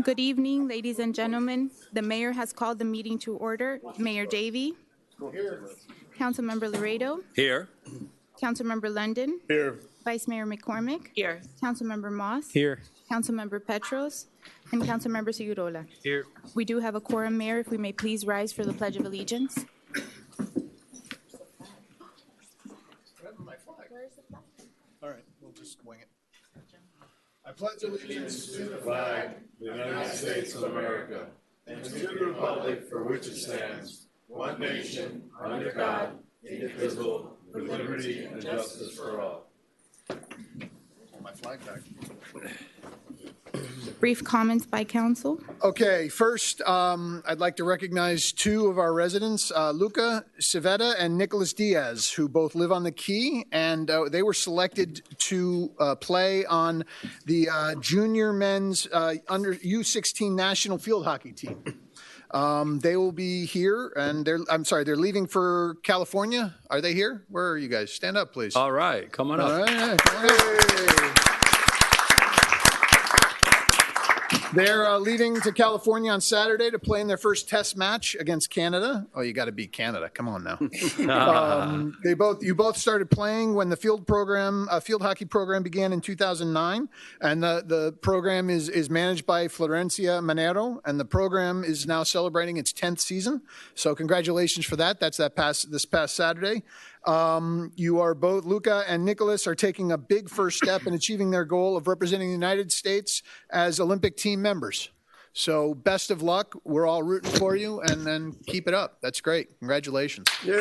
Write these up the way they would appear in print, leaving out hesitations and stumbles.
Good evening, ladies and gentlemen. The mayor has called the meeting to order. Mayor Davey. Here. Councilmember Laredo. Here. Councilmember London. Here. Vice Mayor McCormick. Here. Councilmember Moss. Here. Councilmember Petros. And Councilmember Segurola. Here. We do have a quorum, Mayor. If we may please rise for the Pledge of Allegiance. All right, we'll just wing it. I pledge allegiance to the flag of the United States of America and to the republic for which it stands, one nation, under God, indivisible, with liberty and justice for all. My flag back. Brief comments by council. Okay, first, I'd like to recognize two of our residents, Luca Civetta and Nicholas Diaz, who both live on the Key, and they were selected to play on the junior men's under U16 national field hockey team. They will be here, and they're leaving for California. Are they here? Where are you guys? Stand up, please. All right, come on up. All right, come on up. They're leaving to California on Saturday to play in their first test match against Canada. Oh, you got to beat Canada. Come on now. You both started playing when the field hockey program began in 2009, and the program is managed by Florencia Manero, and the program is now celebrating its 10th season. So congratulations for that. That's this past Saturday. You are both, Luca and Nicholas, are taking a big first step in achieving their goal of representing the United States as Olympic team members. So best of luck. We're all rooting for you, and then keep it up. That's great. Congratulations. Yay.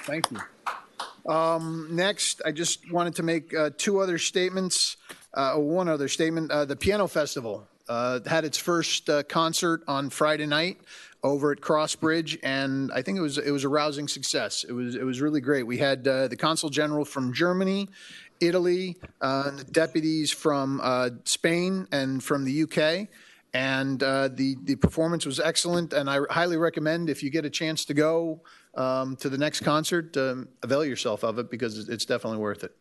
Thank you. Next, I just wanted to make one other statement. The Piano Festival had its first concert on Friday night over at Crossbridge, and I think it was a rousing success. It was really great. We had the Consul General from Germany, Italy, and the deputies from Spain and from the UK, and the performance was excellent. And I highly recommend, if you get a chance to go to the next concert, avail yourself of it, because it's definitely worth it.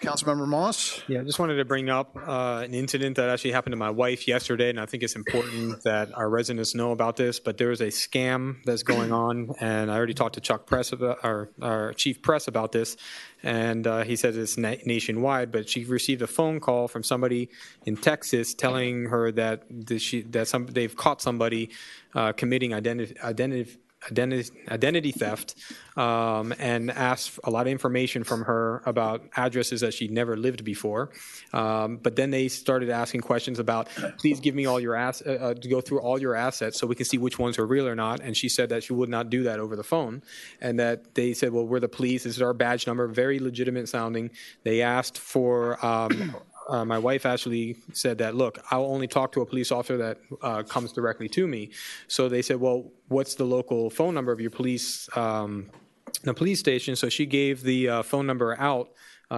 Councilmember Moss? Yeah, I just wanted to bring up an incident that actually happened to my wife yesterday, and I think it's important that our residents know about this. But there is a scam that's going on, and I already talked to Chuck Press, our chief press, about this, and he says it's nationwide. But she received a phone call from somebody in Texas telling her that they've caught somebody committing identity theft, and asked a lot of information from her about addresses that she'd never lived before. But then they started asking questions about, please give me all your to go through all your assets so we can see which ones are real or not. And she said that she would not do that over the phone, and that they said, well, we're the police. This is our badge number, very legitimate sounding. They asked for my wife actually said that, look, I'll only talk to a police officer that comes directly to me. So they said, well, what's the local phone number of your police station? So she gave the phone number out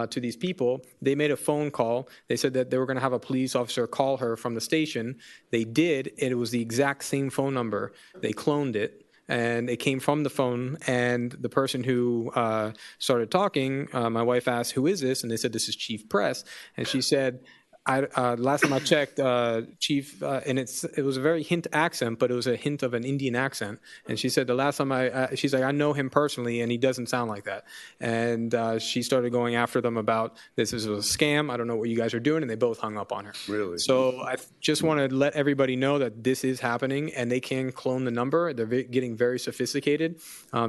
to these people. They made a phone call. They said that they were going to have a police officer call her from the station. They did, and it was the exact same phone number. They cloned it, and it came from the phone. And the person who started talking, my wife asked, who is this? And they said, this is Chief Press. And she said, last time I checked, Chief, and it was a very hint accent, but it was a hint of an Indian accent. And she said, the last time she's like, I know him personally, and he doesn't sound like that. And she started going after them about this is a scam. I don't know what you guys are doing, and they both hung up on her. Really? So I just want to let everybody know that this is happening, and they can clone the number. They're getting very sophisticated.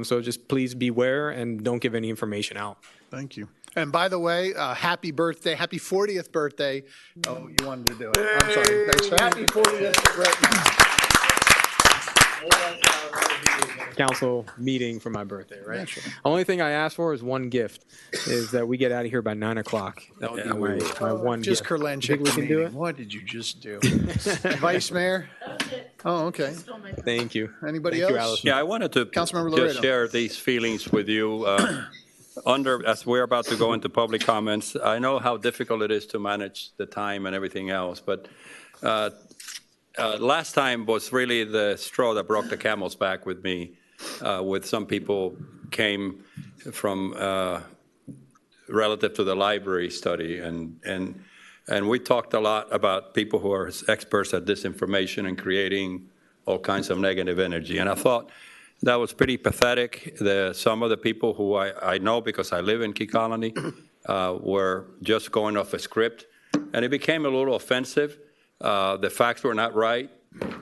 So just please beware and don't give any information out. Thank you. And by the way, happy birthday, happy 40th birthday. Oh, you wanted to do it. I'm sorry. Thanks. Happy 40th birthday. Council meeting for my birthday, right? Yeah, sure. Only thing I asked for is one gift, is that we get out of here by 9 o'clock. That would be my one just gift. Kerlenchik. Think we can do it? What did you just do? Vice Mayor? Oh, okay. Thank you. Anybody Thank you, else? Allison. Yeah, I wanted to Councilmember just Laredo. share these feelings with you. As we're about to go into public comments, I know how difficult it is to manage the time and everything else, but last time was really the straw that broke the camel's back with me, with some people came from relative to the library study, and we talked a lot about people who are experts at disinformation and creating all kinds of negative energy. And I thought that was pretty pathetic. Some of the people who I know because I live in Key Colony were just going off a script, and it became a little offensive. The facts were not right.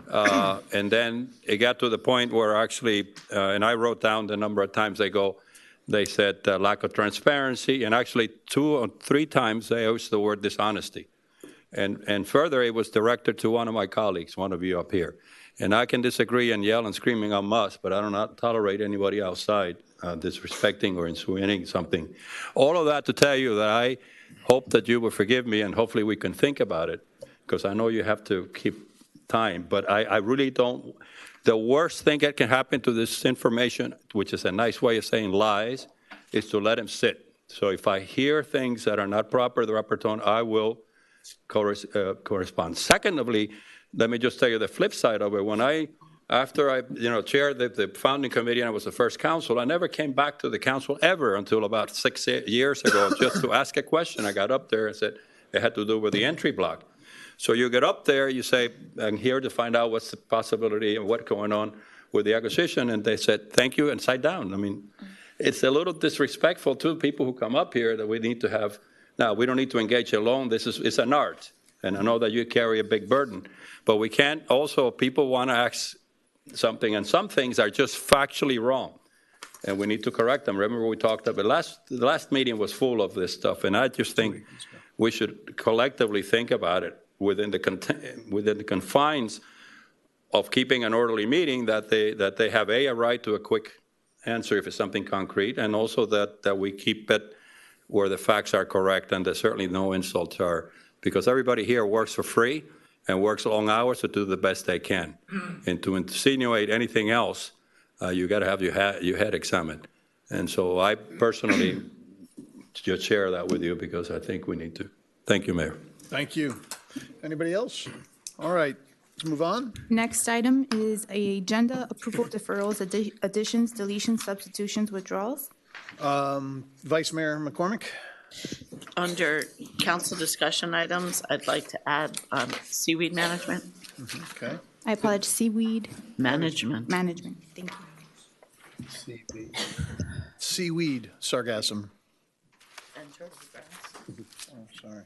And then it got to the point where actually, and I wrote down the number of times they said lack of transparency, and actually 2 or 3 times they used the word dishonesty. And further, it was directed to one of my colleagues, one of you up here. And I can disagree and yell and screaming en masse, but I do not tolerate anybody outside disrespecting or insinuating something. All of that to tell you that I hope that you will forgive me, and hopefully we can think about it, because I know you have to keep time. But I really don't. The worst thing that can happen to this information, which is a nice way of saying lies, is to let him sit. So if I hear things that are not proper, the proper tone, I will correspond. Secondly, let me just tell you the flip side of it. After I chaired the founding committee and I was the first council, I never came back to the council ever until about 6 years ago just to ask a question. I got up there and said it had to do with the entry block. So you get up there, you say, I'm here to find out what's the possibility and what's going on with the acquisition, and they said, thank you, and sat down. I mean, it's a little disrespectful to people who come up here that we need to have. Now, we don't need to engage alone. It's an art, and I know that you carry a big burden. But we can't also, people want to ask something, and some things are just factually wrong, and we need to correct them. Remember we talked about the last meeting was full of this stuff, and I just think we should collectively think about it within the confines of keeping an orderly meeting, that they have a right to a quick answer if it's something concrete, and also that we keep it where the facts are correct and there's certainly no insults are, because everybody here works for free and works long hours to do the best they can. And to insinuate anything else, you got to have your head examined. And so I personally just share that with you because I think we need to. Thank you, Mayor. Thank you. Anybody else? All right, let's move on. Next item is agenda approval deferrals, additions, deletions, substitutions, withdrawals. Vice Mayor McCormick? Under council discussion items, I'd like to add seaweed management. Okay. I apologize, seaweed Management. management. Thank you. Seaweed, sargassum. Oh, sorry.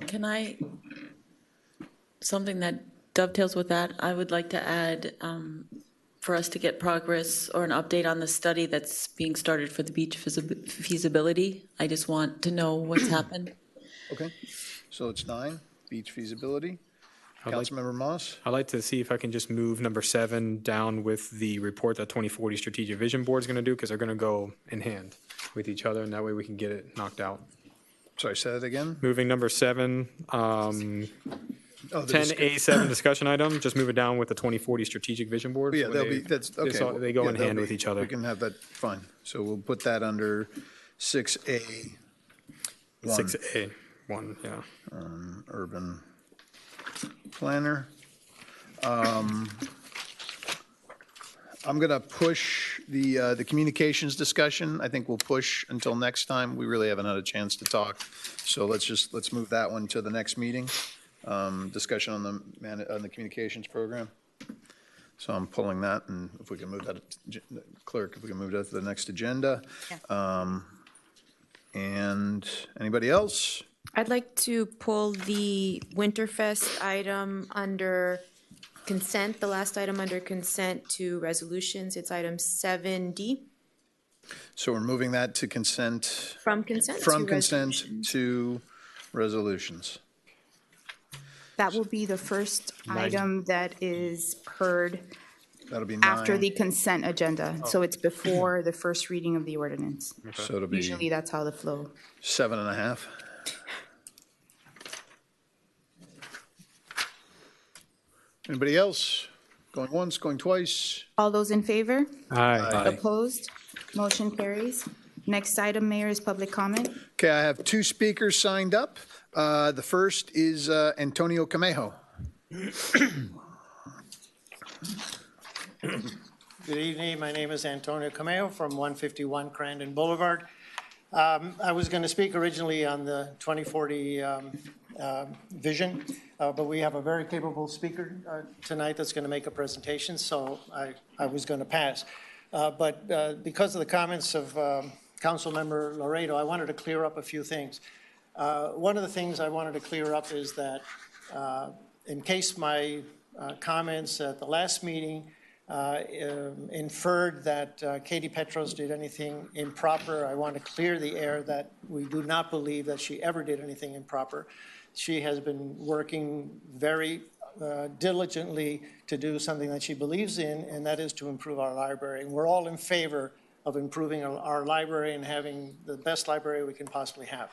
Can I, something that dovetails with that, I would like to add for us to get progress or an update on the study that's being started for the beach feasibility. I just want to know what's happened. Okay, so it's 9, beach feasibility. Councilmember Moss? I'd like to see if I can just move number 7 down with the report that 2040 Strategic Vision Board is going to do, because they're going to go in hand with each other, and that way we can get it knocked out. Sorry, say that again? Moving number 7, 10A7 discussion item, just move it down with the 2040 Strategic Vision Board. Yeah, So they'll be, that's, okay. They go in they'll hand be- with each other. We can have that, fine. So we'll put that under 6A. 6A, 1, yeah. Urban planner. I'm going to push the communications discussion. I think we'll push until next time. We really haven't had a chance to talk. So let's move that one to the next meeting. Discussion on the communications program. So I'm pulling that, and if we can move that, clerk, if we can move that to the next agenda. And anybody else? I'd like to pull the Winterfest item under consent, the last item under consent to resolutions. It's item 7D. So we're moving that to consent. From consent to From consent resolutions. to resolutions. That will be the first item that is heard That'll be 9. after the consent agenda. So it's before the first reading of the ordinance. So it'll be Usually that's how the flow. 7.5. Anybody else? Going once, going twice? All those in favor? Aye. Opposed? Motion carries. Next item, Mayor, is public comment. Okay, I have 2 speakers signed up. The first is Antonio Camejo. Good evening. My name is Antonio Camejo from 151 Crandon Boulevard. I was going to speak originally on the 2040 vision, but we have a very capable speaker tonight that's going to make a presentation, so I was going to pass. But because of the comments of Councilmember Laredo, I wanted to clear up a few things. One of the things I wanted to clear up is that in case my comments at the last meeting inferred that Katie Petros did anything improper, I want to clear the air that we do not believe that she ever did anything improper. She has been working very diligently to do something that she believes in, and that is to improve our library. And we're all in favor of improving our library and having the best library we can possibly have.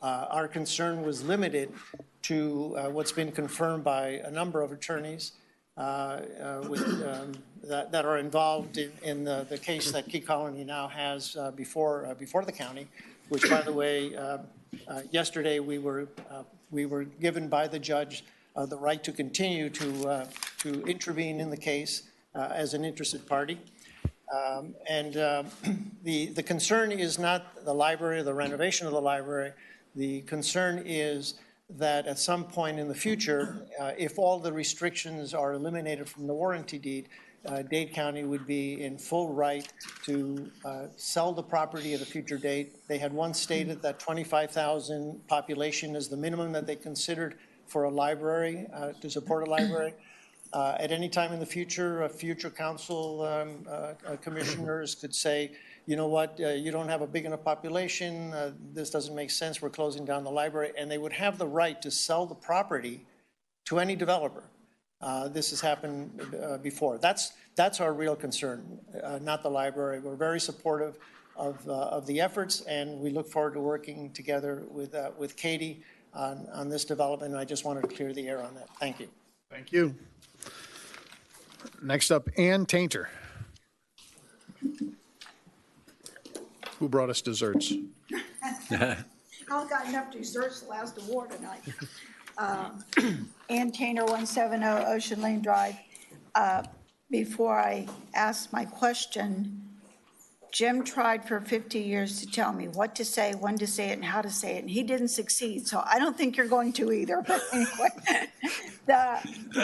Our concern was limited to what's been confirmed by a number of attorneys that are involved in the case that Key Colony now has before the county, which, by the way, yesterday we were given by the judge the right to continue to intervene in the case as an interested party. The concern is not the library, the renovation of the library. The concern is that at some point in the future, if all the restrictions are eliminated from the warranty deed, Dade County would be in full right to sell the property at a future date. They had once stated that 25,000 population is the minimum that they considered for a library, to support a library. At any time in the future, future council commissioners could say, you know what, you don't have a big enough population, this doesn't make sense, we're closing down the library, and they would have the right to sell the property to any developer. This has happened before. That's our real concern, not the library. We're very supportive of the efforts, and we look forward to working together with Katie on this development, and I just wanted to clear the air on that. Thank you. Thank you. Next up, Ann Tainter. Who brought us desserts? I got enough desserts to last a war tonight. Ann Tainter, 170 Ocean Lane Drive. Before I ask my question, Jim tried for 50 years to tell me what to say, when to say it, and how to say it, and he didn't succeed, so I don't think you're going to either. But anyway,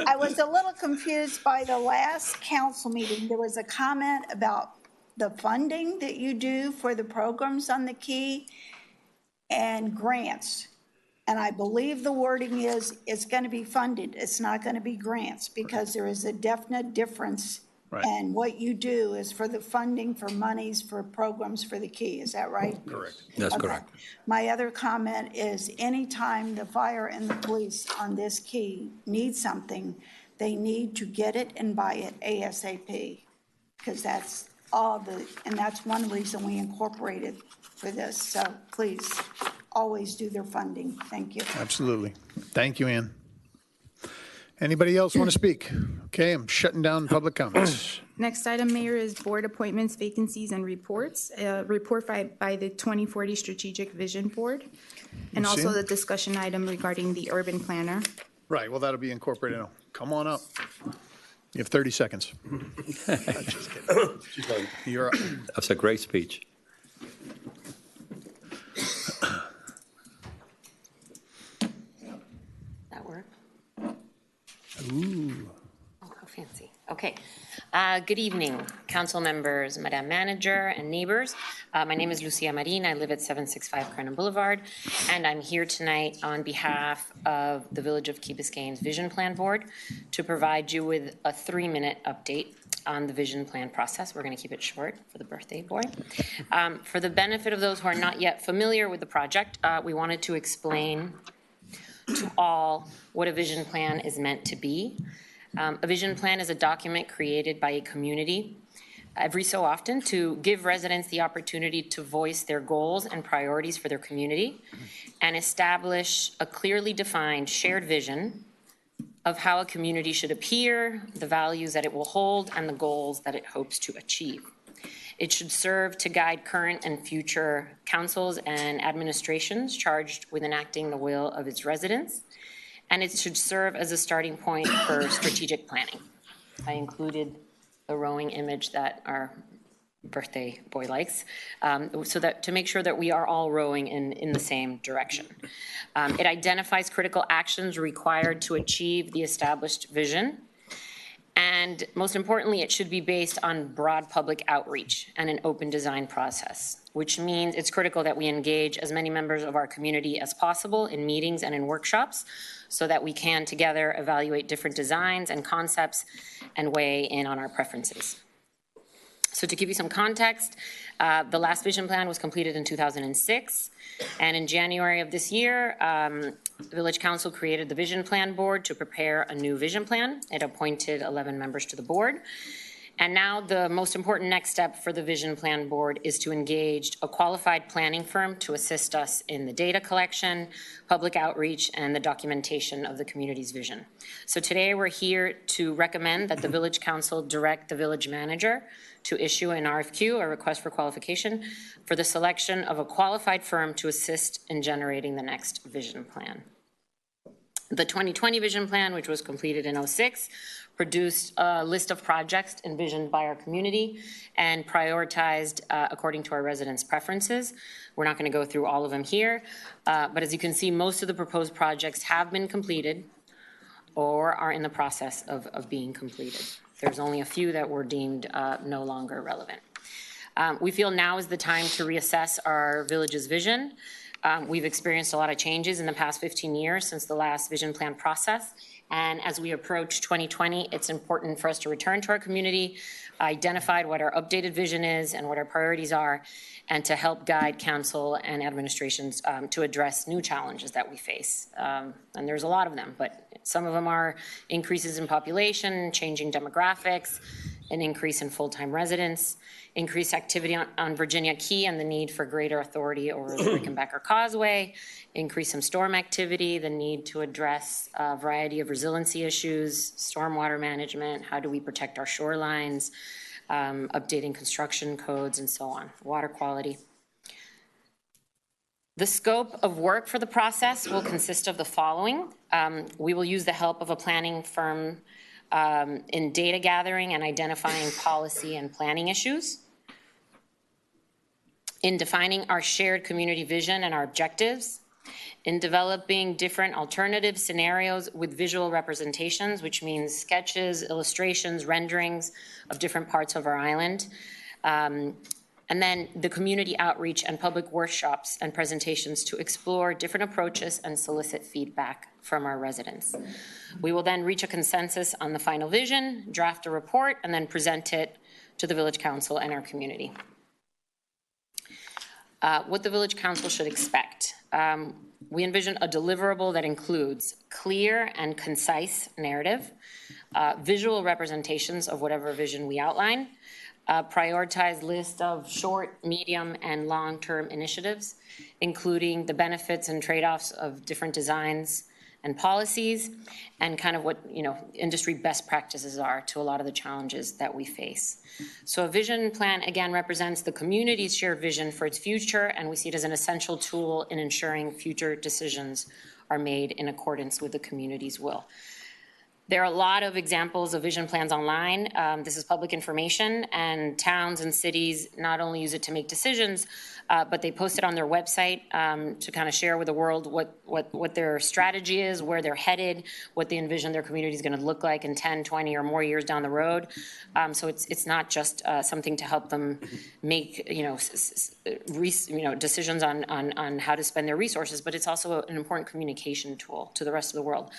I was a little confused by the last council meeting. There was a comment about the funding that you do for the programs on the Key and grants. And I believe the wording is it's going to be funded. It's not going to be grants, because there is a definite difference. Right. And what you do is for the funding for monies for programs for the Key. Is that right? Correct. That's correct. My other comment is anytime the fire and the police on this Key need something, they need to get it and buy it ASAP, because that's and that's one reason we incorporated for this. So please always do their funding. Thank you. Absolutely. Thank you, Ann. Anybody else want to speak? Okay, I'm shutting down public comments. Next item, Mayor, is board appointments, vacancies, and reports. Report by the 2040 Strategic Vision Board, and also the discussion item regarding the urban planner. Right, well, that'll be incorporated. Come on up. You have 30 seconds. Just kidding. You're up. That's a great speech. That work? Ooh. Oh, how fancy. Okay. Good evening, council members, Madam Manager, and neighbors. My name is Lucia Marin. I live at 765 Kernan Boulevard, and I'm here tonight on behalf of the Village of Key Biscayne's Vision Plan Board to provide you with a 3-minute update on the vision plan process. We're going to keep it short for the birthday boy. For the benefit of those who are not yet familiar with the project, we wanted to explain to all what a vision plan is meant to be. A vision plan is a document created by a community every so often to give residents the opportunity to voice their goals and priorities for their community and establish a clearly defined shared vision of how a community should appear, the values that it will hold, and the goals that it hopes to achieve. It should serve to guide current and future councils and administrations charged with enacting the will of its residents, and it should serve as a starting point for strategic planning. I included the rowing image that our birthday boy likes, so that to make sure that we are all rowing in the same direction. It identifies critical actions required to achieve the established vision. And most importantly, it should be based on broad public outreach and an open design process, which means it's critical that we engage as many members of our community as possible in meetings and in workshops so that we can together evaluate different designs and concepts and weigh in on our preferences. So to give you some context, the last vision plan was completed in 2006. And in January of this year, the Village Council created the Vision Plan Board to prepare a new vision plan. It appointed 11 members to the board. And now the most important next step for the Vision Plan Board is to engage a qualified planning firm to assist us in the data collection, public outreach, and the documentation of the community's vision. So today we're here to recommend that the Village Council direct the village manager to issue an RFQ, a request for qualification, for the selection of a qualified firm to assist in generating the next vision plan. The 2020 vision plan, which was completed in 2006, produced a list of projects envisioned by our community and prioritized according to our residents' preferences. We're not going to go through all of them here, but as you can see, most of the proposed projects have been completed or are in the process of being completed. There's only a few that were deemed no longer relevant. We feel now is the time to reassess our village's vision. We've experienced a lot of changes in the past 15 years since the last vision plan process. And as we approach 2020, it's important for us to return to our community, identify what our updated vision is and what our priorities are, and to help guide council and administrations to address new challenges that we face. And there's a lot of them, but some of them are increases in population, changing demographics, an increase in full-time residents, increased activity on Virginia Key and the need for greater authority over the Rickenbacker Causeway, increase in storm activity, the need to address a variety of resiliency issues, stormwater management, how do we protect our shorelines, updating construction codes, and so on, water quality. The scope of work for the process will consist of the following. We will use the help of a planning firm in data gathering and identifying policy and planning issues, in defining our shared community vision and our objectives, in developing different alternative scenarios with visual representations, which means sketches, illustrations, renderings of different parts of our island, and then the community outreach and public workshops and presentations to explore different approaches and solicit feedback from our residents. We will then reach a consensus on the final vision, draft a report, and then present it to the Village Council and our community. What the Village Council should expect. We envision a deliverable that includes clear and concise narrative, visual representations of whatever vision we outline, a prioritized list of short, medium, and long-term initiatives, including the benefits and trade-offs of different designs and policies, and kind of what industry best practices are to a lot of the challenges that we face. So a vision plan, again, represents the community's shared vision for its future, and we see it as an essential tool in ensuring future decisions are made in accordance with the community's will. There are a lot of examples of vision plans online. This is public information, and towns and cities not only use it to make decisions, but they post it on their website to kind of share with the world what their strategy is, where they're headed, what they envision their community is going to look like in 10, 20, or more years down the road. So it's not just something to help them make decisions on how to spend their resources, but it's also an important communication tool to the rest of the world.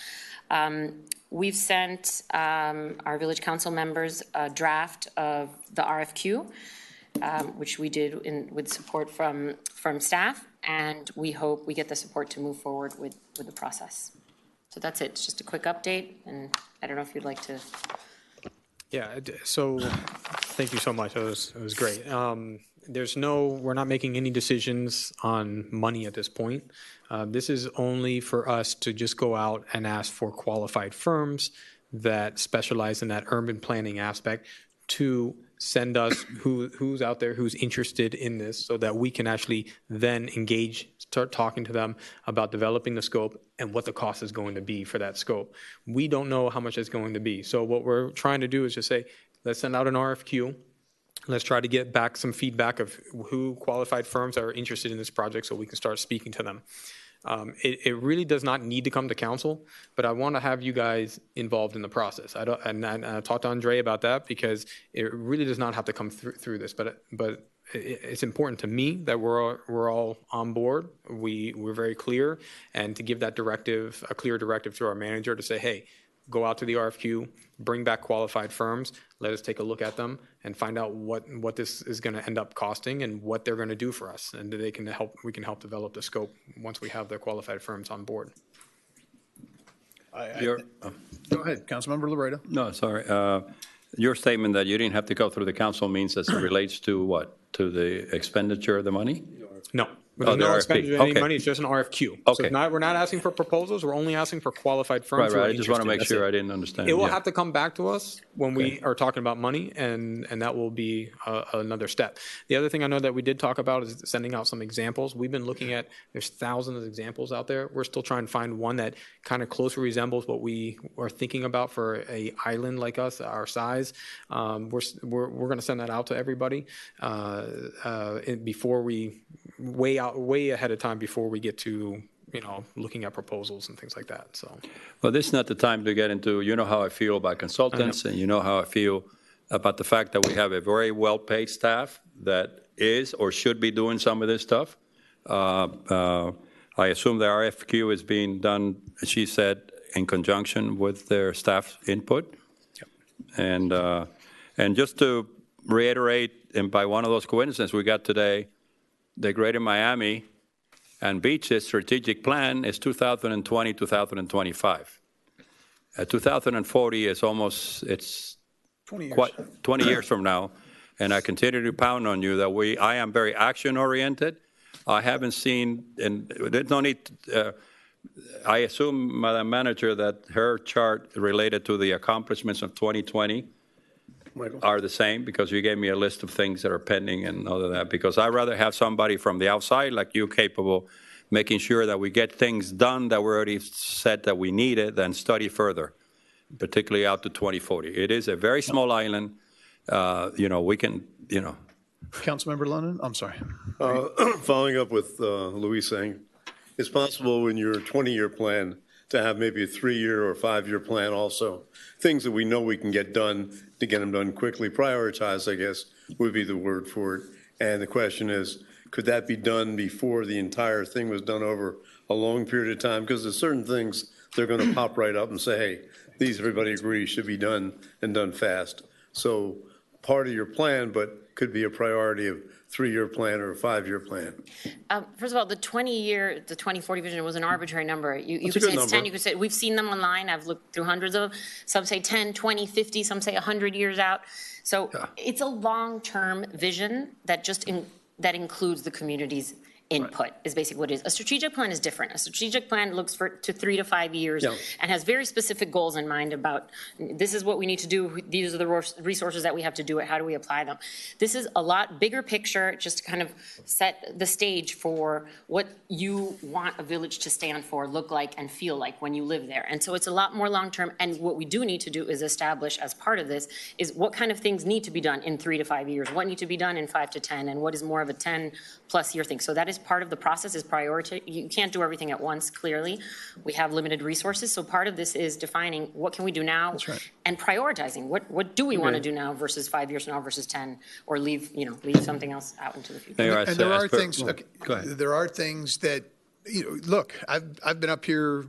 We've sent our Village Council members a draft of the RFQ, which we did with support from staff, and we hope we get the support to move forward with the process. So that's it. It's just a quick update, and I don't know if you'd like to. Yeah, so thank you so much. It was great. We're not making any decisions on money at this point. This is only for us to just go out and ask for qualified firms that specialize in that urban planning aspect to send us who's out there who's interested in this, so that we can actually then engage, start talking to them about developing the scope and what the cost is going to be for that scope. We don't know how much it's going to be. So what we're trying to do is just say, let's send out an RFQ. Let's try to get back some feedback of who qualified firms are interested in this project so we can start speaking to them. It really does not need to come to council, but I want to have you guys involved in the process. And I talked to Andre about that because it really does not have to come through this, but it's important to me that we're all on board. We're very clear, and to give that directive, a clear directive to our manager to say, hey, go out to the RFQ, bring back qualified firms, let us take a look at them and find out what this is going to end up costing and what they're going to do for us, and we can help develop the scope once we have the qualified firms on board. Go ahead, Councilmember Laredo. No, sorry. Your statement that you didn't have to go through the council means as it relates to what? To the expenditure of the money? No. There's no expenditure of any money. It's just an RFQ. Okay. So we're not asking for proposals. We're only asking for qualified firms. Right. I just want to make sure I didn't understand. It will have to come back to us when we are talking about money, and that will be another step. The other thing I know that we did talk about is sending out some examples. We've been looking at, there's thousands of examples out there. We're still trying to find one that kind of closely resembles what we are thinking about for a island like us, our size. We're going to send that out to everybody before we way ahead of time before we get to looking at proposals and things like that. So, well, this is not the time to get into, how I feel about consultants, and how I feel about the fact that we have a very well-paid staff that is or should be doing some of this stuff. I assume the RFQ is being done, she said, in conjunction with their staff input. Yep. And just to reiterate, and by one of those coincidences we got today, the Greater Miami and Beaches strategic plan is 2020-2025. 2040 is it's 20 years. 20 years from now, and I continue to pound on you that I am very action-oriented. I haven't seen, and there's no need, I assume, Madam Manager, that her chart related to the accomplishments of 2020 are the same, because you gave me a list of things that are pending and all of that, because I'd rather have somebody from the outside like you capable making sure that we get things done that we already said that we needed than study further, particularly out to 2040. It is a very small island. We can, Councilmember London, I'm sorry. Following up with Luis saying, it's possible in your 20-year plan to have maybe a 3-year or 5-year plan also. Things that we know we can get done to get them done quickly. Prioritize, I guess, would be the word for it. And the question is, could that be done before the entire thing was done over a long period of time? Because there's certain things they're going to pop right up and say, hey, these everybody agrees should be done and done fast. So part of your plan, but could be a priority of 3-year plan or a 5-year plan. First of all, the 2040 vision was an arbitrary number. You could say it's 10, you could say, we've seen them online, I've looked through hundreds of them. Some say 10, 20, 50, some say 100 years out. So it's a long-term vision that that includes the community's input, is basically what it is. A strategic plan is different. A strategic plan looks to 3 to 5 years and has very specific goals in mind about this is what we need to do. These are the resources that we have to do it. How do we apply them? This is a lot bigger picture, just to kind of set the stage for what you want a village to stand for, look like, and feel like when you live there. And so it's a lot more long-term. And what we do need to do is establish as part of this is what kind of things need to be done in 3 to 5 years, what need to be done in 5 to 10, and what is more of a 10+ year thing. So that is part of the process, is priority. You can't do everything at once, clearly. We have limited resources, so part of this is defining what can we do now and prioritizing what do we want to do now versus 5 years from now versus 10, or leave something else out into the future. And there are things, there are things that, look, I've been up here,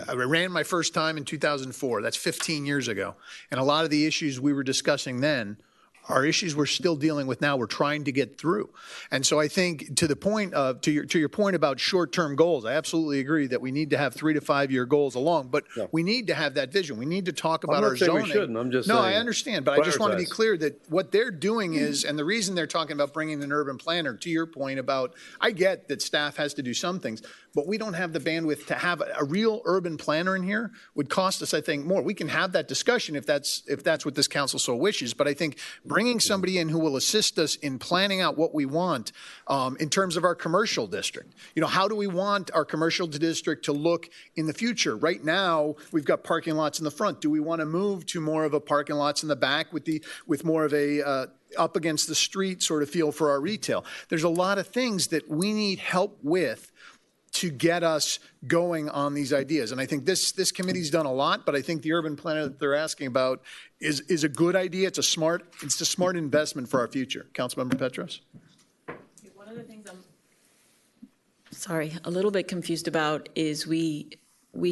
I ran my first time in 2004. That's 15 years ago. And a lot of the issues we were discussing then are issues we're still dealing with now, we're trying to get through. And so I think to the point of, to your point about short-term goals, I absolutely agree that we need to have 3 to 5 year goals along, but we need to have that vision. We need to talk about our zoning. I'm not saying we shouldn't, I'm just saying. No, I understand, but I just want to be clear that what they're doing is, and the reason they're talking about bringing an urban planner, to your point about, I get that staff has to do some things, but we don't have the bandwidth to have a real urban planner in here. Would cost us, I think, more. We can have that discussion if that's what this council so wishes, but I think bringing somebody in who will assist us in planning out what we want in terms of our commercial district. You know, how do we want our commercial district to look in the future? Right now, we've got parking lots in the front. Do we want to move to more of a parking lots in the back with more of a up against the street sort of feel for our retail? There's a lot of things that we need help with to get us going on these ideas. And I think this committee's done a lot, but I think the urban planner that they're asking about is a good idea. It's a smart investment for our future. Councilmember Petros? One of the things I'm a little bit confused about is we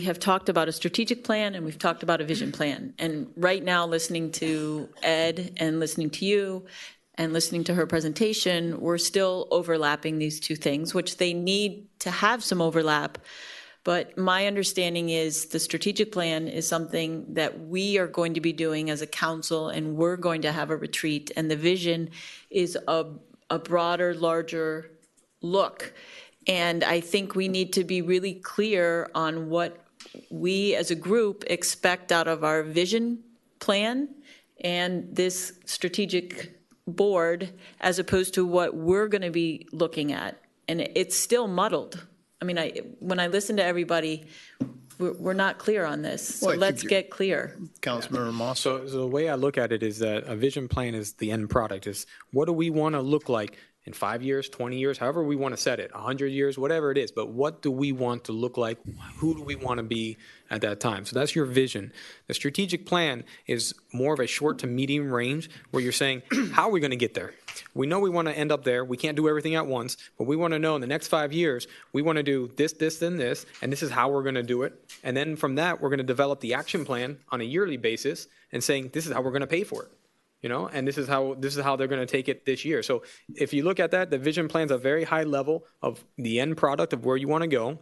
have talked about a strategic plan and we've talked about a vision plan. And right now, listening to Ed and listening to you and listening to her presentation, we're still overlapping these two things, which they need to have some overlap. But my understanding is the strategic plan is something that we are going to be doing as a council, and we're going to have a retreat. And the vision is a broader, larger look. And I think we need to be really clear on what we as a group expect out of our vision plan and this strategic board, as opposed to what we're going to be looking at. And it's still muddled. I mean, when I listen to everybody, we're not clear on this. So let's get clear. Councilmember Moss? So the way I look at it is that a vision plan is the end product. Is what do we want to look like in 5 years, 20 years, however we want to set it, 100 years, whatever it is. But what do we want to look like? Who do we want to be at that time? So that's your vision. The strategic plan is more of a short to medium range where you're saying, how are we going to get there? We know we want to end up there. We can't do everything at once, but we want to know in the next 5 years, we want to do this, this, and this, and this is how we're going to do it. And then from that, we're going to develop the action plan on a yearly basis and saying, this is how we're going to pay for it. You know, and this is how they're going to take it this year. So if you look at that, the vision plan's a very high level of the end product of where you want to go.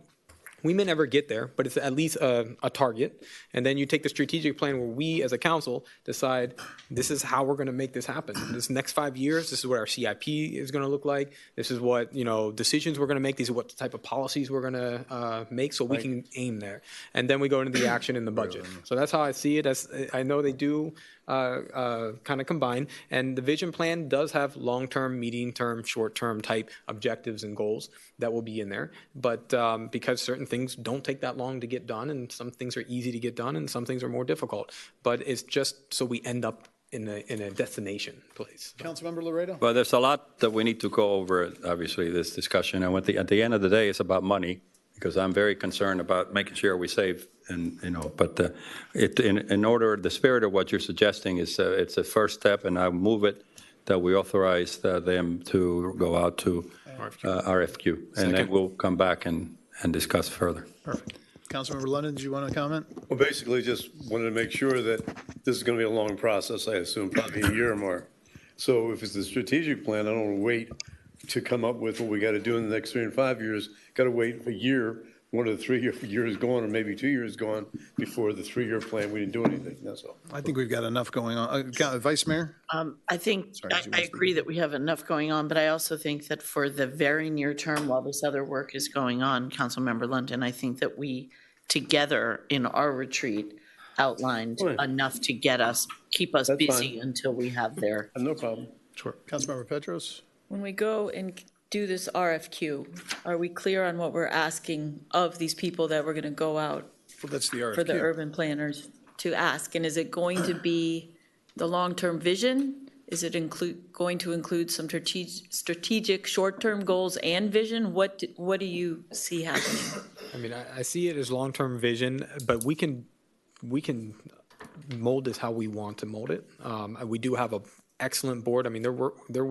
We may never get there, but it's at least a target. And then you take the strategic plan where we as a council decide this is how we're going to make this happen. This next 5 years, this is what our CIP is going to look like. This is what, decisions we're going to make. These are what type of policies we're going to make so we can aim there. And then we go into the action in the budget. So that's how I see it. I know they do kind of combine. And the vision plan does have long-term, medium-term, short-term type objectives and goals that will be in there. But because certain things don't take that long to get done, and some things are easy to get done, and some things are more difficult. But it's just so we end up in a destination place. Councilmember Laredo? Well, there's a lot that we need to go over, obviously, this discussion. And at the end of the day, it's about money, because I'm very concerned about making sure we save. But in order, the spirit of what you're suggesting is it's a first step, and I move it that we authorize them to go out to RFQ. And then we'll come back and discuss further. Perfect. Councilmember London, did you want to comment? Well, basically, just wanted to make sure that this is going to be a long process, I assume, probably a year or more. So if it's a strategic plan, I don't want to wait to come up with what we got to do in the next 3 and 5 years. Got to wait a year, 1 of the 3 years gone, or maybe 2 years gone before the 3-year plan. We didn't do anything. That's all. I think we've got enough going on. Vice Mayor? I think, I agree that we have enough going on, but I also think that for the very near term, while this other work is going on, Councilmember London, I think that we together in our retreat outlined enough to keep us busy until we have their. No problem. Sure. Councilmember Petros? When we go and do this RFQ, are we clear on what we're asking of these people that we're going to go out Well, that's the RFQ. for the urban planners to ask? And is it going to be the long-term vision? Is it going to include some strategic short-term goals and vision? What do you see happening? I mean, I see it as long-term vision, but we can mold this how we want to mold it. We do have an excellent board. I mean, they're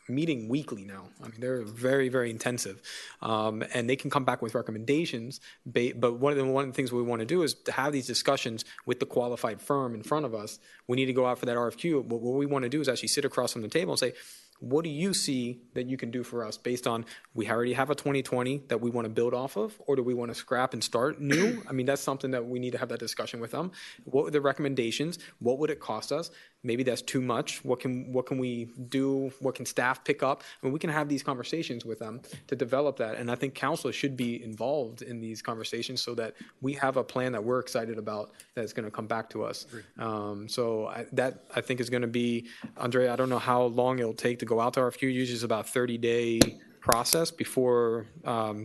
meeting weekly now. I mean, they're very, very intensive, and they can come back with recommendations. But one of the things we want to do is to have these discussions with the qualified firm in front of us. We need to go out for that RFQ. What we want to do is actually sit across from the table and say, what do you see that you can do for us based on, we already have a 2020 that we want to build off of, or do we want to scrap and start new? I mean, that's something that we need to have that discussion with them. What are the recommendations? What would it cost us? Maybe that's too much. What can we do? What can staff pick up? I mean, we can have these conversations with them to develop that. And I think council should be involved in these conversations so that we have a plan that we're excited about that's going to come back to us. I think is going to be, Andre, I don't know how long it'll take to go out to RFQ. Usually it's about 30-day process before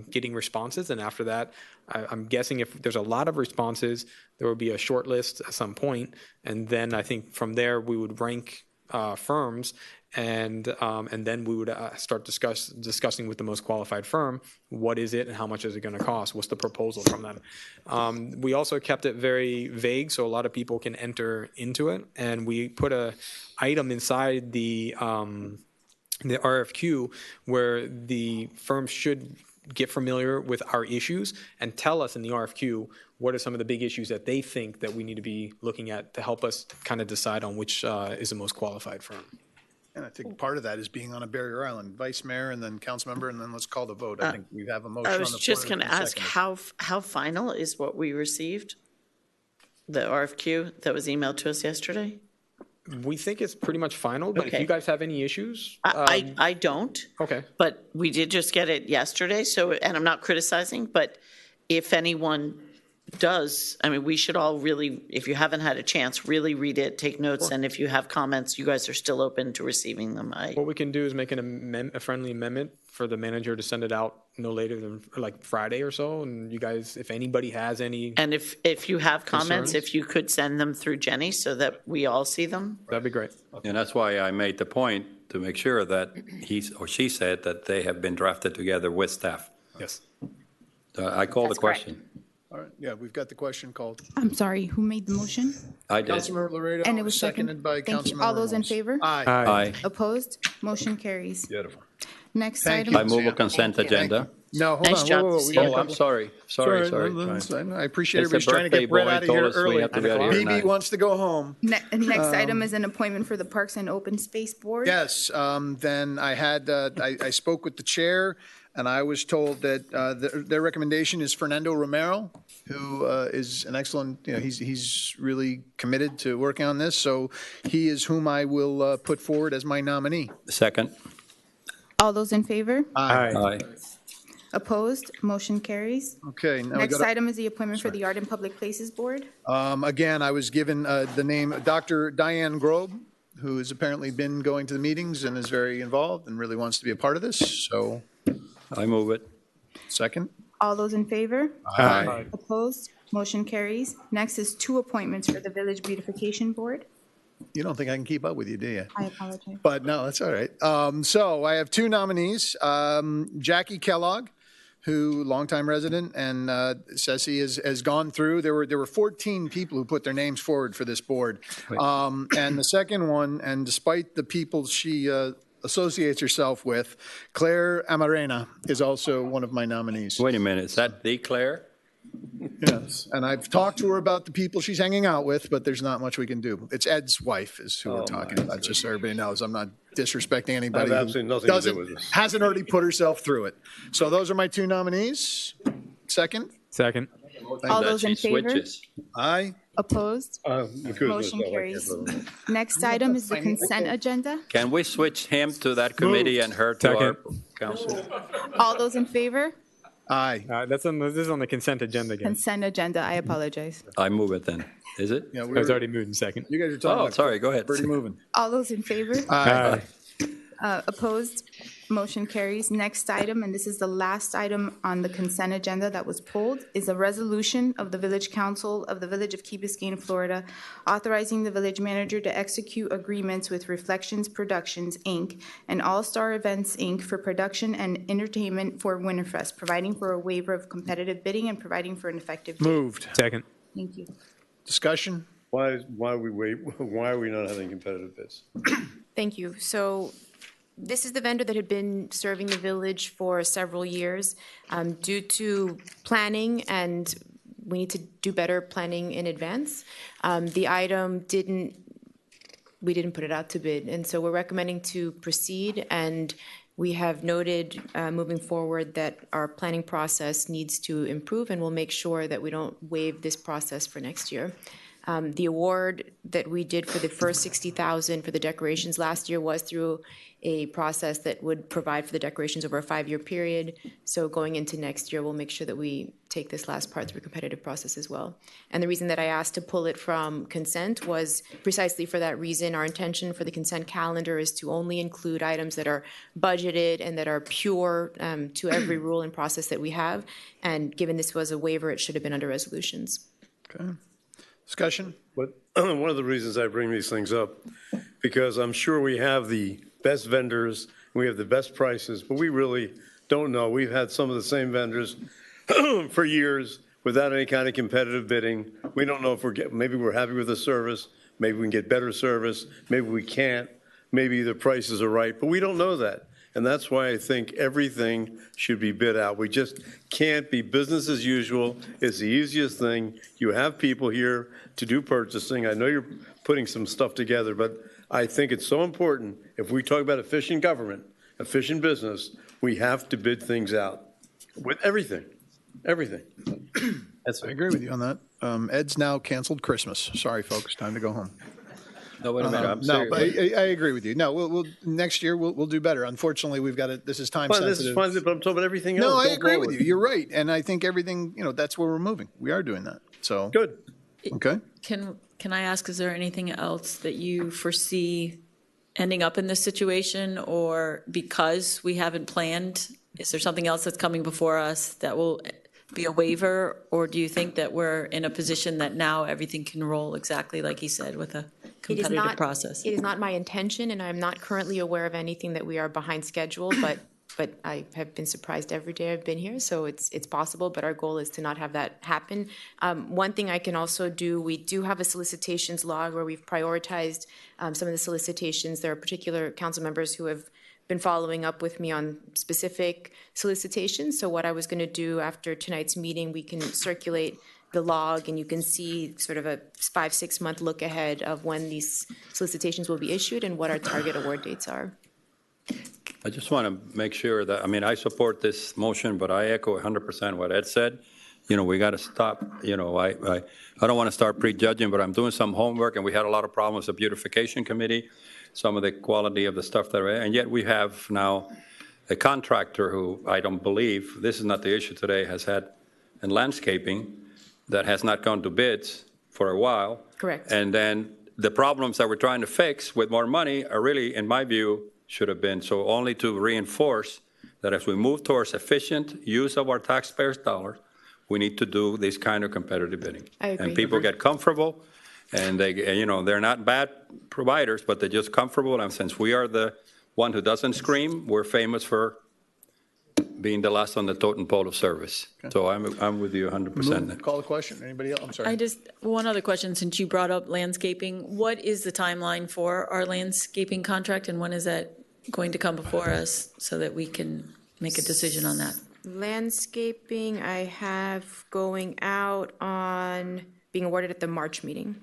getting responses. And after that, I'm guessing if there's a lot of responses, there will be a short list at some point. And then I think from there, we would rank firms, and then we would start discussing with the most qualified firm, what is it and how much is it going to cost? What's the proposal from them? We also kept it very vague so a lot of people can enter into it. And we put a item inside the RFQ where the firms should get familiar with our issues and tell us in the RFQ what are some of the big issues that they think that we need to be looking at to help us kind of decide on which is the most qualified firm. And I think part of that is being on a barrier island, vice mayor and then council member, and then let's call the vote. I think we have a motion I on the was floor. just going to and a ask, second. how final is what we received? The RFQ that was emailed to us yesterday? We think it's pretty much final, but if Okay. you guys have any issues. I don't. Okay. But we did just get it yesterday, so, and I'm not criticizing, but if anyone does, I mean, we should all really, if you haven't had a chance, really read it, take notes, and if you have comments, you guys are still open to receiving them. What we can do is make a friendly amendment for the manager to send it out no later than like Friday or so. And you guys, if anybody has any, And if you have comments, Concerns? if you could send them through Jenny so that we all see them. that'd be great. And that's why I made the point to make sure that he or she said that they have been drafted together with staff. Yes. I call the That's correct. question. All right, yeah, we've got the question called. I'm sorry, who made the motion? I did. Councilmember Laredo, And it was seconded by Thank you. Councilmember All those in Ramos. favor? Aye. Aye. Opposed? Motion carries. Beautiful. Next Thank item. I move a consent agenda. No, hold Nice on. job, Whoa, whoa, whoa, we Steve. got a Oh, I'm couple- sorry. Sorry. That's fine. I appreciate It's the everybody's trying to birthday get Brett boy out of told here us we early. have to get here BB tonight. wants to go home. Next item is an appointment for the Parks and Open Space Board. Yes, then I had, I spoke with the chair, and I was told that their recommendation is Fernando Romero, who is an excellent, he's really committed to working on this, so he is whom I will put forward as my nominee. Second. All those in favor? Aye. Opposed? Motion carries. Okay, now we Next got, item is the appointment for the Art and Public Places Board. again, I was given the name Dr. Diane Grobe, who has apparently been going to the meetings and is very involved and really wants to be a part of this, so, I move it. second. All those in favor? Aye. Opposed? Motion carries. Next is two appointments for the Village Beautification Board. You don't think I can keep up with you, do you? I apologize. But no, that's all right. So I have two nominees, Jackie Kellogg, who, longtime resident, and says he has gone through. There were 14 people who put their names forward for this board. And the second one, and despite the people she associates herself with, Claire Amarena is also one of my nominees. Wait a minute. Is that the Claire? Yes. And I've talked to her about the people she's hanging out with, but there's not much we can do. It's Ed's wife is who we're talking about, just so everybody knows. I'm not disrespecting anybody I have who absolutely nothing to do doesn't, with this. hasn't already put herself through it. So those are my two nominees. Second, Second. All That those in she favor? switches. aye. Opposed? Because Motion myself, I carries. can't vote. Next item is the consent agenda. Can we switch him to that committee and her to our council? All those in favor? Aye. This is on the consent agenda again. Consent agenda, I apologize. I move it then. Is it? Yeah, It was already moved in second. you guys are talking Oh, about sorry. Go ahead. pretty moving. All those in favor? Aye. Opposed? Motion carries. Next item, and this is the last item on the consent agenda that was pulled, is a resolution of the Village Council of the Village of Key Biscayne, Florida, authorizing the village manager to execute agreements with Reflections Productions, Inc. and All Star Events, Inc. for production and entertainment for Winterfest, providing for a waiver of competitive bidding and providing for an effective date. Moved. Second. Thank you. Discussion? Why are we not having competitive bids? Thank you. So this is the vendor that had been serving the village for several years. Due to planning, and we need to do better planning in advance, the item didn't we didn't put it out to bid. And so we're recommending to proceed, and we have noted moving forward that our planning process needs to improve, and we'll make sure that we don't waive this process for next year. The award that we did for the first $60,000 for the decorations last year was through a process that would provide for the decorations over a 5-year period. So going into next year, we'll make sure that we take this last part through a competitive process as well. And the reason that I asked to pull it from consent was precisely for that reason. Our intention for the consent calendar is to only include items that are budgeted and that are pure to every rule and process that we have. And given this was a waiver, it should have been under resolutions. Okay. Discussion? But one of the reasons I bring these things up, because I'm sure we have the best vendors, we have the best prices, but we really don't know. We've had some of the same vendors for years without any kind of competitive bidding. We don't know if maybe we're happy with the service, maybe we can get better service, maybe we can't, maybe the prices are right, but we don't know that. And that's why I think everything should be bid out. We just can't be business as usual. It's the easiest thing. You have people here to do purchasing. I know you're putting some stuff together, but I think it's so important. If we talk about efficient government, efficient business, we have to bid things out with everything, everything. I agree with you on that. Ed's now canceled Christmas. Sorry, folks, time to go home. No, wait a minute, I'm No, serious. but I agree with you. No, we'll next year we'll do better. Unfortunately, we've got to, this is time Fine, sensitive. this is fine, but I'm talking about everything else. No, I going agree with forward. you. You're right. And I think everything, that's where we're moving. We are doing that. So, Good. okay. Can I ask, is there anything else that you foresee ending up in this situation, or because we haven't planned, is there something else that's coming before us that will be a waiver, or do you think that we're in a position that now everything can roll exactly like he said with a competitive process? It is not my intention, and I'm not currently aware of anything that we are behind schedule, but I have been surprised every day I've been here, so it's possible, but our goal is to not have that happen. One thing I can also do, we do have a solicitations log where we've prioritized some of the solicitations. There are particular council members who have been following up with me on specific solicitations. So what I was going to do after tonight's meeting, we can circulate the log, and you can see sort of a 5-6 month look ahead of when these solicitations will be issued and what our target award dates are. I just want to make sure that, I support this motion, but I echo 100% what Ed said. We got to stop, I don't want to start prejudging, but I'm doing some homework, and we had a lot of problems with the beautification committee, some of the quality of the stuff and yet we have now a contractor who I don't believe, this is not the issue today, has had in landscaping that has not gone to bids for a while. Correct. And then the problems that we're trying to fix with more money are really, in my view, should have been, so only to reinforce that as we move towards efficient use of our taxpayers' dollars, we need to do this kind of competitive bidding. I agree. And people get comfortable, and they're not bad providers, but they're just comfortable. And since we are the one who doesn't scream, we're famous for being the last on the totem pole of service. Okay. So I'm with you 100%. Call the question. Anybody else? I'm sorry. One other question, since you brought up landscaping, what is the timeline for our landscaping contract, and when is that going to come before us so that we can make a decision on that? Landscaping, I have going out on being awarded at the March meeting.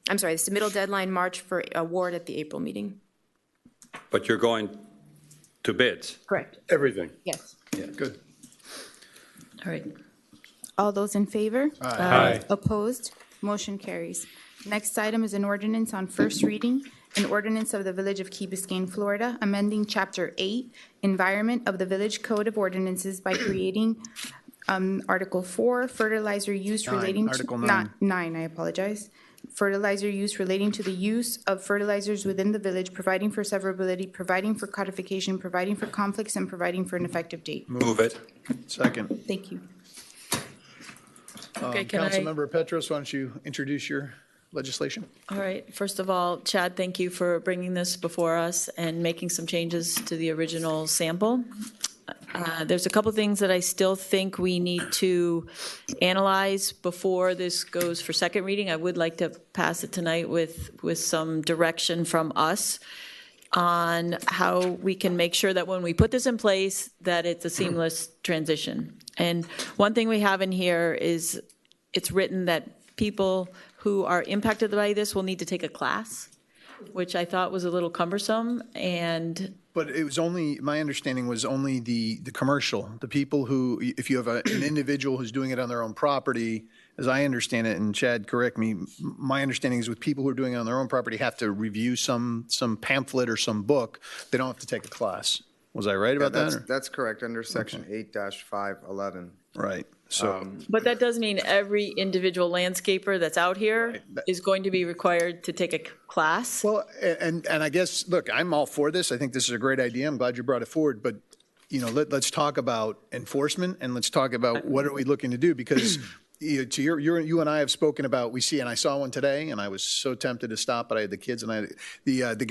I'm sorry, it's the middle deadline, March, for award at the April meeting. But you're going to bids? Correct. Everything. Yes. Yeah, good. All right. All those in favor? Aye. Opposed? Motion carries. Next item is an ordinance on first reading, an ordinance of the Village of Key Biscayne, Florida, amending Chapter 8, Environment of the Village Code of Ordinances by creating Article 4, fertilizer use relating to... Article 9. 9, I apologize. Fertilizer use relating to the use of fertilizers within the village, providing for severability, providing for codification, providing for conflicts, and providing for an effective date. Move it. Second. Thank you. Okay, can I? Councilmember Petros, why don't you introduce your legislation? All right. First of all, Chad, thank you for bringing this before us and making some changes to the original sample. There's a couple things that I still think we need to analyze before this goes for second reading. I would like to pass it tonight with some direction from us on how we can make sure that when we put this in place, that it's a seamless transition. And one thing we have in here is it's written that people who are impacted by this will need to take a class. which I thought was a little cumbersome, and But it was only, my understanding was only the commercial, the people who, if you have an individual who's doing it on their own property, as I understand it, and Chad, correct me, my understanding is with people who are doing it on their own property have to review some pamphlet or some book. They don't have to take a class. Was I right about that? or- That's correct, under section 8-511. Right, so, but that does mean every individual landscaper that's out here is going to be required to take a class. well, and I guess, look, I'm all for this. I think this is a great idea. I'm glad you brought it forward, but, you know, let's talk about enforcement and let's talk about what are we looking to do? Because you and I have spoken about, we see, and I saw one today, and I was so tempted to stop, but I had the kids and I had the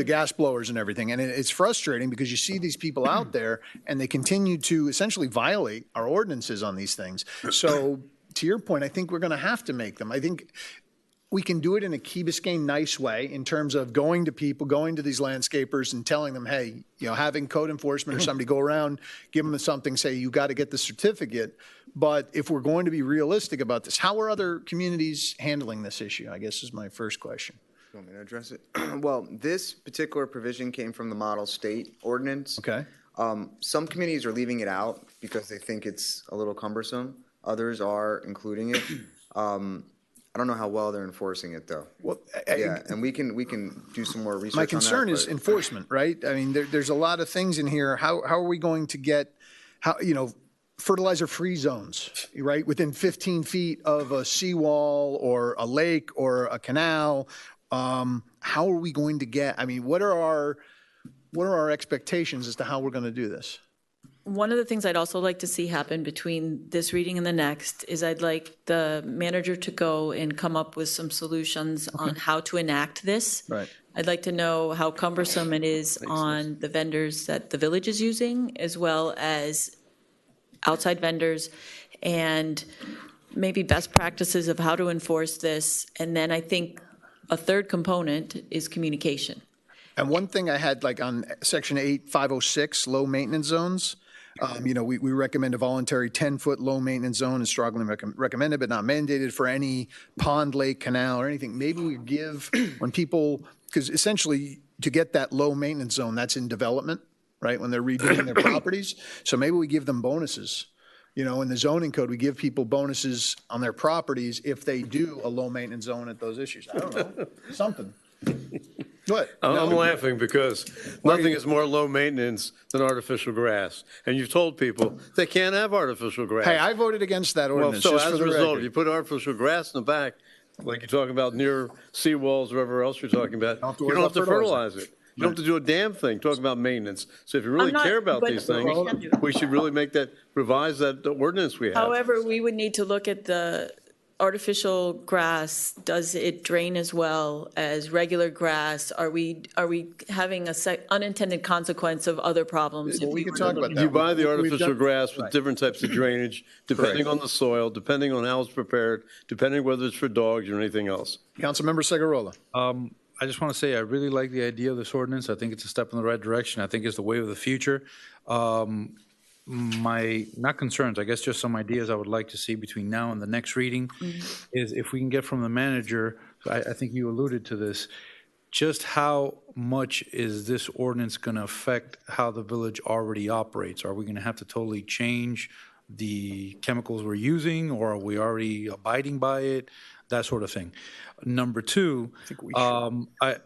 gas blowers and everything, and it's frustrating because you see these people out there and they continue to essentially violate our ordinances on these things. So to your point, I think we're going to have to make them. I think we can do it in a Key Biscayne nice way in terms of going to people, going to these landscapers and telling them, hey, you know, having code enforcement or somebody go around, give them something, say, you got to get the certificate. But if we're going to be realistic about this, how are other communities handling this issue? I guess is my first question. You want me to address it? Well, this particular provision came from the model state ordinance. Okay. Some communities are leaving it out because they think it's a little cumbersome. Others are including it. I don't know how well they're enforcing it, though. Well, Yeah, and we can do some more research on that. my concern is but- enforcement, right? I mean, there's a lot of things in here. How are we going to get, fertilizer-free zones, right? Within 15 feet of a seawall or a lake or a canal. How are we going to get, I mean, what are our expectations as to how we're going to do this? One of the things I'd also like to see happen between this reading and the next is I'd like the manager to go and come up with some solutions on how to enact this. Right. I'd like to know how cumbersome it is on the vendors that the village is using, as well as outside vendors, and maybe best practices of how to enforce this. And then I think a third component is communication. And one thing I had, like on section 8506, low maintenance zones, we recommend a voluntary 10-foot low maintenance zone is strongly recommended, but not mandated for any pond, lake, canal, or anything. Maybe we give when people, because essentially to get that low maintenance zone, that's in development, right? When they're redoing their properties. So maybe we give them bonuses. You know, in the zoning code, we give people bonuses on their properties if they do a low maintenance zone at those issues. I don't know, something. What? I'm laughing because nothing is more low maintenance than artificial grass. And you've told people they can't have artificial grass. Hey, I voted against that Well, ordinance, so just as for a the result, record. if you put artificial grass in the back, like you're talking about near seawalls, wherever else you're talking about, Don't have to you worry don't have about to fertilize it. You don't have to do a damn thing, talking about maintenance. So if you really I'm not- care about but- these things, we should really revise that ordinance we have. However, we would need to look at the artificial grass. Does it drain as well as regular grass? Are we having unintended consequence of other problems? Well, if we can were talk to about look that. You buy the We've artificial done- grass with right. different types of drainage, depending on the soil, depending on how it's prepared, depending whether it's for dogs or anything else. Councilmember Segarola. I just want to say I really like the idea of this ordinance. I think it's a step in the right direction. I think it's the way of the future. My, not concerns, I guess just some ideas I would like to see between now and the next reading is if we can get from the manager, I think you alluded to this, just how much is this ordinance going to affect how the village already operates? Are we going to have to totally change the chemicals we're using, or are we already abiding by it? That sort of thing. Number two,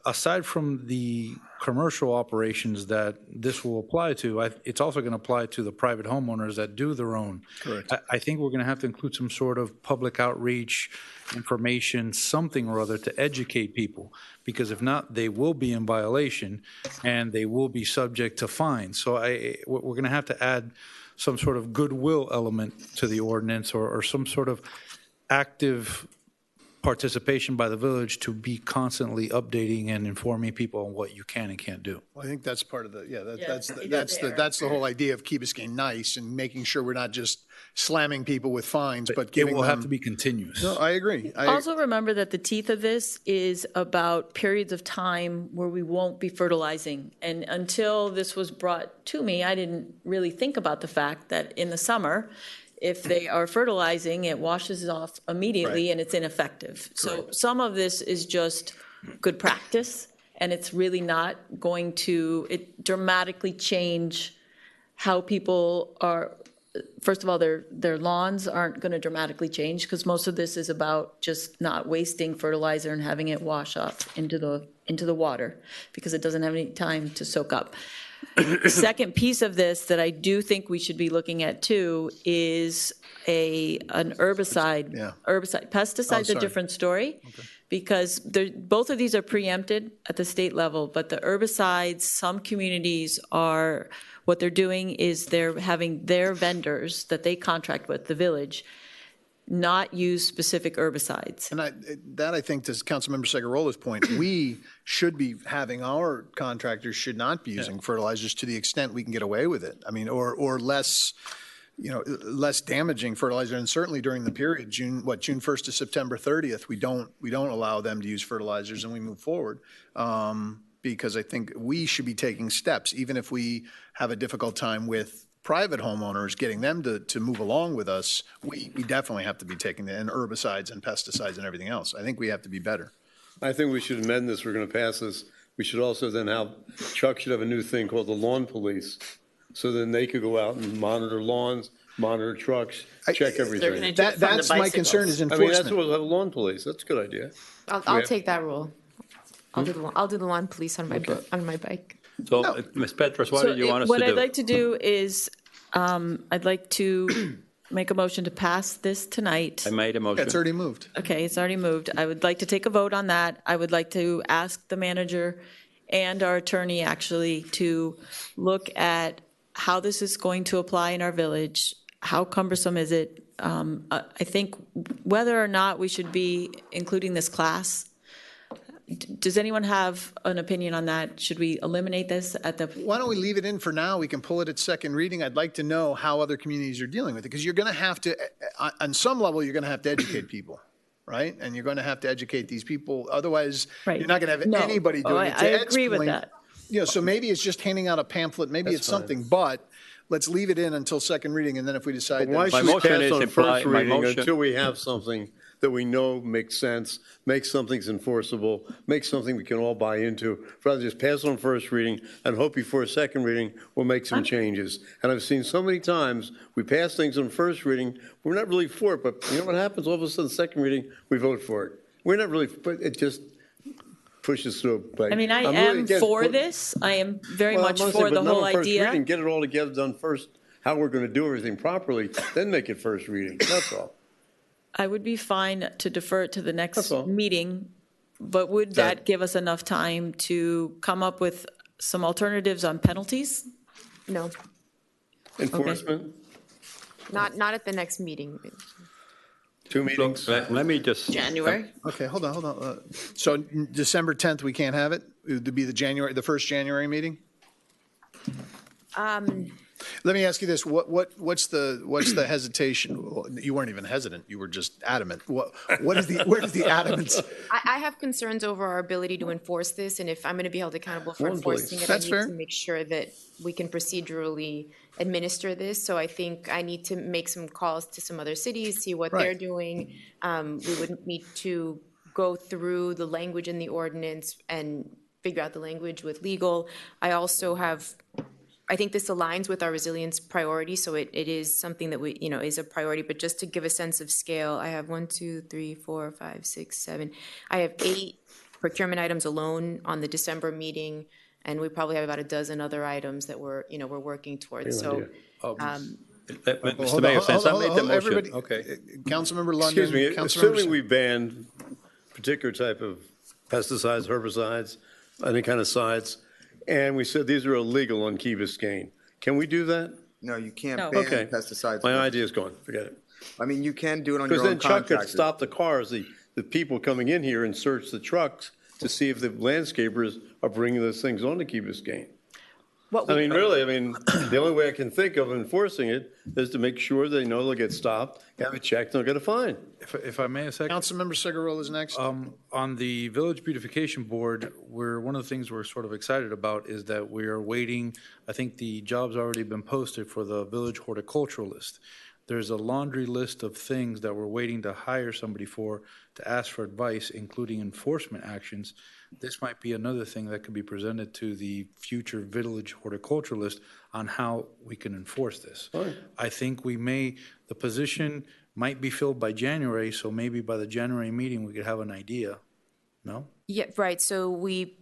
aside from the commercial operations that this will apply to, it's also going to apply to the private homeowners that do their own. Correct. I think we're going to have to include some sort of public outreach, information, something or other to educate people, because if not, they will be in violation and they will be subject to fines. So we're going to have to add some sort of goodwill element to the ordinance, or some sort of active participation by the village to be constantly updating and informing people on what you can and can't do. Well, I think that's part of the, it's that's the whole idea of Key Biscayne nice and making sure we're not just slamming people with fines, but giving It will them. have to be continuous. No, I agree. Also remember that the teeth of this is about periods of time where we won't be fertilizing. And until this was brought to me, I didn't really think about the fact that in the summer, if they are fertilizing, it washes off immediately and it's ineffective. So some of this is just good practice, and it's really not going to dramatically change how people are. First of all, their lawns aren't going to dramatically change because most of this is about just not wasting fertilizer and having it wash off into the water because it doesn't have any time to soak up. The second piece of this that I do think we should be looking at too is an herbicide. Yeah. Pesticide's a different story because both of these are preempted at the state level, but the herbicides, some communities are. What they're doing is they're having their vendors that they contract with, the village, not use specific herbicides. And I think, to Councilmember Segarola's point, we should be having our contractors should not be using fertilizers to the extent we can get away with it. I mean, or less, less damaging fertilizer. And certainly during the period, June 1st to September 30th, we don't allow them to use fertilizers, and we move forward. Because I think we should be taking steps, even if we have a difficult time with private homeowners, getting them to move along with us, we definitely have to be taking and herbicides and pesticides and everything else. I think we have to be better. I think we should amend this. We're going to pass this. We should also then Chuck should have a new thing called the lawn police. So then they could go out and monitor lawns, monitor trucks, check everything. That's my concern is enforcement. I mean, that's what we'll have a lawn police. That's a good idea. I'll take that role. I'll do the lawn police on my bike. So, Ms. Petros, what do you want us to do? What I'd like to do is, I'd like to make a motion to pass this tonight. I made a motion. It's already moved. Okay, it's already moved. I would like to take a vote on that. I would like to ask the manager and our attorney actually to look at how this is going to apply in our village. How cumbersome is it? I think whether or not we should be including this class. Does anyone have an opinion on that? Should we eliminate this at the? Why don't we leave it in for now? We can pull it at second reading. I'd like to know how other communities are dealing with it, because you're going to have to, on some level, you're going to have to educate people, right? And you're going to have to educate these people. Otherwise, you're not going to have anybody doing it. I agree with that. So maybe it's just handing out a pamphlet. Maybe it's something, but let's leave it in until second reading, and then if we decide. Why should we pass on first reading until we have something that we know makes sense, makes something's enforceable, makes something we can all buy into, rather than just pass on first reading and hope before second reading we'll make some changes. And I've seen so many times we pass things on first reading, we're not really for it, but you know what happens? All of a sudden, second reading, we vote for it. We're not really, but it just pushes through. I mean, I am for this. I am very much for the whole idea. Get it all together, done first, how we're going to do everything properly, then make it first reading. That's all. I would be fine to defer it to the next meeting, but would that give us enough time to come up with some alternatives on penalties? No, Enforcement? not at the next meeting. 2 meetings? Let me just. January? Okay, hold on. So December 10th, we can't have it? It would be the first January meeting? Let me ask you this: what's the hesitation? You weren't even hesitant; you were just adamant. Where is the adamance? I have concerns over our ability to enforce this, and if I'm going to be held accountable for enforcing it, I need to make sure that we can procedurally administer this. So I think I need to make some calls to some other cities, see what they're doing. We would need to go through the language in the ordinance and figure out the language with legal. I think this aligns with our resilience priority, so it is something that we, is a priority. But just to give a sense of scale, I have 1, 2, 3, 4, 5, 6, 7. I have 8 procurement items alone on the December meeting, and we probably have about a dozen other items that we're working towards. So, Mr. Mayor, since I made the motion, okay. Councilmember London. Excuse me, assuming we banned particular type of pesticides, herbicides, any kind of sides, and we said these are illegal on Key Biscayne. Can we do that? No, you can't ban Okay. pesticides. My idea is gone. Forget it. I mean, you can do it on your Because own then Chuck could contractor. stop the cars, the people coming in here and search the trucks to see if the landscapers are bringing those things onto Key Biscayne. The only way I can think of enforcing it is to make sure they know they'll get stopped, have it checked, they'll get a fine. If I may a second. Councilmember Segarola is next. On the Village Beautification Board, one of the things we're sort of excited about is that we are waiting, I think the job's already been posted for the village horticulturalist. there's a laundry list of things that we're waiting to hire somebody for, to ask for advice, including enforcement actions. This might be another thing that could be presented to the future village horticulturalist on how we can enforce this. I think the position might be filled by January, so maybe by the January meeting, we could have an idea. No? Yeah, right. So we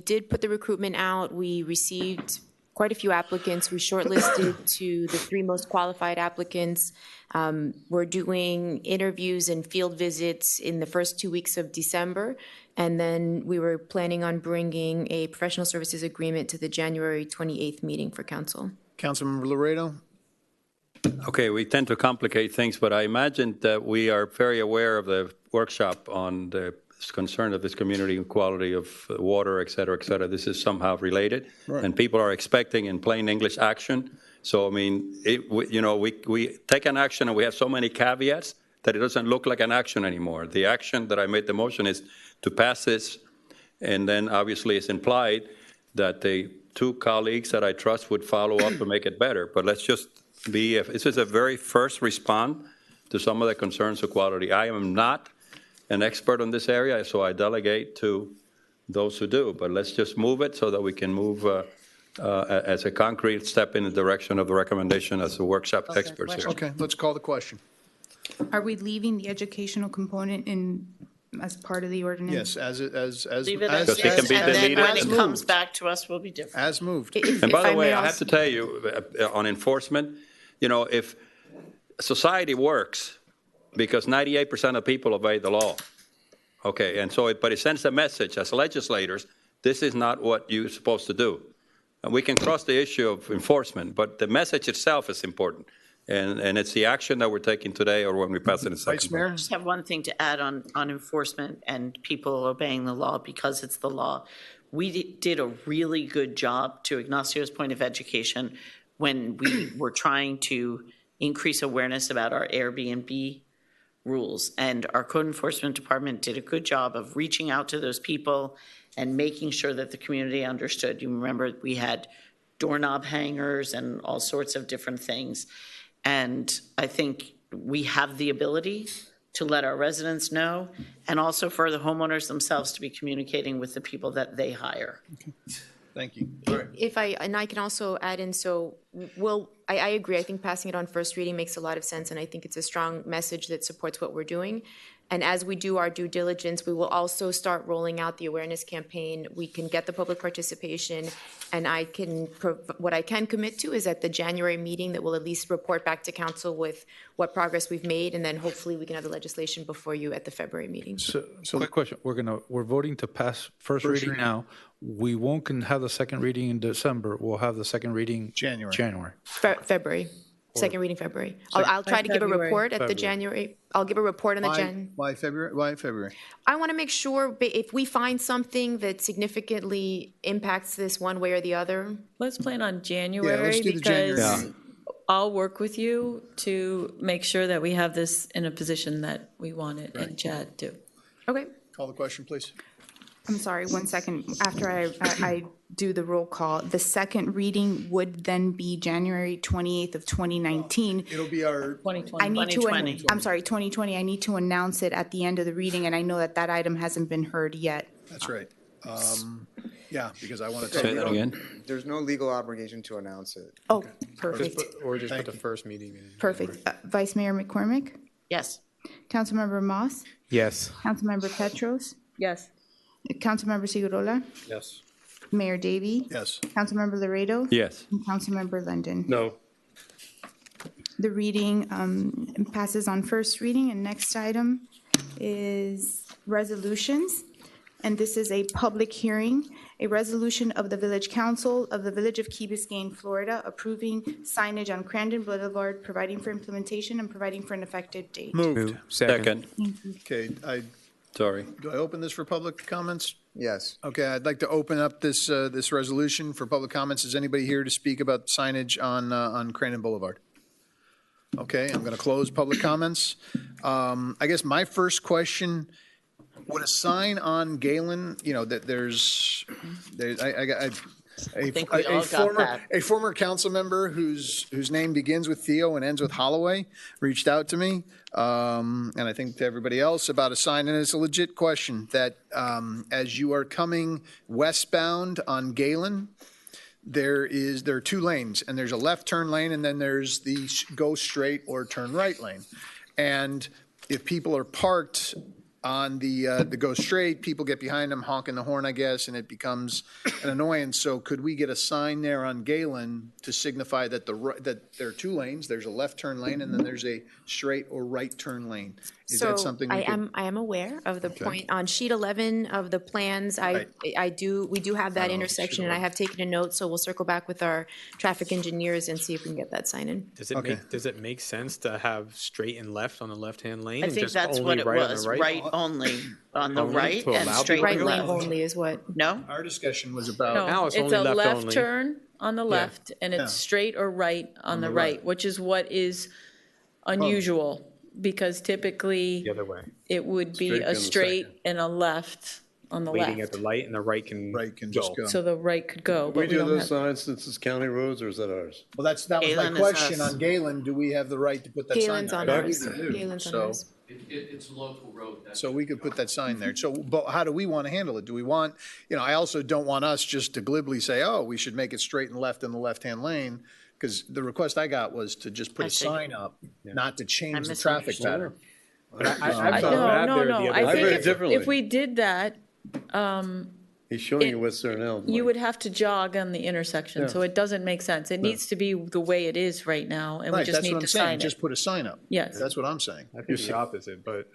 did put the recruitment out. We received quite a few applicants. We shortlisted to the 3 most qualified applicants. We're doing interviews and field visits in the first 2 weeks of December. And then we were planning on bringing a professional services agreement to the January 28th meeting for council. Councilmember Laredo? Okay, we tend to complicate things, but I imagine that we are very aware of the workshop on the concern of this community and quality of water, et cetera, et cetera. This is somehow related, and people are expecting in plain English action. So, I mean, we take an action and we have so many caveats that it doesn't look like an action anymore. The action that I made the motion is to pass this, and then obviously it's implied that the 2 colleagues that I trust would follow up to make it better. But let's just this is a very first response to some of the concerns of quality. I am not an expert on this area, so I delegate to those who do. But let's just move it so that we can move as a concrete step in the direction of the recommendation as the workshop experts here. Okay, let's call the question. Are we leaving the educational component in as part of the ordinance? Yes, as Leave it as Because it can be and then deleted when and it comes back to us, we'll be different. as moved. And by the way, I have to tell you, on enforcement, if society works because 98% of people obey the law, okay, and so but it sends a message as legislators, this is not what you're supposed to do. And we can cross the issue of enforcement, but the message itself is important. And it's the action that we're taking today or when we pass it in second. Vice Mayor? I just have one thing to add on enforcement and people obeying the law because it's the law. We did a really good job, to Ignacio's point of education, when we were trying to increase awareness about our Airbnb rules. And our code enforcement department did a good job of reaching out to those people and making sure that the community understood. You remember we had doorknob hangers and all sorts of different things. And I think we have the ability to let our residents know, and also for the homeowners themselves to be communicating with the people that they hire. Thank you. I can also add in, so I agree. I think passing it on first reading makes a lot of sense, and I think it's a strong message that supports what we're doing. And as we do our due diligence, we will also start rolling out the awareness campaign. We can get the public participation, and what I can commit to is at the January meeting that we'll at least report back to council with what progress we've made, and then hopefully we can have the legislation before you at the February meeting. So quick question. We're voting to pass first reading now. We won't have the second reading in December. We'll have the second reading January. February. Second reading February. I'll try to give a report at the January. I'll give a report on the Why February? Why February? I want to make sure if we find something that significantly impacts this one way or the other. Let's plan on let's January do the because January. I'll work with you to make sure that we have this in a position that we want it, and Chad too. Okay. Call the question, please. I'm sorry, 1 second. After I do the roll call, the second reading would then be January 28th of 2019. It'll be our 2020. I need 2020. to, I'm sorry, 2020. I need to announce it at the end of the reading, and I know that item hasn't been heard yet. That's right. Yeah, because I want to Say that again. There's no legal obligation to announce it. Oh, perfect, Or just Thank put the you. first meeting in. perfect. Vice Mayor McCormick? Yes. Councilmember Moss? Yes. Councilmember Petros? Yes. Councilmember Segurola? Yes. Mayor Davey? Yes. Councilmember Laredo? Yes. And Councilmember London? No. The reading passes on first reading, and next item is resolutions. And this is a public hearing, a resolution of the Village Council of the Village of Key Biscayne, Florida, approving signage on Crandon Boulevard, providing for implementation and providing for an effective date. Moved. Second. Okay, Sorry. do I open this for public comments? Yes. Okay, I'd like to open up this resolution for public comments. Is anybody here to speak about signage on Crandon Boulevard? Okay, I'm going to close public comments. I guess my first question, would a sign on Galen, that A, think we all got that. a former council member whose name begins with Theo and ends with Holloway reached out to me, and I think to everybody else about a sign, and it's a legit question that as you are coming westbound on Galen, there are 2 lanes, and there's a left turn lane, and then there's the go straight or turn right lane. And if people are parked on the go straight, people get behind them honking the horn, I guess, and it becomes an annoyance. So could we get a sign there on Galen to signify that that there are 2 lanes? There's a left turn lane, and then there's a straight or right turn lane. Is that something we could? I am aware of the point on sheet 11 of the plans. We do have that intersection, and I have taken a note. So we'll circle back with our traffic engineers and see if we can get that sign in. Does it make sense to have straight and left on the left-hand lane? I and think just that's only what it right on the was, right? right only on the Only right to and allow straight people Right and lane left. only is what? No? Our discussion was about. No, Now it's it's only a left left only. turn on the left, and it's straight or right on the right, which is what is unusual, because typically The other way. it would be Straight a on the straight and a left on the Waiting at left. the light, and the right can just go. So the right could go, We but we do don't those have. signs since it's county roads, or is that ours? Well, that was my Galen is question us. on Galen. Do we have the right to put that sign Galen's there? on I ours. believe we do. Galen's on So- ours. It's a local road. So we could put that sign there. So, but how do we want to handle it? Do we want, I also don't want us just to glibly say, oh, we should make it straight and left in the left-hand lane. Because the request I got was to just put I a see. sign up, not to change the I traffic pattern. I felt bad No, there no, the no. other I I day. read it think differently. if we did that, He's showing you what's there now. you Mike. would have to jog on the intersection, so it doesn't make sense. It needs to be the way it is right now, and we Right, just that's need what to I'm saying. sign Just it. put a sign up. Yes. That's what I'm saying. I think the opposite, but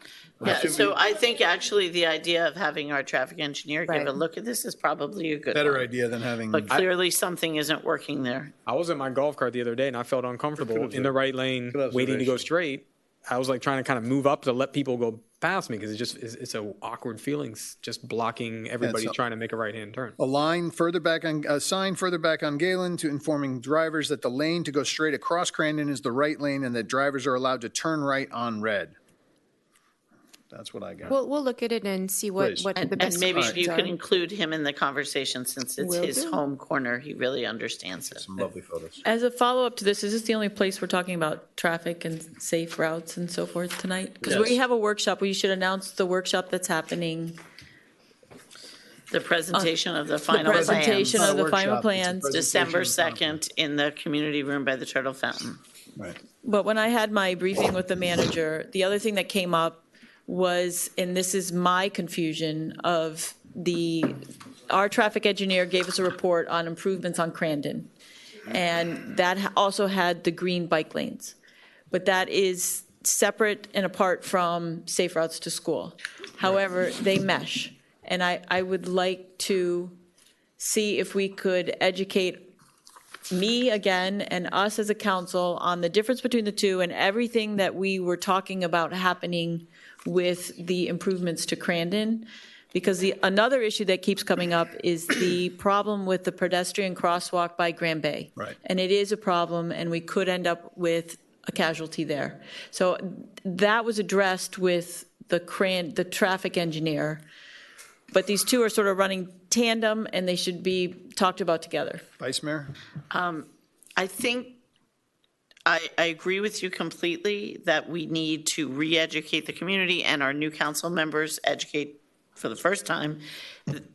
Yeah, so I think actually the idea of having our traffic engineer give Right. a look at this is probably a good Better one. idea than having. But clearly something isn't working there. I was in my golf cart the other day, and I felt uncomfortable in the right lane, Good waiting to go observation. straight. I was like trying to kind of move up to let people go past me, because it's a awkward feelings, just blocking everybody so- trying to make a right-hand turn. A sign further back on Galen to informing drivers that the lane to go straight across Crandon is the right lane and that drivers are allowed to turn right on red. That's what I got. We'll look at it and see what Please. the And best maybe options you are. could include him in the conversation since it's Will his do. home corner. He really understands it. Some lovely photos. As a follow-up to this, is this the only place we're talking about traffic and safe routes and so forth tonight? Because we Yes. have a workshop, we should announce the workshop that's happening, The presentation of the the final plans, presentation Not a of the workshop, final it's a plans. presentation. December Presentation 2nd in the community room by the Turtle Fountain. Right. But when I had my briefing with the manager, the other thing that came up was, and this is my confusion, of our traffic engineer gave us a report on improvements on Crandon. And that also had the green bike lanes. But that is separate and apart from safe routes to school. However, they mesh. And I would like to see if we could educate me again and us as a council on the difference between the two and everything that we were talking about happening with the improvements to Crandon. Because another issue that keeps coming up is the problem with the pedestrian crosswalk by Grand Bay. Right. And it is a problem, and we could end up with a casualty there. So that was addressed with the traffic engineer. But these two are sort of running tandem, and they should be talked about together. Vice Mayor? I think I agree with you completely that we need to re-educate the community and our new council members educate for the first time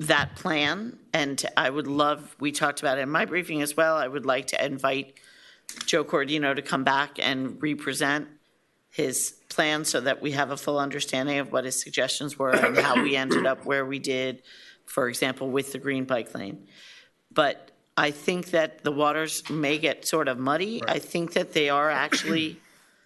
that plan. And I would love, we talked about it in my briefing as well, I would like to invite Joe Cordino to come back and re-present his plan so that we have a full understanding of what his suggestions were and how we ended up where we did, for example, with the green bike lane. But I think that the waters may get sort of muddy. I think that they are actually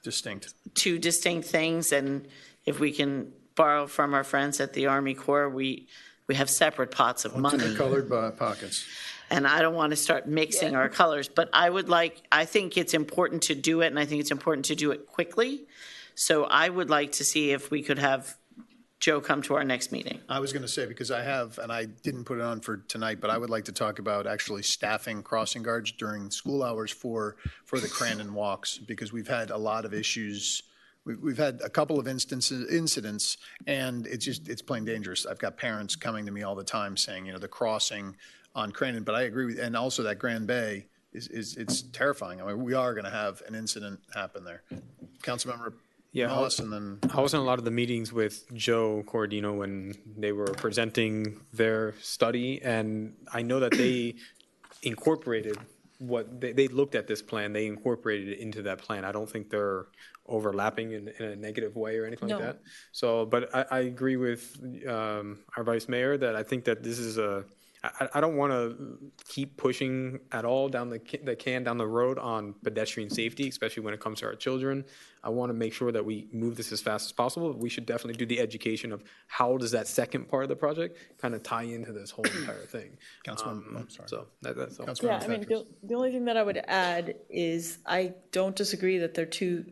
Distinct. two distinct things, and if we can borrow from our friends at the Army Corps, we have separate pots of money. Colored pockets. And I don't want to start mixing our colors, but I think it's important to do it, and I think it's important to do it quickly. So I would like to see if we could have Joe come to our next meeting. I was going to say, because I have, and I didn't put it on for tonight, but I would like to talk about actually staffing crossing guards during school hours for the Crandon walks, because we've had a lot of issues. We've had a couple of incidents, and it's plain dangerous. I've got parents coming to me all the time saying, the crossing on Crandon, but I agree with, and also that Grand Bay it's terrifying. I mean, we are going to have an incident happen there. Councilmember Moss, and then I was in a lot of the meetings with Joe Corradino when they were presenting their study, and I know that they incorporated what they looked at this plan, they incorporated it into that plan. I don't think they're overlapping in a negative way or anything like that. So, but I agree with our Vice Mayor that I think that this is I don't want to keep pushing at all down the can down the road on pedestrian safety, especially when it comes to our children. I want to make sure that we move this as fast as possible. We should definitely do the education of how does that second part of the project kind of tie into this whole entire thing. Councilman, I'm sorry. So that's all. Yeah, I mean, the only thing that I would add is I don't disagree that they're two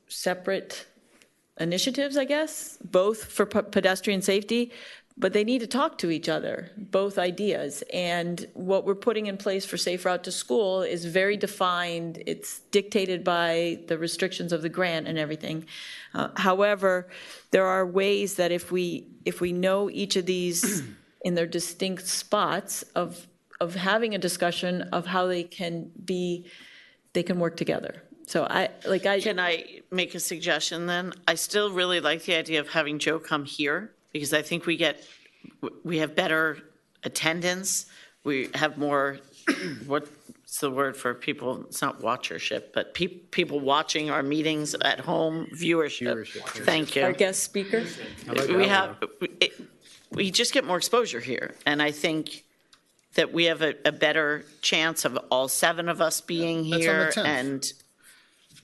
separate initiatives, I guess, both for pedestrian safety, but they need to talk to each other, both ideas. And what we're putting in place for Safe Route to School is very defined. It's dictated by the restrictions of the grant and everything. However, there are ways that if we know each of these in their distinct spots of having a discussion of how they can work together. So Can I make a suggestion then? I still really like the idea of having Joe come here, because I think we have better attendance. We have more, what's the word for people? It's not watchership, but people watching our meetings at home, viewership. Thank you. Our guest speaker. We just get more exposure here. And I think that we have a better chance of all 7 of us being here.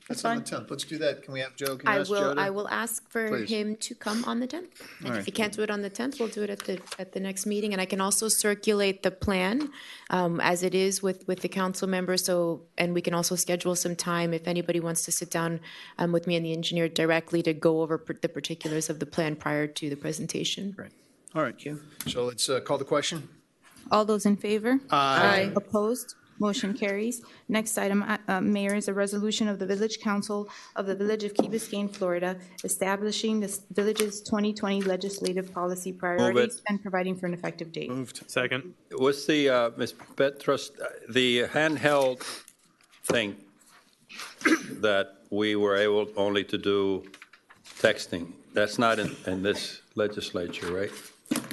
That's on the 10th. Let's do that. Can we have Joe? I will ask for him to come on the 10th. And All if he can't do it on the 10th, we'll do it at the next meeting. And I can also circulate the plan as it is with the council members. And we can also schedule some time if anybody wants to sit down with me and the engineer directly to go over the particulars of the plan prior to the presentation. Great. All right. So let's call the question. All those in favor? Aye. Opposed? Motion carries. Next item, Mayor, is a resolution of the Village Council of the Village of Key Biscayne, Florida, establishing the village's 2020 legislative policy priorities and providing for an effective date. Moved. Second. What's the, Ms. Petros, the handheld thing that we were able only to do texting, that's not in this legislature, right?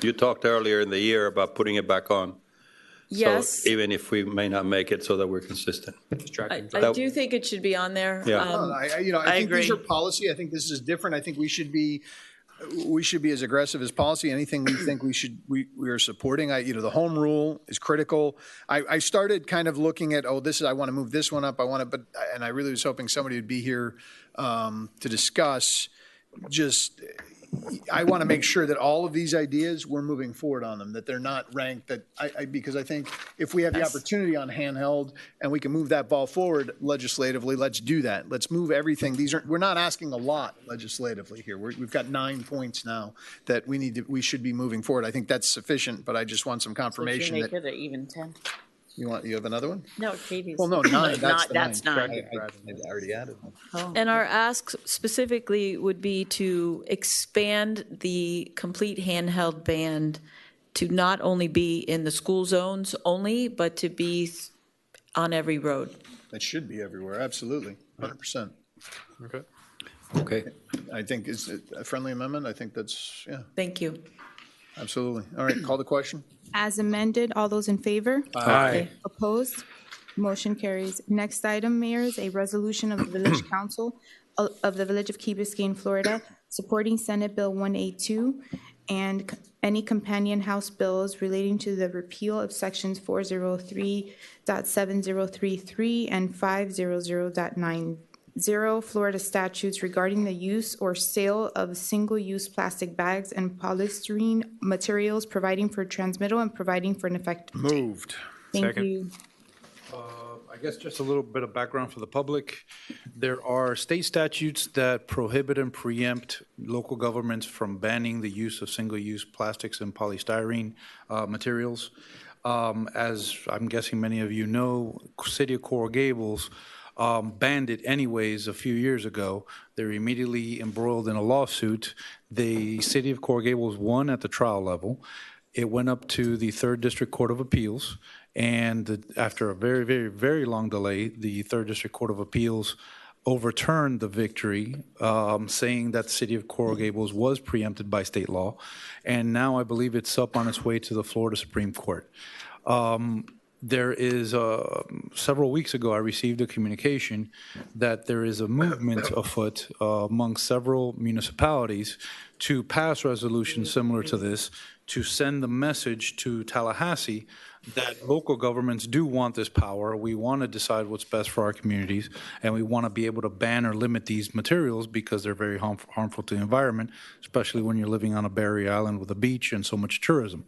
You talked earlier in the year about putting it back on. Yes. So even if we may not make it so that we're consistent. I do think it should be on there. Yeah. I think agree. these are policy. I think this is different. I think we should be as aggressive as policy. Anything we think we are supporting. The home rule is critical. I started kind of looking at, I want to move this one up. And I really was hoping somebody would be here to discuss. I want to make sure that all of these ideas, we're moving forward on them, that they're not ranked, because I think if we have the opportunity on handheld and we can move that ball forward legislatively, let's do that. Let's move everything. We're not asking a lot legislatively here. We've got 9 points now that we should be moving forward. I think that's sufficient, but I just want some confirmation. Would you make it even 10? You have another one? No, Katie's. Well, no, 9. That's 9. I already added one. And our ask specifically would be to expand the complete handheld ban to not only be in the school zones only, but to be on every road. It should be everywhere, absolutely, 100%. Okay. I think it's a friendly amendment. I think that's, Thank you. absolutely. All right, call the question. As amended, all those in favor? Aye. Opposed? Motion carries. Next item, Mayor, is a resolution of the Village Council of the Village of Key Biscayne, Florida, supporting Senate Bill 182 and any companion House bills relating to the repeal of sections 403.7033 and 500.90 Florida statutes regarding the use or sale of single-use plastic bags and polystyrene materials, providing for transmittal and providing for an effective date. Moved. Thank Second. you. I guess just a little bit of background for the public. There are state statutes that prohibit and preempt local governments from banning the use of single-use plastics and polystyrene materials. As I'm guessing many of you know, City of Coral Gables banned it anyways a few years ago. They were immediately embroiled in a lawsuit. The City of Coral Gables won at the trial level. It went up to the 3rd District Court of Appeals, and after a very, very, very long delay, the 3rd District Court of Appeals overturned the victory, saying that the city of Coral Gables was preempted by state law, and now I believe it's up on its way to the Florida Supreme Court. There is, several weeks ago, I received a communication that there is a movement afoot among several municipalities to pass resolutions similar to this, to send the message to Tallahassee that local governments do want this power. We want to decide what's best for our communities, and we want to be able to ban or limit these materials because they're very harmful to the environment, especially when you're living on a barrier island with a beach and so much tourism.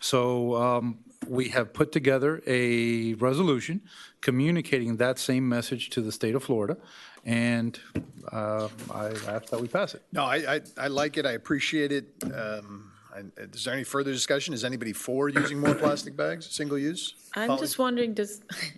So we have put together a resolution communicating that same message to the state of Florida, and I ask that we pass it. No, I like it. I appreciate it. Is there any further discussion? Is anybody for using more plastic bags, single use? I'm just wondering,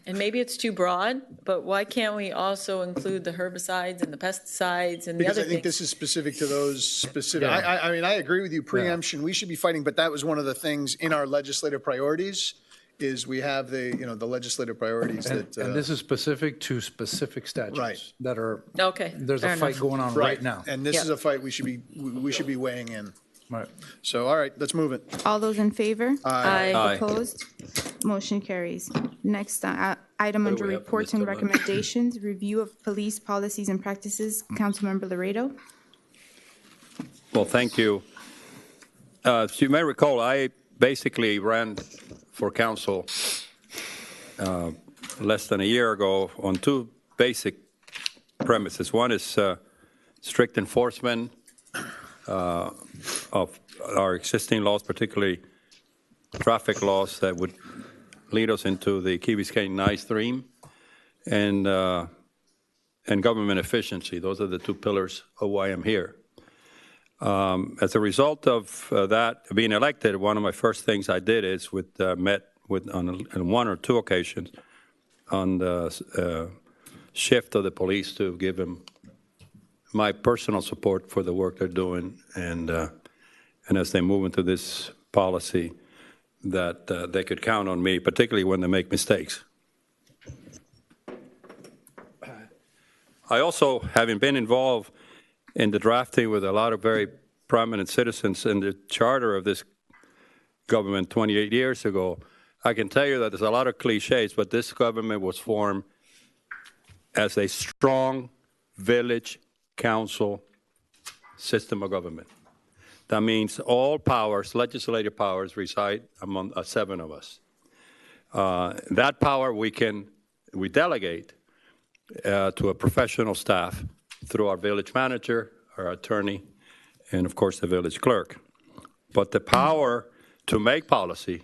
and maybe it's too broad, but why can't we also include the herbicides and the pesticides and the Because other I think things? this is specific to those specific. I mean, I agree with you. Preemption, we should be fighting, but that was one of the things in our legislative priorities. Is we have the legislative priorities And this is specific to specific statutes that are. Okay. There's a fair fight enough. going on right now. And this is a fight we should be weighing in. Right. So, all right, let's move it. All those in favor? Aye. Aye. Opposed? Motion carries. Next item What under do we have, reports Mr. and Lund? recommendations, review of police policies and practices. Councilmember Laredo. Well, thank you. As you may recall, I basically ran for council less than a year ago on 2 basic premises. One is strict enforcement of our existing laws, particularly traffic laws that would lead us into the Key Biscayne nice dream, and government efficiency. Those are the 2 pillars of why I'm here. As a result of that being elected, one of my first things I did is met with on 1 or 2 occasions on the shift of the police to give them my personal support for the work they're doing, and as they move into this policy, that they could count on me, particularly when they make mistakes. I also, having been involved in the drafting with a lot of very prominent citizens in the charter of this government 28 years ago, I can tell you that there's a lot of cliches, but this government was formed as a strong village council system of government. That means all powers, legislative powers, reside among 7 of us. That power we delegate to a professional staff through our village manager, our attorney, and of course the village clerk. But the power to make policy,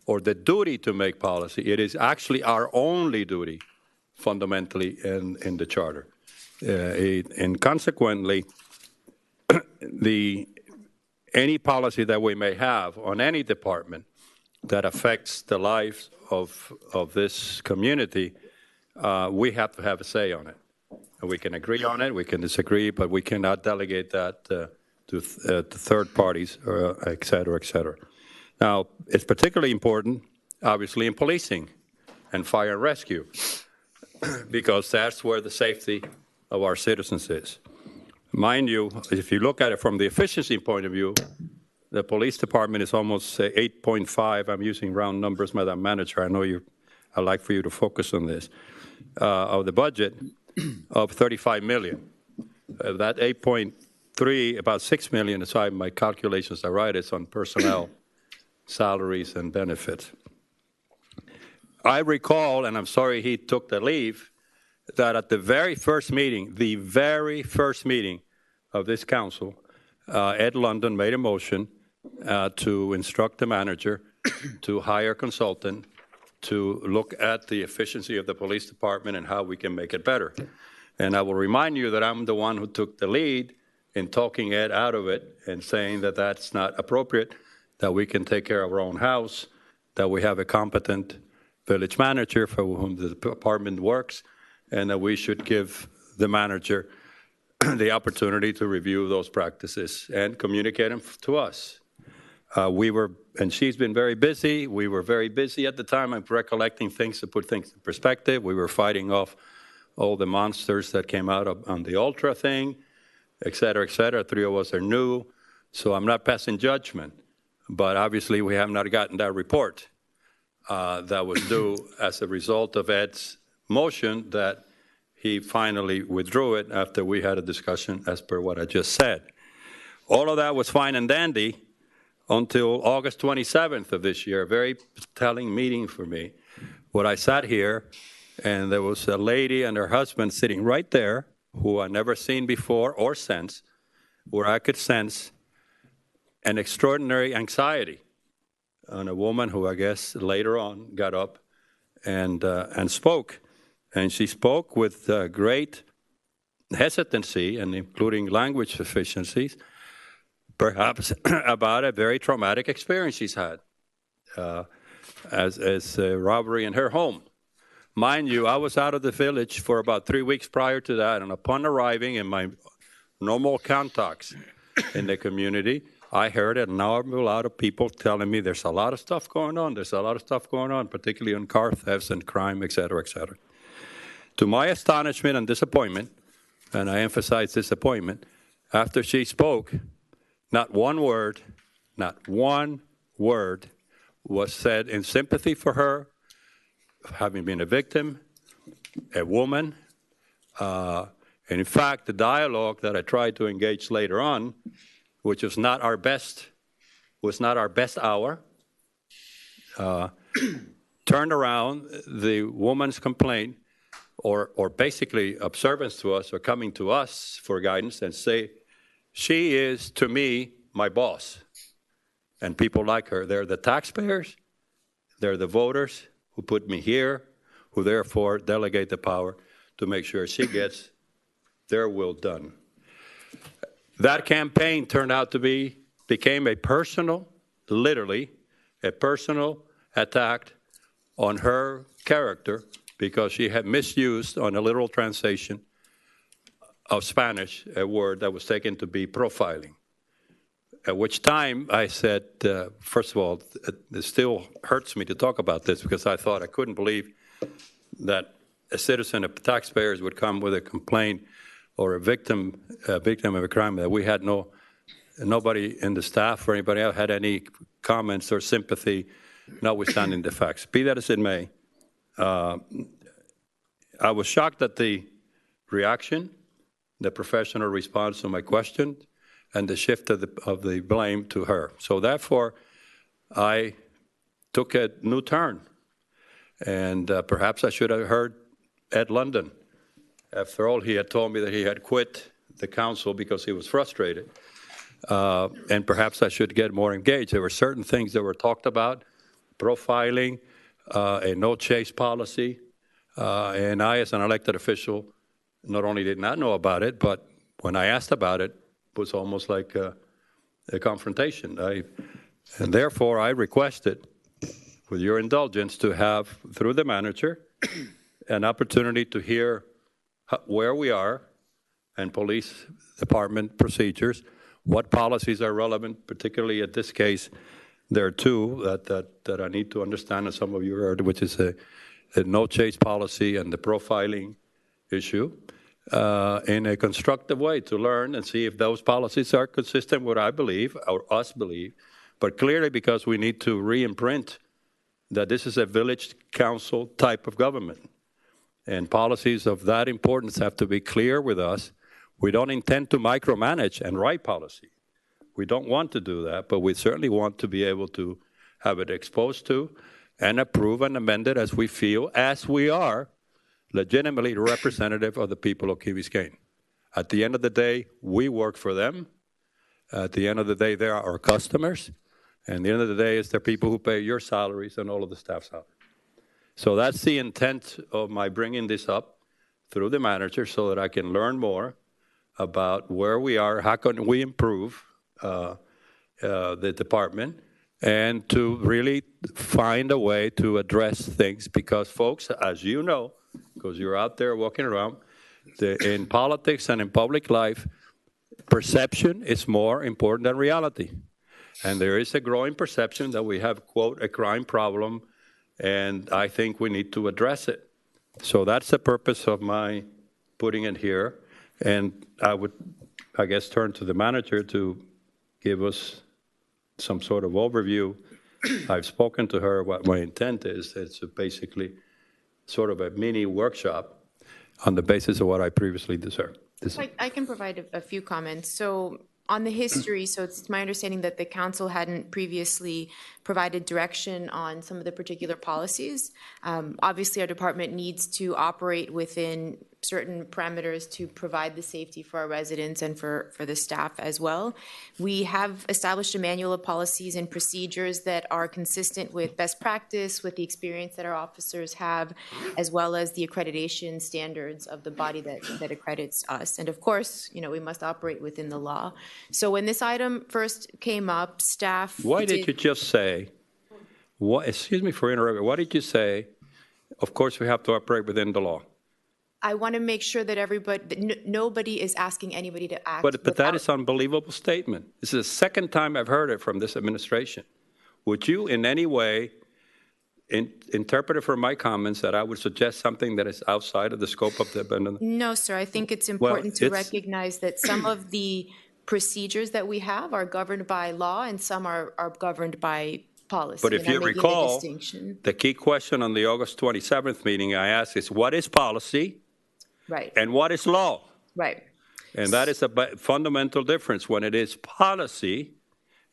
or the duty to make policy, it is actually our only duty fundamentally in the charter. And consequently, any policy that we may have on any department that affects the lives of this community, we have to have a say on it. We can agree on it, we can disagree, but we cannot delegate that to third parties, et cetera, et cetera. Now, it's particularly important, obviously, in policing and fire and rescue, because that's where the safety of our citizens is. Mind you, if you look at it from the efficiency point of view, the police department is almost 8.5. I'm using round numbers, Madam Manager. I know I'd like for you to focus on this. Of the budget of $35 million. That 8.3, about $6 million, if my calculations are right, is on personnel, salaries, and benefits. I recall, and I'm sorry he took the leave, that at the very first meeting of this council, Ed London made a motion to instruct the manager to hire a consultant to look at the efficiency of the police department and how we can make it better. And I will remind you that I'm the one who took the lead in talking Ed out of it and saying that that's not appropriate, that we can take care of our own house, that we have a competent village manager for whom the department works, and that we should give the manager the opportunity to review those practices and communicate them to us. And she's been very busy. We were very busy at the time. I'm recollecting things to put things in perspective. We were fighting off all the monsters that came out on the Ultra thing, et cetera, et cetera. 3 of us are new, so I'm not passing judgment. But obviously, we have not gotten that report that was due as a result of Ed's motion that he finally withdrew it after we had a discussion as per what I just said. All of that was fine and dandy until August 27th of this year, a very telling meeting for me, where I sat here and there was a lady and her husband sitting right there who I'd never seen before or since, where I could sense an extraordinary anxiety on a woman who I guess later on got up and spoke. And she spoke with great hesitancy and including language deficiencies, perhaps about a very traumatic experience she's had as a robbery in her home. Mind you, I was out of the village for about 3 weeks prior to that, and upon arriving in my normal contacts in the community, I heard an enormous lot of people telling me there's a lot of stuff going on, particularly on car thefts and crime, et cetera, et cetera. To my astonishment and disappointment, and I emphasize disappointment, after she spoke, not one word was said in sympathy for her, having been a victim, a woman. And in fact, the dialogue that I tried to engage later on, which was not our best hour, turned around the woman's complaint or basically observance to us or coming to us for guidance and say, she is, to me, my boss. And people like her, they're the taxpayers, they're the voters who put me here, who therefore delegate the power to make sure she gets their will done. That campaign turned out to became a personal, literally, a personal attack on her character because she had misused on a literal translation of Spanish, a word that was taken to be profiling. At which time I said, first of all, it still hurts me to talk about this because I thought I couldn't believe that a citizen of taxpayers would come with a complaint or a victim of a crime that we had nobody in the staff or anybody else had any comments or sympathy, notwithstanding the facts. Be that as it may, I was shocked at the reaction, the professional response to my question, and the shift of the blame to her. So therefore, I took a new turn. And perhaps I should have heard Ed London. After all, he had told me that he had quit the council because he was frustrated. And perhaps I should get more engaged. There were certain things that were talked about, profiling, a no-chase policy. And I, as an elected official, not only did not know about it, but when I asked about it, it was almost like a confrontation. And therefore, I requested, with your indulgence, to have, through the manager, an opportunity to hear where we are and police department procedures, what policies are relevant, particularly at this case. There are two that I need to understand, and some of you heard, which is a no-chase policy and the profiling issue, in a constructive way to learn and see if those policies are consistent with what I believe, or us believe, but clearly because we need to re-imprint that this is a village council type of government. And policies of that importance have to be clear with us. We don't intend to micromanage and write policy. We don't want to do that, but we certainly want to be able to have it exposed to and approve and amend it as we feel, as we are legitimately representative of the people of Key Biscayne. At the end of the day, we work for them. At the end of the day, they are our customers. And at the end of the day, it's the people who pay your salaries and all of the staff's salaries. So that's the intent of my bringing this up through the manager so that I can learn more about where we are, how can we improve the department, and to really find a way to address things. Because, folks, as you know, because you're out there walking around, in politics and in public life, perception is more important than reality. And there is a growing perception that we have, quote, a crime problem, and I think we need to address it. So that's the purpose of my putting it here. And I would, I guess, turn to the manager to give us some sort of overview. I've spoken to her. What my intent is, it's basically sort of a mini workshop on the basis of what I previously discussed. I can provide a few comments. So on the history, so it's my understanding that the council hadn't previously provided direction on some of the particular policies. Obviously, our department needs to operate within certain parameters to provide the safety for our residents and for the staff as well. We have established a manual of policies and procedures that are consistent with best practice, with the experience that our officers have, as well as the accreditation standards of the body that accredits us. And of course, you know, we must operate within the law. So when this item first came up, staff Why did you just say, excuse me for interrupting, why did you say, of course we have to operate within the law? I want to make sure that nobody is asking anybody to act. But that is an unbelievable statement. This is the second time I've heard it from this administration. Would you in any way interpret it from my comments that I would suggest something that is outside of the scope of the amendment? No, sir. I think it's important to recognize that some of the procedures that we have are governed by law and some are governed by policy. But if you recall, the key question on the August 27th meeting I asked is, what is policy? Right. And what is law? Right. And that is a fundamental difference. When it is policy,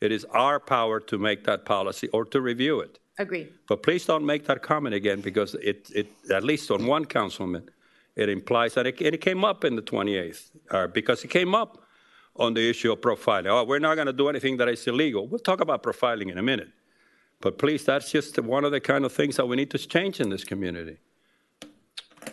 it is our power to make that policy or to review it. Agree. But please don't make that comment again, because it at least on one councilman, it implies that it came up in the 28th, because it came up on the issue of profiling. Oh, we're not going to do anything that is illegal. We'll talk about profiling in a minute. But please, that's just one of the kind of things that we need to change in this community.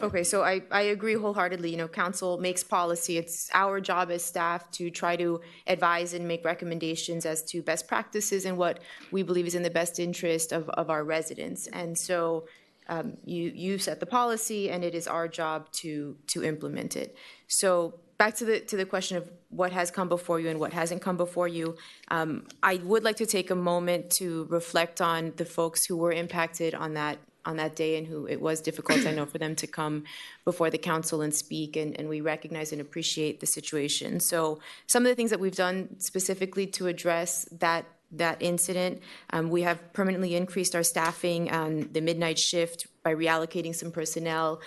Okay, so I agree wholeheartedly. You know, council makes policy. It's our job as staff to try to advise and make recommendations as to best practices and what we believe is in the best interest of our residents. And so you set the policy, and it is our job to implement it. So back to the question of what has come before you and what hasn't come before you, I would like to take a moment to reflect on the folks who were impacted on that day and who it was difficult, I know, for them to come before the council and speak, and we recognize and appreciate the situation. So some of the things that we've done specifically to address that incident, we have permanently increased our staffing on the midnight shift by reallocating some personnel.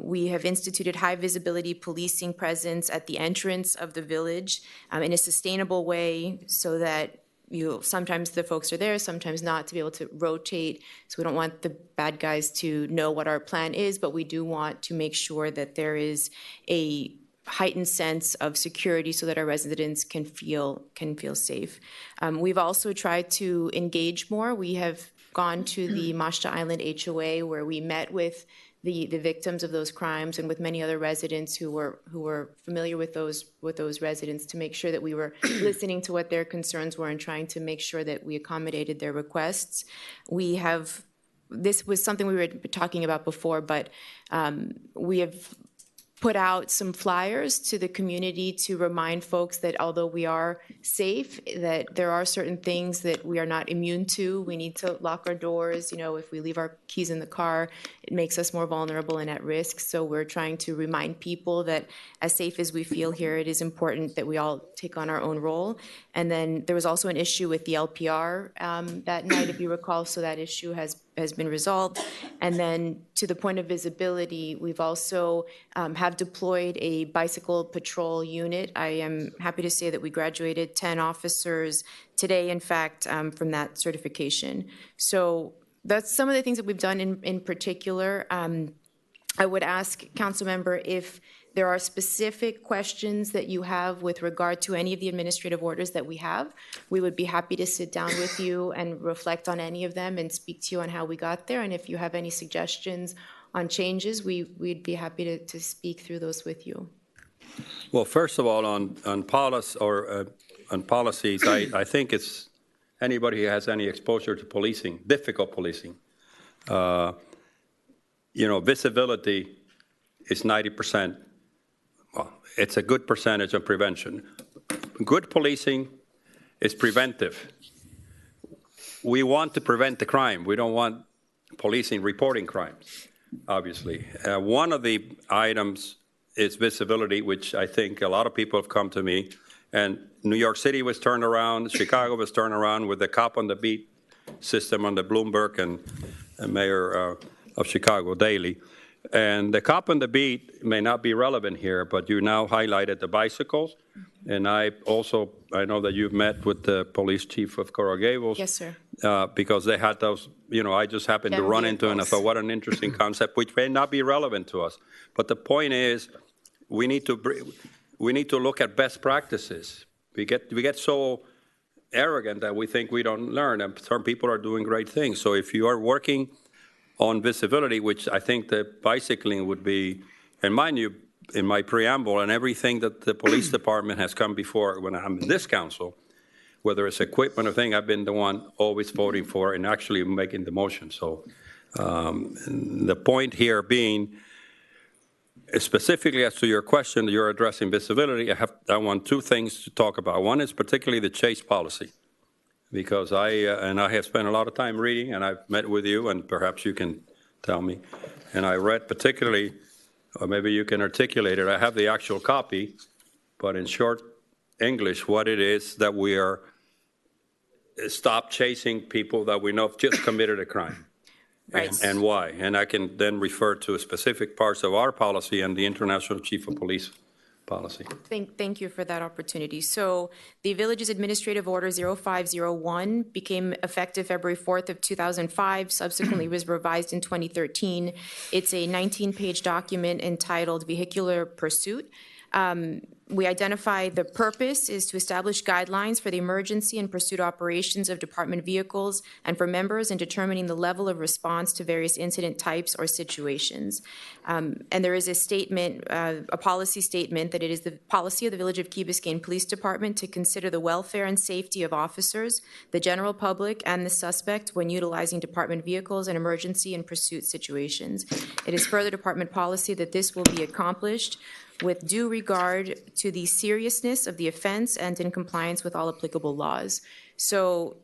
We have instituted high visibility policing presence at the entrance of the village in a sustainable way, so that sometimes the folks are there, sometimes not, to be able to rotate. So we don't want the bad guys to know what our plan is, but we do want to make sure that there is a heightened sense of security so that our residents can feel safe. We've also tried to engage more. We have gone to the Mashta Island HOA, where we met with the victims of those crimes and with many other residents who were familiar with those residents, to make sure that we were listening to what their concerns were and trying to make sure that we accommodated their requests. This was something we were talking about before, but we have put out some flyers to the community to remind folks that although we are safe, that there are certain things that we are not immune to. We need to lock our doors. You know, if we leave our keys in the car, it makes us more vulnerable and at risk. So we're trying to remind people that as safe as we feel here, it is important that we all take on our own role. And then there was also an issue with the LPR that night, if you recall, so that issue has been resolved. And then to the point of visibility, we've also have deployed a bicycle patrol unit. I am happy to say that we graduated 10 officers today, in fact, from that certification. So that's some of the things that we've done in particular. I would ask, Councilmember, if there are specific questions that you have with regard to any of the administrative orders that we have, we would be happy to sit down with you and reflect on any of them and speak to you on how we got there. And if you have any suggestions on changes, we'd be happy to speak through those with you. Well, first of all, on policies, I think it's anybody who has any exposure to policing, difficult policing, visibility is 90%. Well, it's a good percentage of prevention. Good policing is preventive. We want to prevent the crime. We don't want policing reporting crimes, obviously. One of the items is visibility, which I think a lot of people have come to me. And New York City was turned around, Chicago was turned around with the cop on the beat system under Bloomberg and Mayor of Chicago, Daley. And the cop on the beat may not be relevant here, but you now highlighted the bicycles. And I know that you've met with the police chief of Coral Gables. Yes, sir. Because they had those, I just happened to run into it, and I thought, what an interesting concept, which may not be relevant to us. But the point is, we need to look at best practices. We get so arrogant that we think we don't learn, and some people are doing great things. So if you are working on visibility, which I think the bicycling would be, and mind you, in my preamble and everything that the police department has come before when I'm in this council, whether it's equipment or thing, I've been the one always voting for and actually making the motion. So the point here being, specifically as to your question, you're addressing visibility, I want two things to talk about. One is particularly the chase policy, because I have spent a lot of time reading, and I've met with you, and perhaps you can tell me. And I read particularly, or maybe you can articulate it, I have the actual copy, but in short English, what it is that we are stop chasing people that we know have just committed a crime. Right. And why. And I can then refer to specific parts of our policy and the International Chief of Police policy. Thank you for that opportunity. So the village's administrative order 0501 became effective February 4th of 2005, subsequently was revised in 2013. It's a 19-page document entitled Vehicular Pursuit. We identify the purpose is to establish guidelines for the emergency and pursuit operations of department vehicles and for members in determining the level of response to various incident types or situations. And there is a statement, a policy statement, that it is the policy of the Village of Key Biscayne Police Department to consider the welfare and safety of officers, the general public, and the suspect when utilizing department vehicles in emergency and pursuit situations. It is further department policy that this will be accomplished with due regard to the seriousness of the offense and in compliance with all applicable laws. So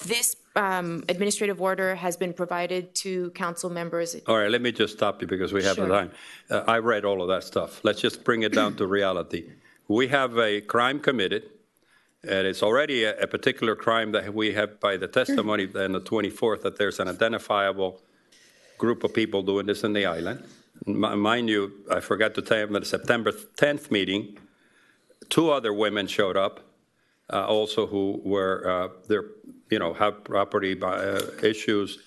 this administrative order has been provided to council members. All right, let me just stop you because we have the time. I read all of that stuff. Let's just bring it down to reality. We have a crime committed, and it's already a particular crime that we have by the testimony on the 24th that there's an identifiable group of people doing this in the island. Mind you, I forgot to tell you that the September 10th meeting, 2 other women showed up, also who were have property issues,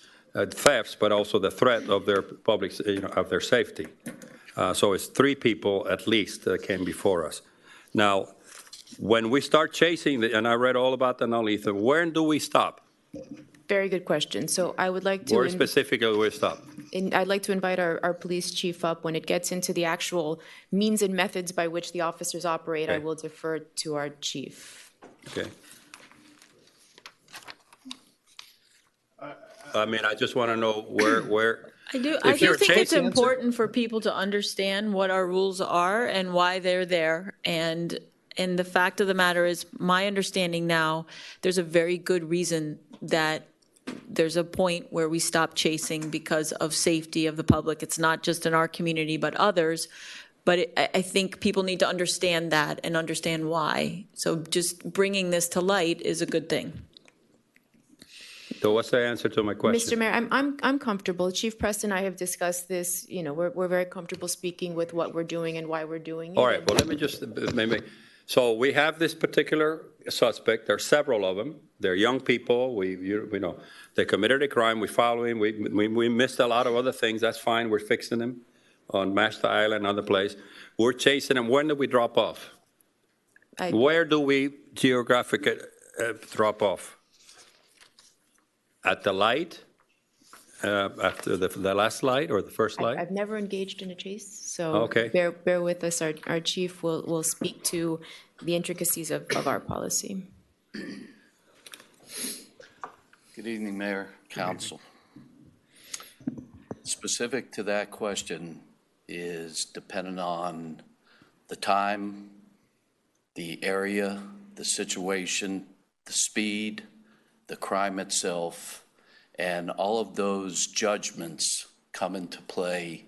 thefts, but also the threat of their public, of their safety. So it's 3 people at least that came before us. Now, when we start chasing, and I read all about the non-lethal, where do we stop? Very good question. So I would like to... Where specifically we stop? I'd like to invite our police chief up. When it gets into the actual means and methods by which the officers operate, Okay. I will defer to our chief. Okay. I mean, I just want to know where. I do If you're think it's chasing- important for people to understand what our rules are and why they're there. And the fact of the matter is, my understanding now, there's a very good reason that there's a point where we stop chasing because of safety of the public. It's not just in our community, but others. But I think people need to understand that and understand why. So just bringing this to light is a good thing. So what's the answer to my question? Mr. Mayor, I'm comfortable. Chief Preston and I have discussed this. We're very comfortable speaking with what we're doing and why we're doing it. All right, well, let me just, so we have this particular suspect. There are several of them. They're young people. We know they committed a crime. We follow him. We missed a lot of other things. That's fine. We're fixing them on Masta Island, other place. We're chasing them. When do we drop off? Where do we geographically drop off? At the light? After the last light or the first light? I've never engaged in a chase, so Okay. bear with us. Our chief will speak to the intricacies of our policy. Good evening, Mayor, Council. Specific to that question is dependent on the time, the area, the situation, the speed, the crime itself, and all of those judgments come into play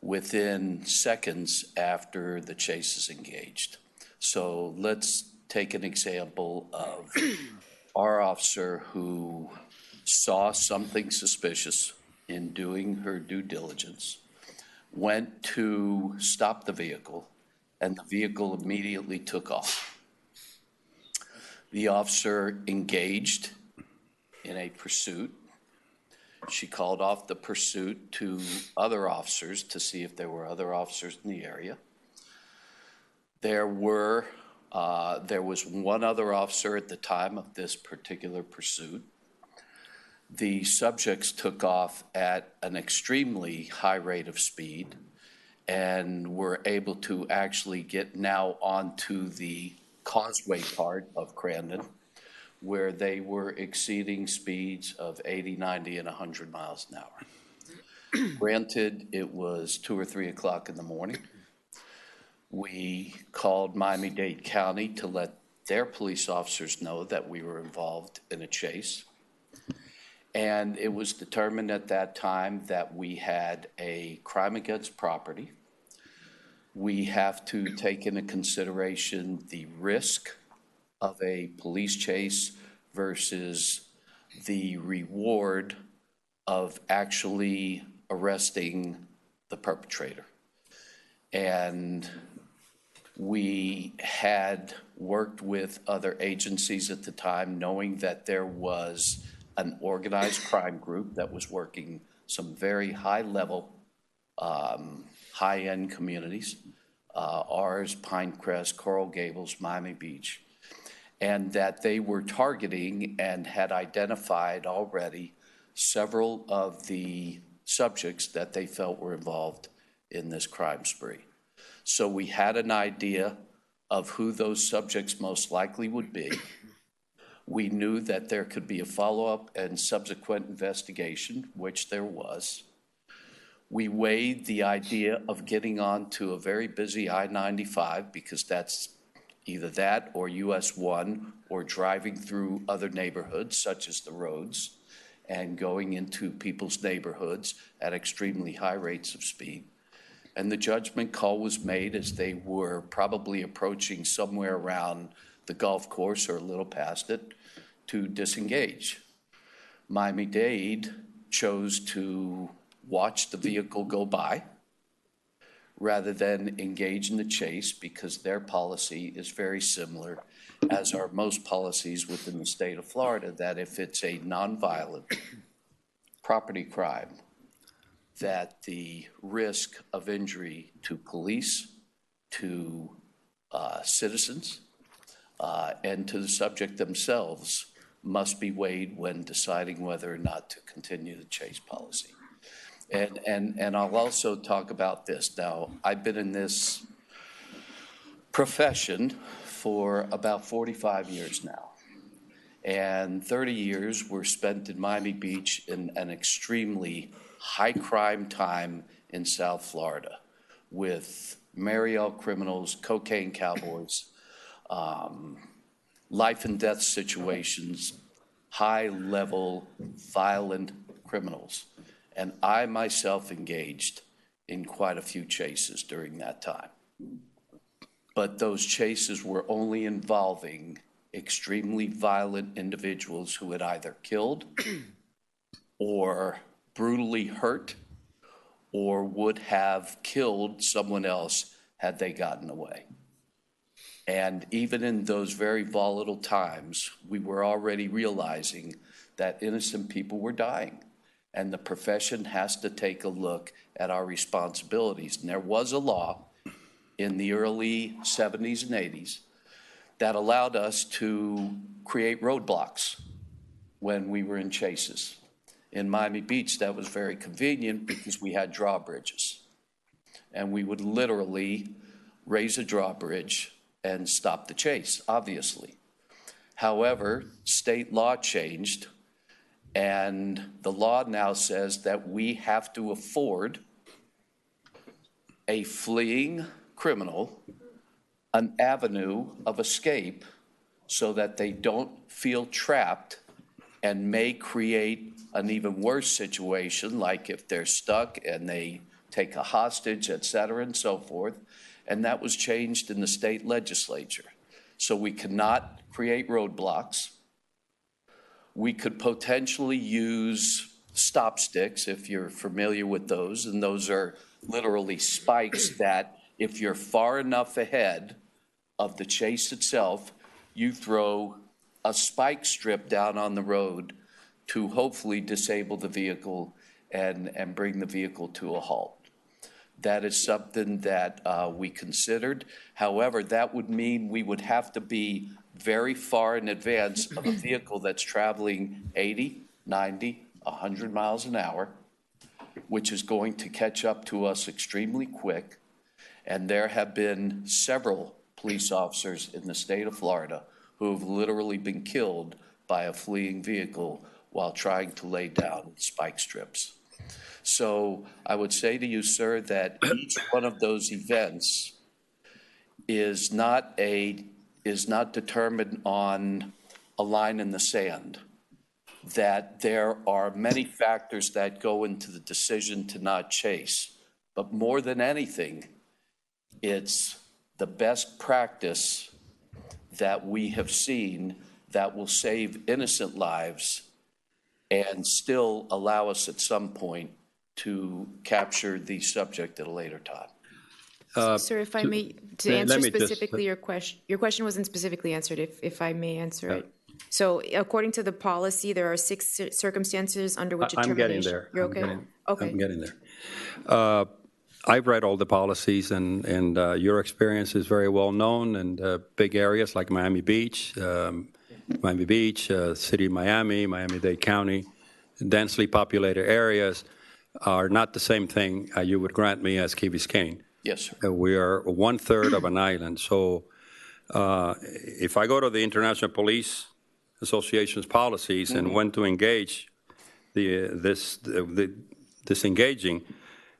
within seconds after the chase is engaged. So let's take an example of our officer who saw something suspicious in doing her due diligence, went to stop the vehicle, and the vehicle immediately took off. The officer engaged in a pursuit. She called off the pursuit to other officers to see if there were other officers in the area. There was one other officer at the time of this particular pursuit. The subjects took off at an extremely high rate of speed and were able to actually get now onto the causeway part of Crandon, where they were exceeding speeds of 80, 90, and 100 miles an hour. Granted, it was 2 or 3 o'clock in the morning. We called Miami-Dade County to let their police officers know that we were involved in a chase. And it was determined at that time that we had a crime against property. We have to take into consideration the risk of a police chase versus the reward of actually arresting the perpetrator. And we had worked with other agencies at the time, knowing that there was an organized crime group that was working some very high-level, high-end communities, ours, Pinecrest, Coral Gables, Miami Beach, and that they were targeting and had identified already several of the subjects that they felt were involved in this crime spree. So we had an idea of who those subjects most likely would be. We knew that there could be a follow-up and subsequent investigation, which there was. We weighed the idea of getting onto a very busy I-95 because that's either that or US 1 or driving through other neighborhoods such as the roads and going into people's neighborhoods at extremely high rates of speed. And the judgment call was made as they were probably approaching somewhere around the golf course or a little past it to disengage. Miami-Dade chose to watch the vehicle go by rather than engage in the chase because their policy is very similar, as are most policies within the state of Florida, that if it's a nonviolent property crime, that the risk of injury to police, to citizens, and to the subject themselves must be weighed when deciding whether or not to continue the chase policy. And I'll also talk about this. Now, I've been in this profession for about 45 years now. And 30 years were spent in Miami Beach in an extremely high crime time in South Florida with Mariel criminals, cocaine cowboys, life and death situations, high-level violent criminals. And I myself engaged in quite a few chases during that time. But those chases were only involving extremely violent individuals who had either killed or brutally hurt or would have killed someone else had they gotten away. And even in those very volatile times, we were already realizing that innocent people were dying. And the profession has to take a look at our responsibilities. And there was a law in the early 70s and 80s that allowed us to create roadblocks when we were in chases. In Miami Beach, that was very convenient because we had drawbridges. And we would literally raise a drawbridge and stop the chase, obviously. However, state law changed, and the law now says that we have to afford a fleeing criminal an avenue of escape so that they don't feel trapped and may create an even worse situation, like if they're stuck and they take a hostage, et cetera, and so forth. And that was changed in the state legislature. So we cannot create roadblocks. We could potentially use stop sticks, if you're familiar with those, and those are literally spikes that if you're far enough ahead of the chase itself, you throw a spike strip down on the road to hopefully disable the vehicle and bring the vehicle to a halt. That is something that we considered. However, that would mean we would have to be very far in advance of a vehicle that's traveling 80, 90, 100 miles an hour, which is going to catch up to us extremely quick. And there have been several police officers in the state of Florida who have literally been killed by a fleeing vehicle while trying to lay down spike strips. So I would say to you, sir, that each one of those events is not determined on a line in the sand, that there are many factors that go into the decision to not chase. But more than anything, it's the best practice that we have seen that will save innocent lives and still allow us at some point to capture the subject at a later time. Sir, if I may, to answer specifically your question wasn't specifically answered, if I may answer it. So according to the policy, there are 6 circumstances under which a termination. I'm getting there. You're okay? Okay. I'm getting there. I've read all the policies, and your experience is very well known in big areas like Miami Beach, City of Miami, Miami-Dade County, densely populated areas are not the same thing you would grant me as Key Biscayne. Yes, sir. We are 1/3 of an island. So if I go to the International Police Association's policies and when to engage disengaging,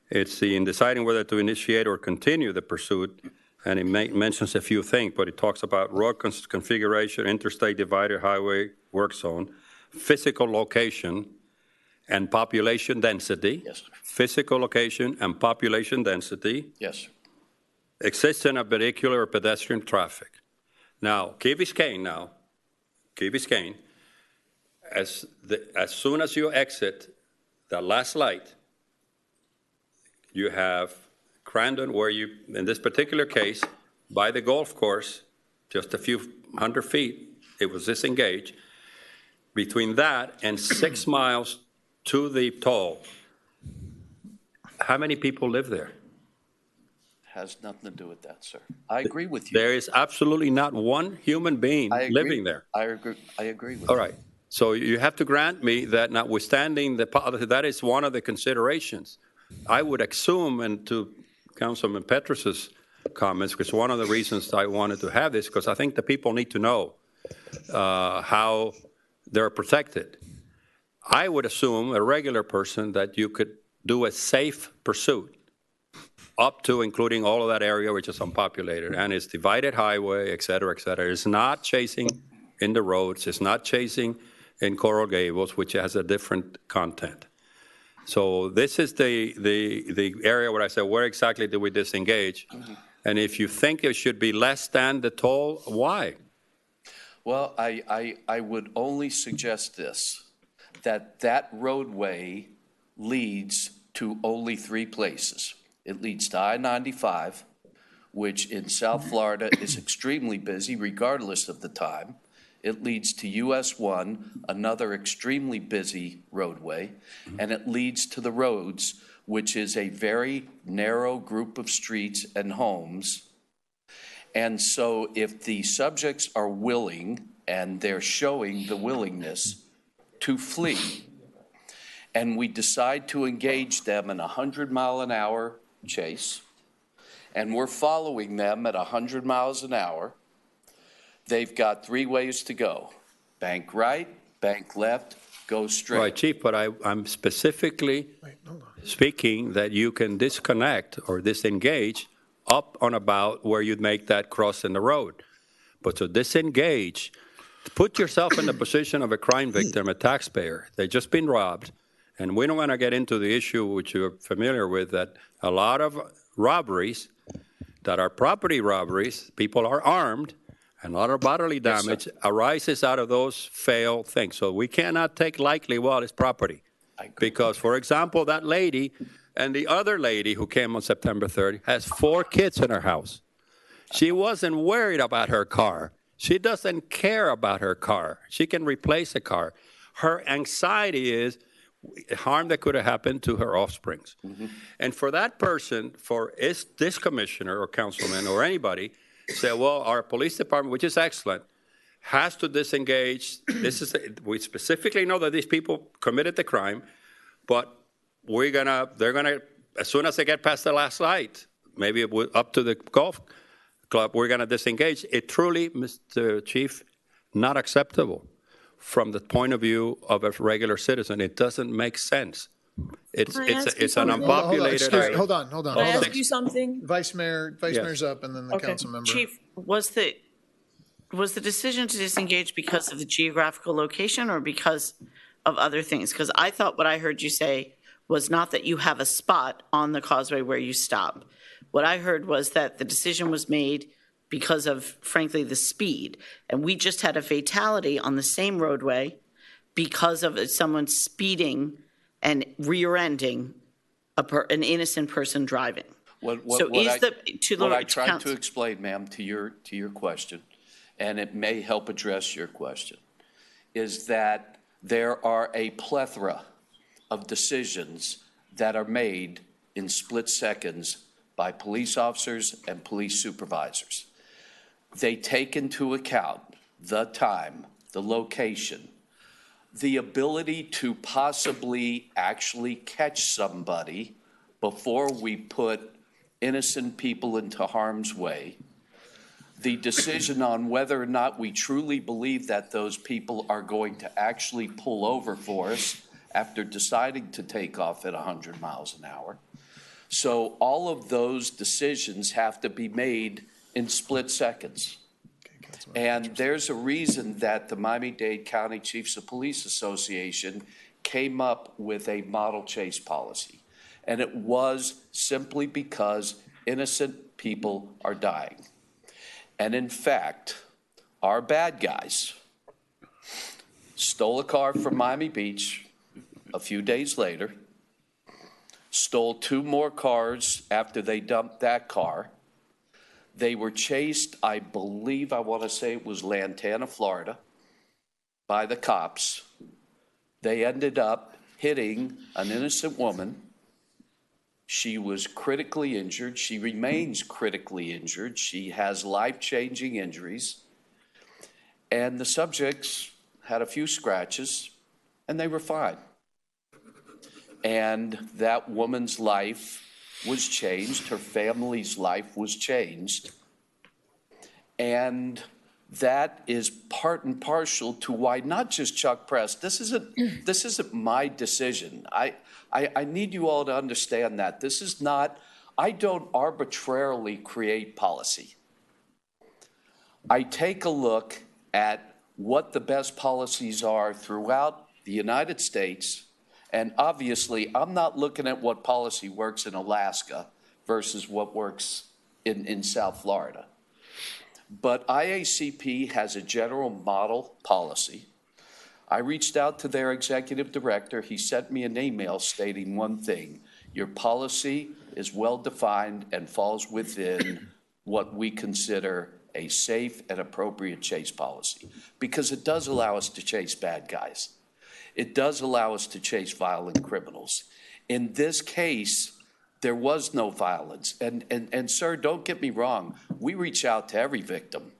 it's in deciding whether to initiate or continue the pursuit, and it mentions a few things, but it talks about road configuration, interstate divided highway work zone, physical location, and population density. Yes, sir. Physical location and population density. Yes, sir. Existence of vehicular or pedestrian traffic. Now, Key Biscayne, as soon as you exit the last light, you have Crandon, where you, in this particular case, by the golf course, just a few hundred feet, it was disengaged. Between that and 6 miles to the toll, how many people live there? Has nothing to do with that, sir. I agree with you. There is absolutely not one human being living there. I agree with All you. right. So you have to grant me that notwithstanding that is one of the considerations. I would assume, and to Councilman Petrus's comments, because one of the reasons I wanted to have this, because I think the people need to know how they're protected. I would assume, a regular person, that you could do a safe pursuit up to including all of that area which is unpopulated, and it's divided highway, et cetera, et cetera. It's not chasing in the roads. It's not chasing in Coral Gables, which has a different content. So this is the area where I said, where exactly do we disengage? Mm-hmm. And if you think it should be less than the toll, why? Well, I would only suggest this, that roadway leads to only 3 places. It leads to I-95, which in South Florida is extremely busy regardless of the time. It leads to US 1, another extremely busy roadway, and it leads to the roads, which is a very narrow group of streets and homes. And so if the subjects are willing, and they're showing the willingness to flee, and we decide to engage them in a 100-mile-an-hour chase, and we're following them at 100 miles an hour, they've got 3 ways to go. Bank right, bank left, go straight. Right, Chief, but I'm specifically speaking that you can disconnect or disengage up on about where you'd make that cross in the road. But to disengage, put yourself in the position of a crime victim, a taxpayer. They've just been robbed. And we don't want to get into the issue which you're familiar with, that a lot of robberies that are property robberies, people are armed, and a lot of bodily damage arises out of those failed things. So we cannot take lightly, well, it's property. Because, for example, that lady and the other lady who came on September 30 has 4 kids in her house. She wasn't worried about her car. She doesn't care about her car. She can replace a car. Her anxiety is harm that could have happened to her offsprings. And for that person, for this commissioner or councilman or anybody, say, well, our police department, which is excellent, has to disengage. We specifically know that these people committed the crime, but they're gonna, as soon as they get past the last light, maybe up to the golf club, we're gonna disengage. It truly, Mr. Chief, not acceptable from the point of view of a regular citizen. It doesn't make sense. It's an unpopulated area. Hold on. Can I ask you something? Vice Mayor's up, and then the council member. Chief, was the decision to disengage because of the geographical location or because of other things? Because I thought what I heard you say was not that you have a spot on the causeway where you stop. What I heard was that the decision was made because of, frankly, the speed. And we just had a fatality on the same roadway because of someone speeding and rear-ending an innocent person driving. What I tried to explain, ma'am, to your question, and it may help address your question, is that there are a plethora of decisions that are made in split seconds by police officers and police supervisors. They take into account the time, the location, the ability to possibly actually catch somebody before we put innocent people into harm's way, the decision on whether or not we truly believe that those people are going to actually pull over for us after deciding to take off at 100 miles an hour. So all of those decisions have to be made in split seconds. And there's a reason that the Miami-Dade County Chiefs of Police Association came up with a model chase policy. And it was simply because innocent people are dying. And in fact, our bad guys stole a car from Miami Beach a few days later, stole 2 more cars after they dumped that car. They were chased, I want to say it was Lantana, Florida, by the cops. They ended up hitting an innocent woman. She was critically injured. She remains critically injured. She has life-changing injuries. And the subjects had a few scratches, and they were fine. And that woman's life was changed. Her family's life was changed. And that is part and parcel to why not just Chuck Press. This isn't my decision. I need you all to understand that. This is not, I don't arbitrarily create policy. I take a look at what the best policies are throughout the United States. And obviously, I'm not looking at what policy works in Alaska versus what works in South Florida. But IACP has a general model policy. I reached out to their executive director. He sent me an email stating one thing: your policy is well-defined and falls within what we consider a safe and appropriate chase policy, because it does allow us to chase bad guys. It does allow us to chase violent criminals. In this case, there was no violence. And sir, don't get me wrong. We reach out to every victim.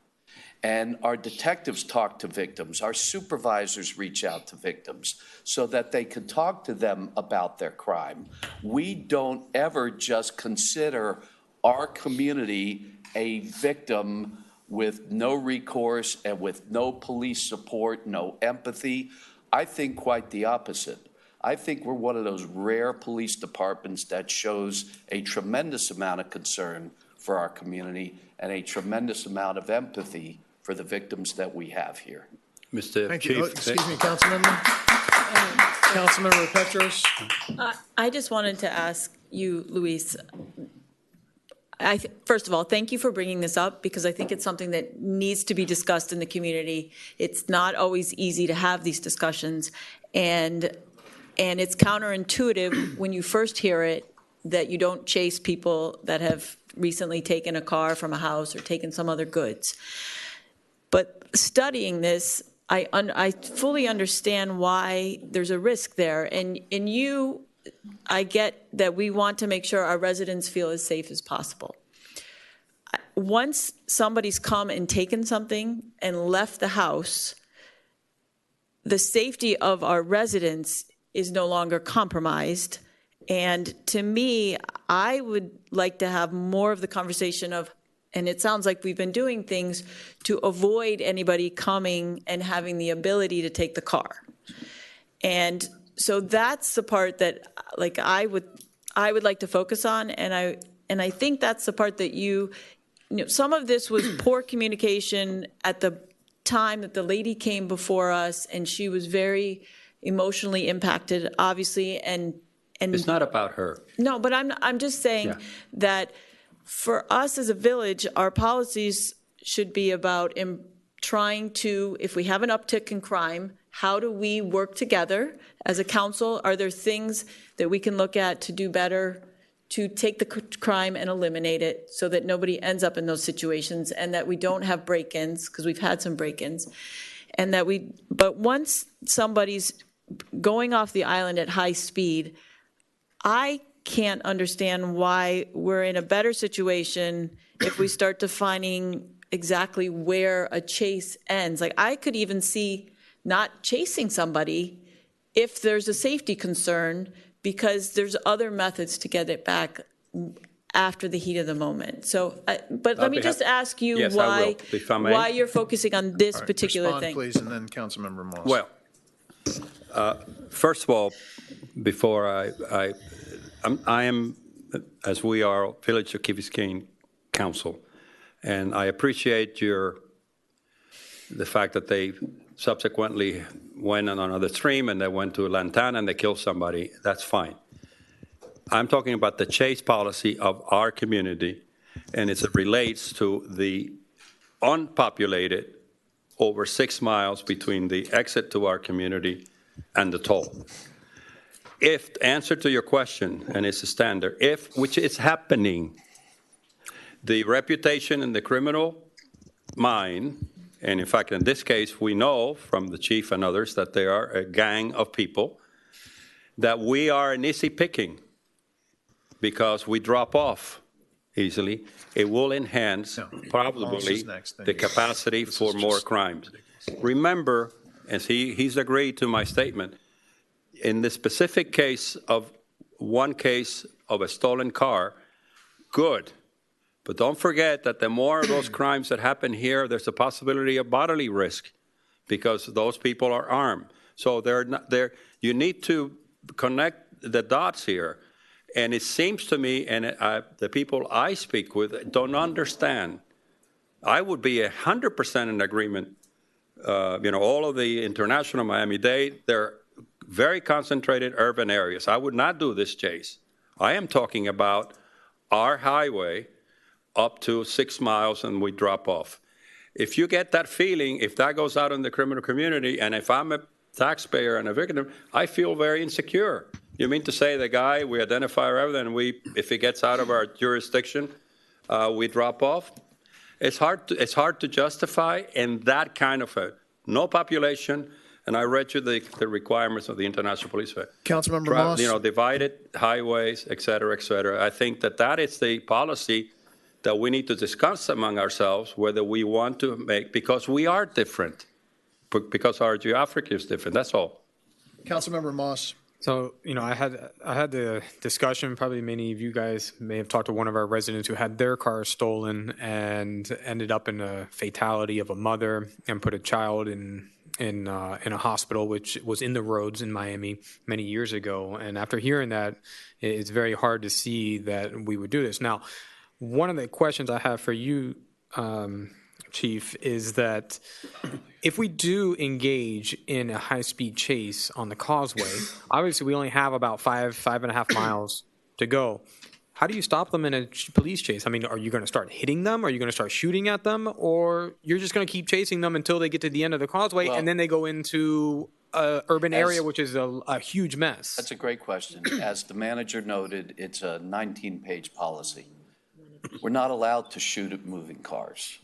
And our detectives talk to victims. Our supervisors reach out to victims so that they can talk to them about their crime. We don't ever just consider our community a victim with no recourse and with no police support, no empathy. I think quite the opposite. I think we're one of those rare police departments that shows a tremendous amount of concern for our community and a tremendous amount of empathy for the victims that we have here. Mr. Thank Chief. you. Excuse me, Councilmember. Councilmember Petros. I just wanted to ask you, Luis, first of all, thank you for bringing this up, because I think it's something that needs to be discussed in the community. It's not always easy to have these discussions, and it's counterintuitive when you first hear it that you don't chase people that have recently taken a car from a house or taken some other goods. But studying this, I fully understand why there's a risk there. And I get that we want to make sure our residents feel as safe as possible. Once somebody's come and taken something and left the house, the safety of our residents is no longer compromised. And to me, I would like to have more of the conversation of, and it sounds like we've been doing things to avoid anybody coming and having the ability to take the car. And so that's the part that, like, I would like to focus on, and I think that's the part that you know, some of this was poor communication at the time that the lady came before us, and she was very emotionally impacted, obviously, and It's not about her. no, but I'm just saying that for us as a village, our policies should be about trying to, if we have an uptick in crime, how do we work together as a council? Are there things that we can look at to do better, to take the crime and eliminate it so that nobody ends up in those situations, and that we don't have break-ins, because we've had some break-ins, and that but once somebody's going off the island at high speed, I can't understand why we're in a better situation if we start defining exactly where a chase ends. Like, I could even see not chasing somebody if there's a safety concern, because there's other methods to get it back after the heat of the moment. So, but let me just ask you Yes, I will, if I may. why you're focusing on this particular Respond, thing. please, and then Councilmember Moss. Well, first of all, before I am, as we are, Village of Key Biscayne Council, and I appreciate the fact that they subsequently went on another stream and they went to Lantana and they killed somebody. That's fine. I'm talking about the chase policy of our community, and it relates to the unpopulated over 6 miles between the exit to our community and the toll. If, answer to your question, and it's a standard, which is happening, the reputation in the criminal mind, and in fact, in this case, we know from the chief and others that they are a gang of people, that we are an easy picking because we drop off easily. It will enhance probably the capacity for more crimes. Remember, as he's agreed to my statement, in the specific case of one case of a stolen car, good. But don't forget that the more of those crimes that happen here, there's a possibility of bodily risk because those people are armed. So you need to connect the dots here. And it seems to me, and the people I speak with don't understand. I would be 100% in agreement. All of the international Miami-Dade, they're very concentrated urban areas. I would not do this chase. I am talking about our highway up to 6 miles and we drop off. If you get that feeling, if that goes out in the criminal community, and if I'm a taxpayer and a victim, I feel very insecure. You mean to say the guy, we identify everything, and if he gets out of our jurisdiction, we drop off? It's hard to justify in that kind of no population. And I read you the requirements of the International Police Fair. Councilmember Moss. Divided highways, et cetera, et cetera. I think that is the policy that we need to discuss among ourselves, whether we want to make, because we are different, because our geography is different. That's all. Councilmember Moss. So, I had the discussion, probably many of you guys may have talked to one of our residents who had their car stolen and ended up in a fatality of a mother and put a child in a hospital, which was in the roads in Miami many years ago. And after hearing that, it's very hard to see that we would do this. Now, one of the questions I have for you, Chief, is that if we do engage in a high-speed chase on the causeway, obviously we only have about 5.5 miles to go. How do you stop them in a police chase? I mean, are you going to start hitting them? Are you going to start shooting at them? Or you're just going to keep chasing them until they get to the end of the causeway and then they go into an urban area, which is a huge mess? That's a great question. As the manager noted, it's a 19-page policy. We're not allowed to shoot at moving cars.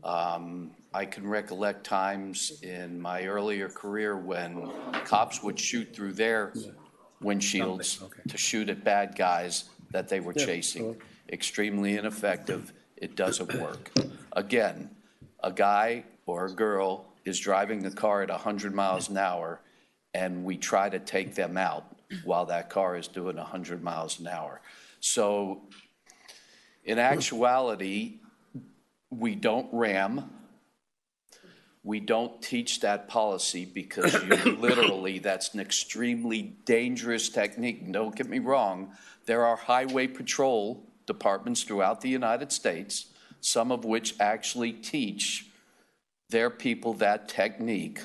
I can recollect times in my earlier career when cops would shoot through their windshields to shoot at bad guys that they were chasing. Extremely ineffective. It doesn't work. Again, a guy or a girl is driving the car at 100 miles an hour, and we try to take them out while that car is doing 100 miles an hour. So in actuality, we don't ram. We don't teach that policy because you literally, that's an extremely dangerous technique. And don't get me wrong, there are highway patrol departments throughout the United States, some of which actually teach their people that technique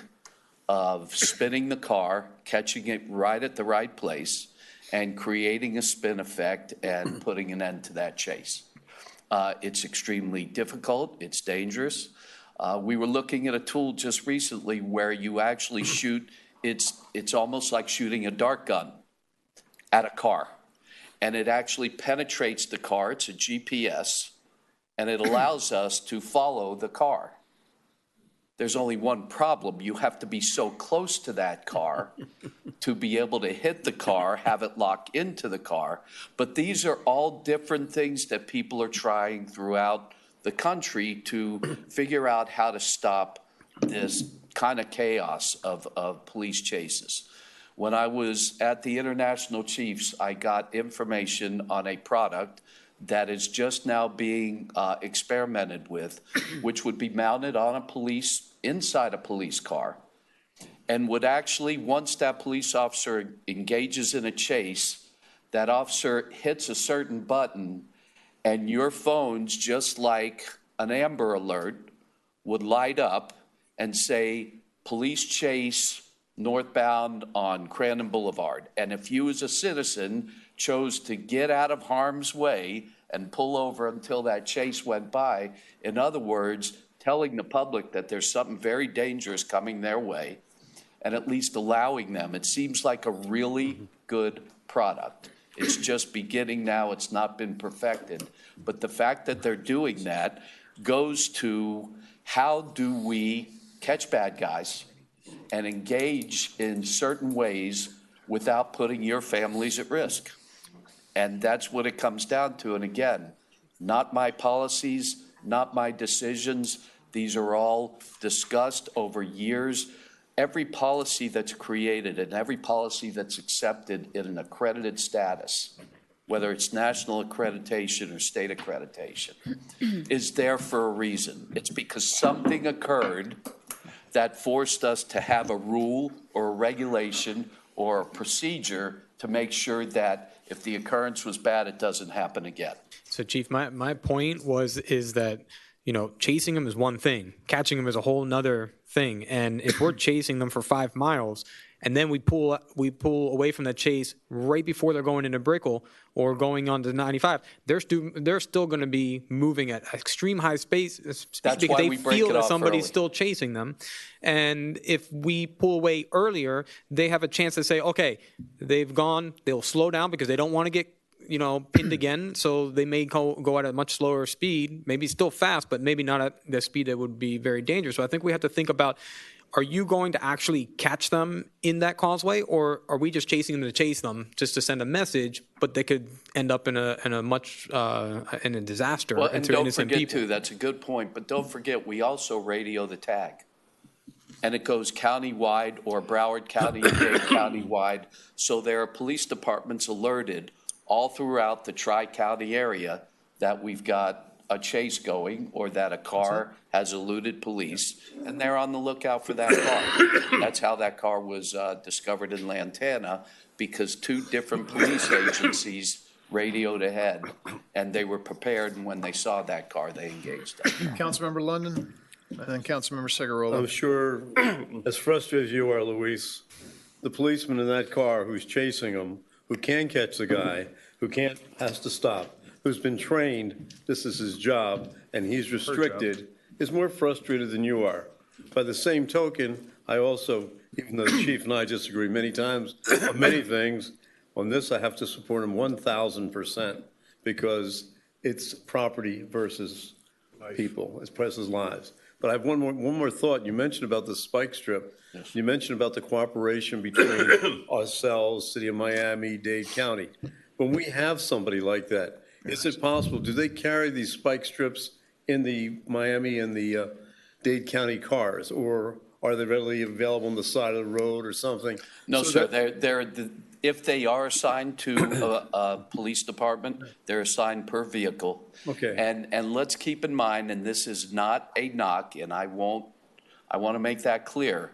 of spinning the car, catching it right at the right place, and creating a spin effect and putting an end to that chase. It's extremely difficult. It's dangerous. We were looking at a tool just recently where you actually shoot, it's almost like shooting a dart gun at a car. And it actually penetrates the car. It's a GPS, and it allows us to follow the car. There's only one problem. You have to be so close to that car to be able to hit the car, have it lock into the car. But these are all different things that people are trying throughout the country to figure out how to stop this kind of chaos of police chases. When I was at the International Chiefs, I got information on a product that is just now being experimented with, which would be mounted on inside a police car, and would actually, once that police officer engages in a chase, that officer hits a certain button, and your phones, just like an Amber Alert, would light up and say, police chase northbound on Crandon Boulevard. And if you as a citizen chose to get out of harm's way and pull over until that chase went by, in other words, telling the public that there's something very dangerous coming their way, and at least allowing them, it seems like a really good product. It's just beginning now. It's not been perfected. But the fact that they're doing that goes to how do we catch bad guys and engage in certain ways without putting your families at risk. And that's what it comes down to. And again, not my policies, not my decisions. These are all discussed over years. Every policy that's created and every policy that's accepted in an accredited status, whether it's national accreditation or state accreditation, is there for a reason. It's because something occurred that forced us to have a rule or a regulation or a procedure to make sure that if the occurrence was bad, it doesn't happen again. So, Chief, my point is that, you know, chasing them is one thing. Catching them is a whole nother thing. And if we're chasing them for 5 miles and then we pull away from the chase right before they're going into Brickell or going on to 95, they're still going to be moving at extreme high speed because they feel that somebody's still chasing them. And if we pull away earlier, they have a chance to say, okay, they've gone, they'll slow down because they don't want to get pinned again, so they may go at a much slower speed, maybe still fast, but maybe not at the speed that would be very dangerous. So I think we have to think about, are you going to actually catch them in that causeway, or are we just chasing them to chase them, just to send a message, but they could end up in a disaster Well, and to don't innocent forget, people? too, that's a good point, but don't forget, we also radio the tag. And it goes countywide or Broward County, Dade County-wide, so there are police departments alerted all throughout the Tri-County area that we've got a chase going or that a car has eluded police, and they're on the lookout for that car. That's how that car was discovered in Lantana, because 2 different police agencies radioed ahead, and they were prepared, and when they saw that car, they engaged them. Councilmember London, and then Councilmember Segarola. I'm sure, as frustrated as you are, Luis, the policeman in that car who's chasing him, who can catch the guy, has to stop, who's been trained, this is his job, and he's restricted, is more frustrated than you are. By the same token, I also, even though the chief and I disagree many times on many things, on this I have to support him 1,000% because it's property versus people, it's person's lives. But I have one more thought. You mentioned about the spike strip. Yes. You mentioned about the cooperation between ourselves, City of Miami, Dade County. When we have somebody like that, is it possible, do they carry these spike strips in the Miami and the Dade County cars, or are they readily available on the side of the road or something? No, sir. If they are assigned to a police department, they're assigned per vehicle. Okay. And let's keep in mind, and this is not a knock, and I want to make that clear.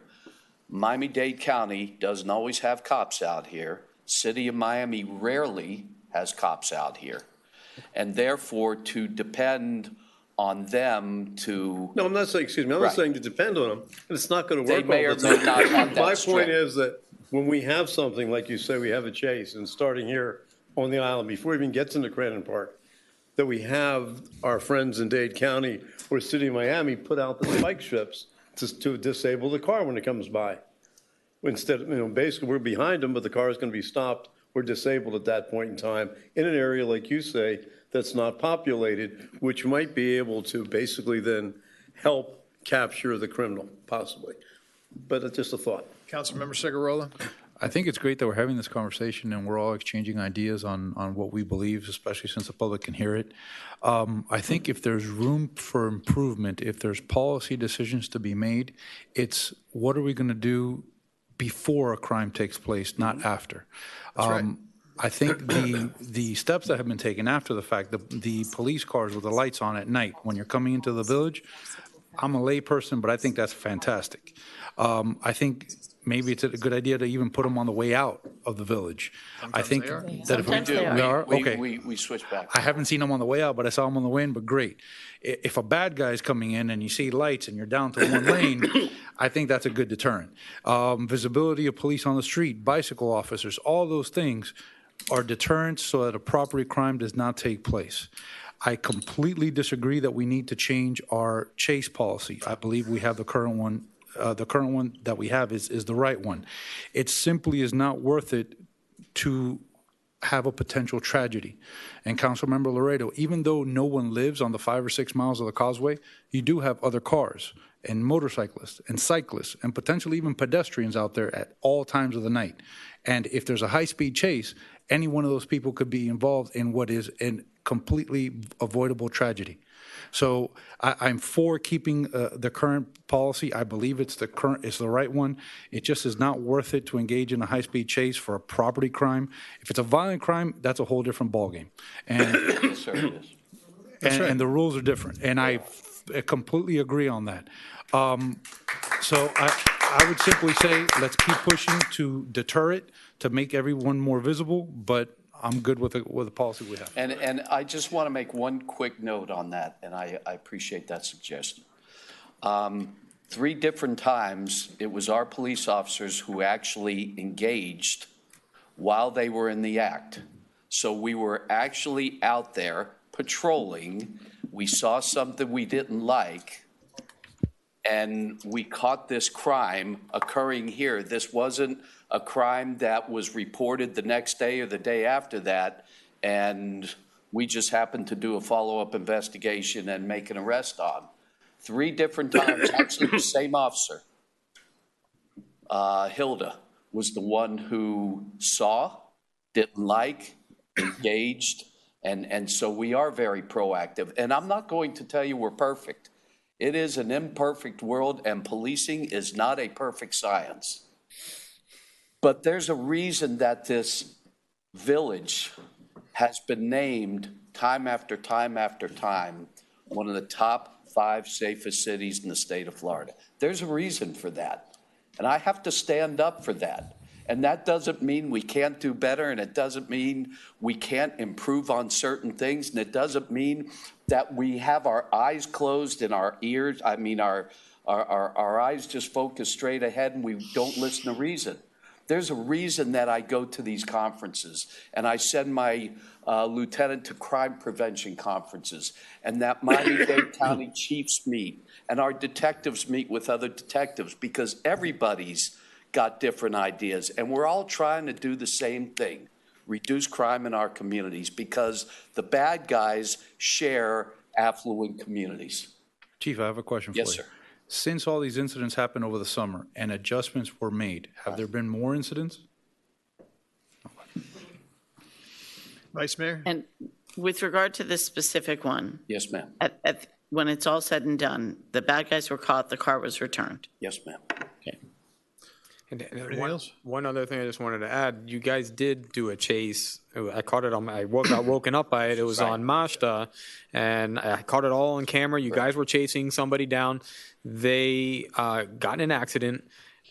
Miami-Dade County doesn't always have cops out here. City of Miami rarely has cops out here. And therefore, to depend on them to... No, I'm not saying, excuse me, I'm not saying to depend on them, and it's not going to work all the time. They may or may not have that My strict. point is that when we have something, like you say, we have a chase, and starting here on the island, before it even gets into Crandon Park, that we have our friends in Dade County or City of Miami put out the spike strips to disable the car when it comes by. Instead, basically we're behind them, but the car is going to be stopped or disabled at that point in time in an area, like you say, that's not populated, which might be able to basically then help capture the criminal, possibly. But it's just a thought. Councilmember Segarola. I think it's great that we're having this conversation and we're all exchanging ideas on what we believe, especially since the public can hear it. I think if there's room for improvement, if there's policy decisions to be made, it's what are we going to do before a crime takes place, not after. That's right. I think the steps that have been taken after the fact, the police cars with the lights on at night when you're coming into the village, I'm a lay person, but I think that's fantastic. I think maybe it's a good idea to even put them on the way out of the village. I think that if We do. we are, okay. We switch back. I haven't seen them on the way out, but I saw them on the way in, but great. If a bad guy is coming in and you see lights and you're down to one lane, I think that's a good deterrent. Visibility of police on the street, bicycle officers, all those things are deterrents so that a property crime does not take place. I completely disagree that we need to change our chase policy. I believe we have the current one. The current one that we have is the right one. It simply is not worth it to have a potential tragedy. And Councilmember Laredo, even though no one lives on the 5 or 6 miles of the causeway, you do have other cars and motorcyclists and cyclists and potentially even pedestrians out there at all times of the night. And if there's a high-speed chase, any one of those people could be involved in what is a completely avoidable tragedy. So I'm for keeping the current policy. I believe it's the right one. It just is not worth it to engage in a high-speed chase for a property crime. If it's a violent crime, that's a whole different ballgame. And, Yes, sir, it is. and the rules are different. And I completely agree on that. So I would simply say let's keep pushing to deter it, to make everyone more visible, but I'm good with the policy we have. And I just want to make one quick note on that, and I appreciate that suggestion. 3 different times, it was our police officers who actually engaged while they were in the act. So we were actually out there patrolling. We saw something we didn't like, and we caught this crime occurring here. This wasn't a crime that was reported the next day or the day after that, and we just happened to do a follow-up investigation and make an arrest on. 3 different times, actually the same officer, Hilda, was the one who saw, didn't like, engaged, and so we are very proactive. And I'm not going to tell you we're perfect. It is an imperfect world, and policing is not a perfect science. But there's a reason that this village has been named time after time after time one of the top 5 safest cities in the state of Florida. There's a reason for that. And I have to stand up for that. And that doesn't mean we can't do better, and it doesn't mean we can't improve on certain things, and it doesn't mean that we have our eyes closed and our ears, our eyes just focus straight ahead and we don't listen to reason. There's a reason that I go to these conferences, and I send my lieutenant to crime prevention conferences, and that Miami-Dade County chiefs meet, and our detectives meet with other detectives, because everybody's got different ideas, and we're all trying to do the same thing, reduce crime in our communities, because the bad guys share affluent communities. Chief, I have a question for you. Yes, sir. Since all these incidents happened over the summer and adjustments were made, have there been more incidents? Vice Mayor? And with regard to this specific one, Yes, ma'am. when it's all said and done, the bad guys were caught, the car was returned. Yes, ma'am. Okay. And Anything else? one other thing I just wanted to add, you guys did do a chase. I caught it on, got woken up by it. It was on Mazda, and I caught it all on camera. You guys were chasing somebody down. They got in an accident.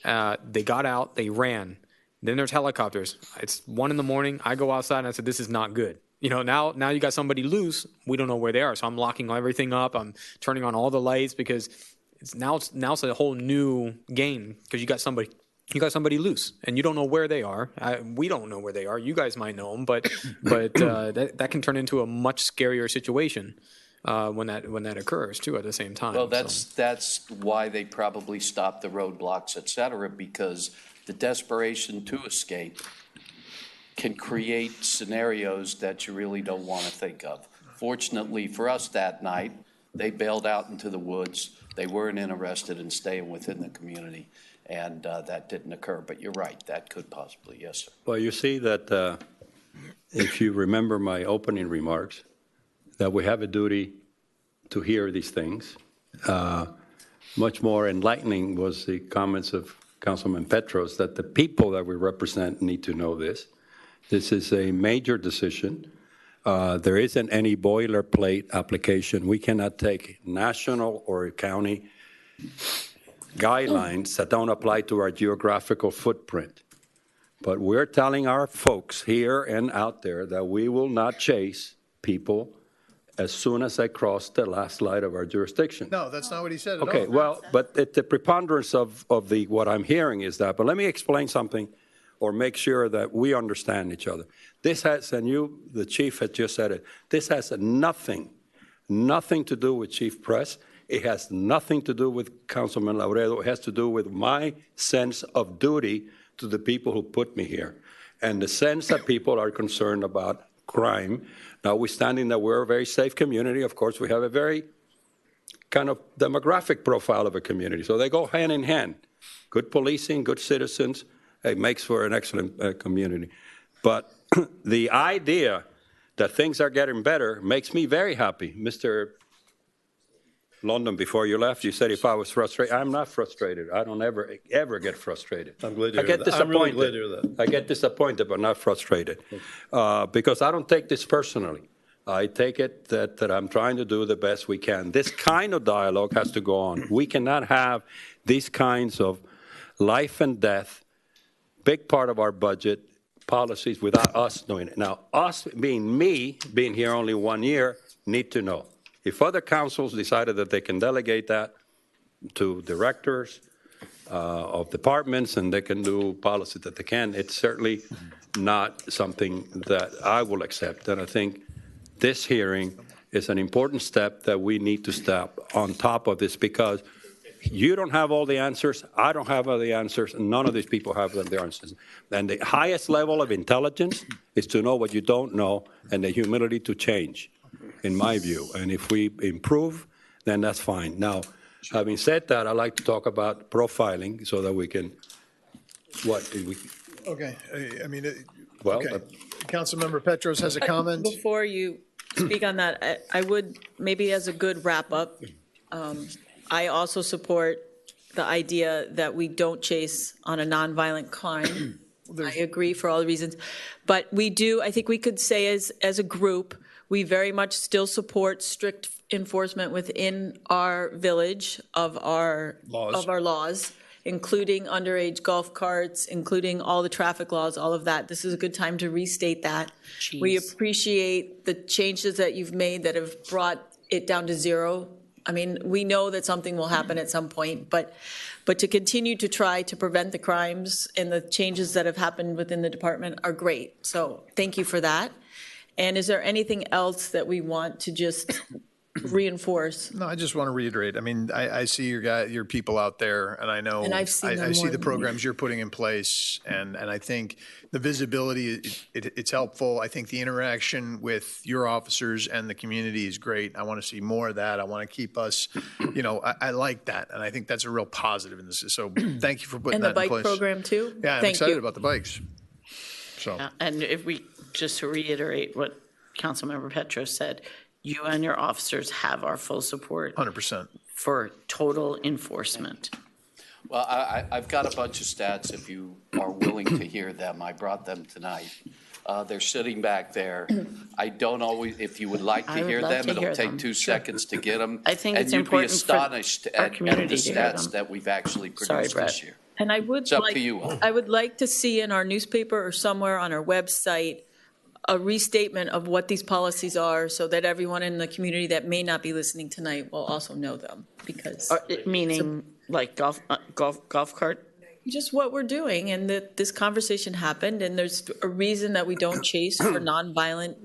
They got out. They ran. Then there's helicopters. It's 1 a.m. I go outside and I said, this is not good. You know, now you got somebody loose. We don't know where they are. So I'm locking everything up. I'm turning on all the lights because it's a whole new game because you got somebody loose and you don't know where they are. We don't know where they are. You guys might know them, but that can turn into a much scarier situation when that occurs too at the same time. Well, that's why they probably stopped the roadblocks, et cetera, because the desperation to escape can create scenarios that you really don't want to think of. Fortunately for us that night, they bailed out into the woods. They weren't interested in staying within the community, and that didn't occur. But you're right, that could possibly, yes, sir. Well, you see that if you remember my opening remarks, that we have a duty to hear these things. Much more enlightening was the comments of Councilman Petros that the people that we represent need to know this. This is a major decision. There isn't any boilerplate application. We cannot take national or county guidelines that don't apply to our geographical footprint. But we're telling our folks here and out there that we will not chase people as soon as they cross the last line of our jurisdiction. No, that's not what he said at all. Okay, well, but the preponderance of what I'm hearing is that, but let me explain something or make sure that we understand each other. This has, and you, the chief had just said it, this has nothing to do with Chief Press. It has nothing to do with Councilman Lauredo. It has to do with my sense of duty to the people who put me here and the sense that people are concerned about crime. Notwithstanding that we're a very safe community, of course, we have a very kind of demographic profile of a community. So they go hand in hand. Good policing, good citizens, it makes for an excellent community. But the idea that things are getting better makes me very happy. Mr. London, before you left, you said if I was frustrated. I'm not frustrated. I don't ever get frustrated. I'm glad to I hear get that. I'm really disappointed. glad to hear that. I get disappointed, but not frustrated, because I don't take this personally. I take it that I'm trying to do the best we can. This kind of dialogue has to go on. We cannot have these kinds of life and death, big part of our budget, policies without us doing it. Now, us being here only 1 year, need to know. If other councils decided that they can delegate that to directors of departments and they can do policy that they can, it's certainly not something that I will accept. And I think this hearing is an important step that we need to step on top of this, because you don't have all the answers, I don't have all the answers, and none of these people have the answers. And the highest level of intelligence is to know what you don't know and the humility to change, in my view. And if we improve, then that's fine. Now, having said that, I'd like to talk about profiling so that we can, Okay, I mean, well, okay. Councilmember Petros has a comment. Before you speak on that, I would, maybe as a good wrap-up, I also support the idea that we don't chase on a nonviolent crime. I agree for all the reasons. But we do, I think we could say as a group, we very much still support strict enforcement within our village of our laws. including underage golf carts, including all the traffic laws, all of that. This is a good time to restate that. We appreciate the changes that you've made that have brought it down to zero. I mean, we know that something will happen at some point, but to continue to try to prevent the crimes and the changes that have happened within the department are great. So thank you for that. And is there anything else that we want to just reinforce? No, I just want to reiterate. I mean, I see your people out there, and I know And I've seen them I see more the than programs you're putting in place, and I think the visibility it's helpful. I think the interaction with your officers and the community is great. I want to see more of that. I want to keep us, I like that, and I think that's a real positive in this. So thank you for putting that in place. And the bike program too? Yeah, I'm Thank excited you. about the bikes. So And if we, just to reiterate what Councilmember Petro said, you and your officers have our full support 100%. for total enforcement. Well, I've got a bunch of stats if you are willing to hear them. I brought them tonight. They're sitting back there. I don't always, if you would like I to would hear love them, to it'll hear take them. 2 Sure. seconds to get them. I think it's And important you'd be for astonished our at the community to hear stats them. that we've actually Sorry, produced Brett. this year. And I would It's up like, to you. I would like to see in our newspaper or somewhere on our website a restatement of what these policies are so that everyone in the community that may not be listening tonight will also know them, because Meaning like golf cart? just what we're doing, and that this conversation happened, and there's a reason that we don't chase for nonviolent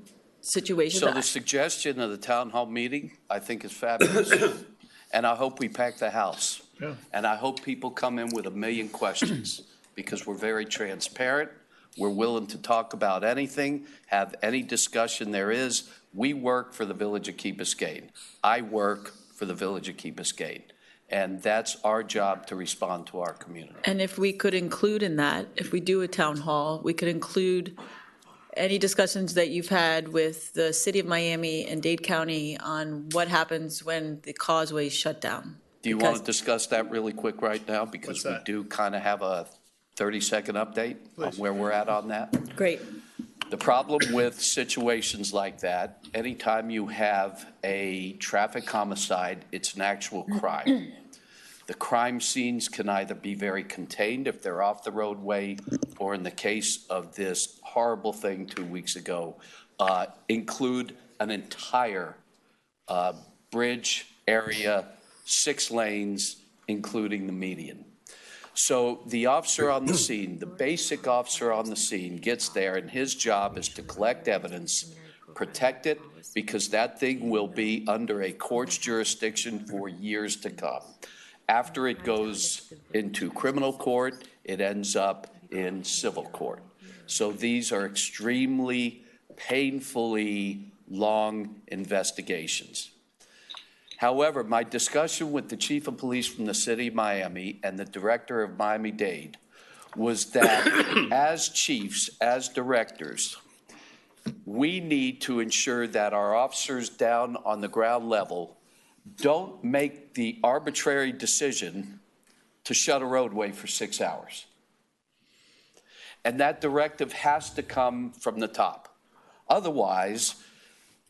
situations. So the suggestion of the town hall meeting, I think is fabulous. And I hope we pack the house. Yeah. And I hope people come in with a million questions, because we're very transparent. We're willing to talk about anything, have any discussion there is. We work for the Village of Key Biscayne. I work for the Village of Key Biscayne. And that's our job, to respond to our community. And if we could include in that, if we do a town hall, we could include any discussions that you've had with the city of Miami and Dade County on what happens when the causeway is shut down. Do you want to discuss that really quick right now? Because we that? do kind of have a 30-second update on where we're at on that. Great. The problem with situations like that, anytime you have a traffic homicide, it's an actual crime. The crime scenes can either be very contained if they're off the roadway, or in the case of this horrible thing 2 weeks ago, include an entire bridge area, 6 lanes, including the median. So the officer on the scene, the basic officer on the scene, gets there, and his job is to collect evidence, protect it, because that thing will be under a court's jurisdiction for years to come. After it goes into criminal court, it ends up in civil court. So these are extremely painfully long investigations. However, my discussion with the chief of police from the city of Miami and the director of Miami-Dade was that as chiefs, as directors, we need to ensure that our officers down on the ground level don't make the arbitrary decision to shut a roadway for 6 hours. And that directive has to come from the top. Otherwise,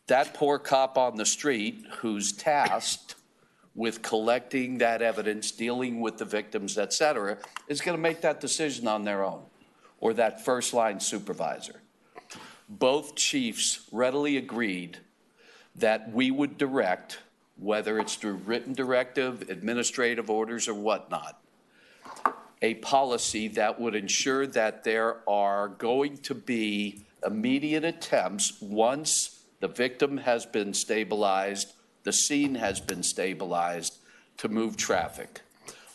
that poor cop on the street who's tasked with collecting that evidence, dealing with the victims, et cetera, is going to make that decision on their own, or that first line supervisor. Both chiefs readily agreed that we would direct, whether it's through written directive, administrative orders, or whatnot, a policy that would ensure that there are going to be immediate attempts once the victim has been stabilized, the scene has been stabilized, to move traffic.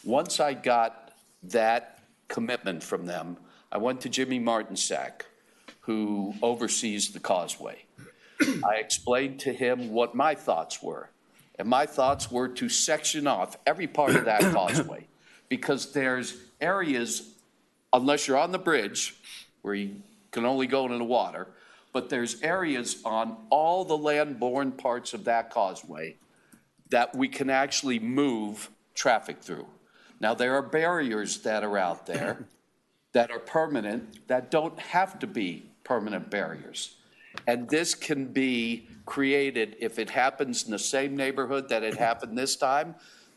Once I got that commitment from them, I went to Jimmy Martinsack, who oversees the causeway. I explained to him what my thoughts were. And my thoughts were to section off every part of that causeway, because there's areas, unless you're on the bridge, where you can only go into the water, but there's areas on all the land-borne parts of that causeway that we can actually move traffic through. Now, there are barriers that are out there that are permanent, that don't have to be permanent barriers. And this can be created if it happens in the same neighborhood that it happened this time.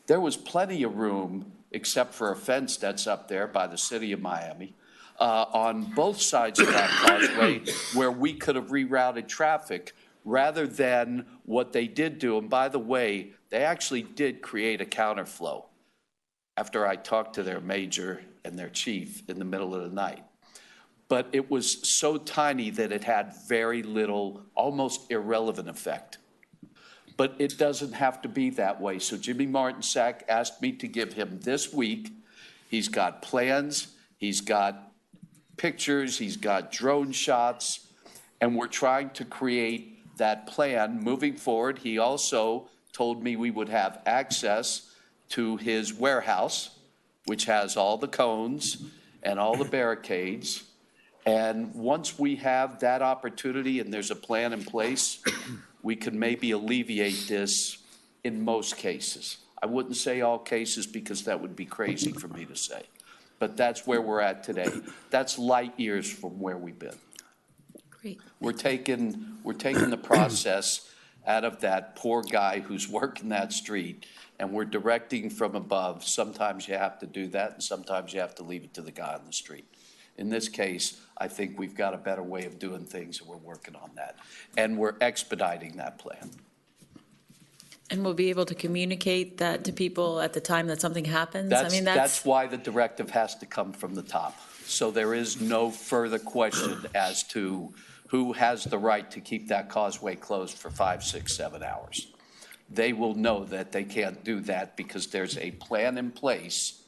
There was plenty of room except for a fence that's up there by the city of Miami, on both sides of that causeway where we could have rerouted traffic rather than what they did do. And by the way, they actually did create a counterflow after I talked to their major and their chief in the middle of the night. But it was so tiny that it had very little, almost irrelevant effect. But it doesn't have to be that way. So Jimmy Martinsack asked me to give him this week. He's got plans, he's got pictures, he's got drone shots, and we're trying to create that plan moving forward. He also told me we would have access to his warehouse, which has all the cones and all the barricades. And once we have that opportunity and there's a plan in place, we can maybe alleviate this in most cases. I wouldn't say all cases because that would be crazy for me to say. But that's where we're at today. That's light years from where we've been. Great. We're taking the process out of that poor guy who's working that street, and we're directing from above. Sometimes you have to do that, and sometimes you have to leave it to the guy on the street. In this case, I think we've got a better way of doing things, and we're working on that. And we're expediting that plan. And we'll be able to communicate that to people at the time that something happens? That's why the directive has to come from the top. So there is no further question as to who has the right to keep that causeway closed for 5, 6, 7 hours. They will know that they can't do that because there's a plan in place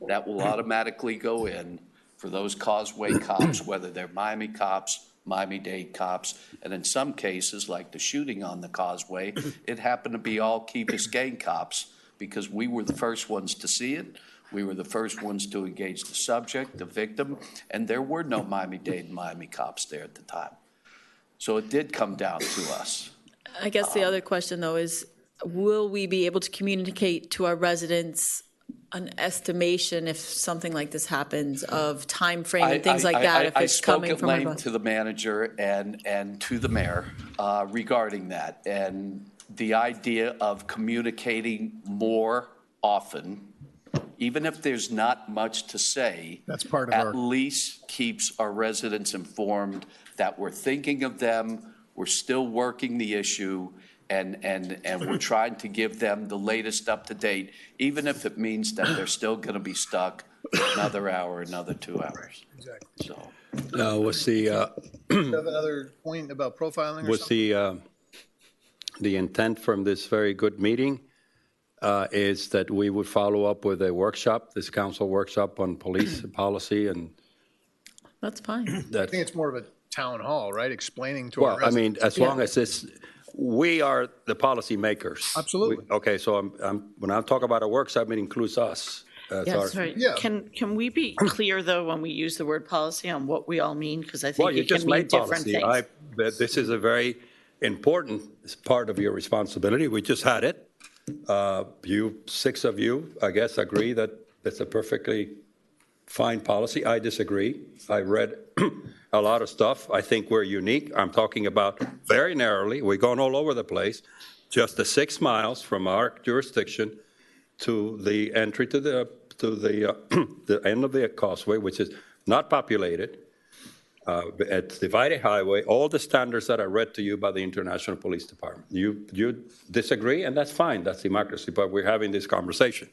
that will automatically go in for those causeway cops, whether they're Miami cops, Miami-Dade cops, and in some cases, like the shooting on the causeway, it happened to be all Key Biscayne cops because we were the first ones to see it. We were the first ones to engage the subject, the victim, and there were no Miami-Dade and Miami cops there at the time. So it did come down to us. I guess the other question, though, is will we be able to communicate to our residents an estimation if something like this happens of time frame and things like that, if it's coming from I spoke at length to the manager and to the mayor regarding that. And the idea of communicating more often, even if there's not much to say, That's part of at our- least keeps our residents informed that we're thinking of them, we're still working the issue, and we're trying to give them the latest up to date, even if it means that they're still going to be stuck for another hour, another 2 hours. Exactly. So, Was the You have another point about profiling or was something? the intent from this very good meeting is that we would follow up with a workshop, this council workshop on police policy, and That's fine. I that. think it's more of a town hall, right? Explaining to our Well, I mean, residents. as long as this, we are the policy makers. Absolutely. Okay, so when I talk about a workshop, it includes us. Yes, Right. Yeah. Can we be clear, though, when we use the word policy on what we all mean? Because I Well, think you it can just mean made different policy. things. This is a very important part of your responsibility. We just had it. Six of you, I guess, agree that it's a perfectly fine policy. I disagree. I read a lot of stuff. I think we're unique. I'm talking about very narrowly. We're going all over the place. Just the 6 miles from our jurisdiction to the entry to the the end of the causeway, which is not populated. It's divided highway, all the standards that I read to you by the International Police Department. You disagree, and that's fine. That's democracy, but we're having this conversation.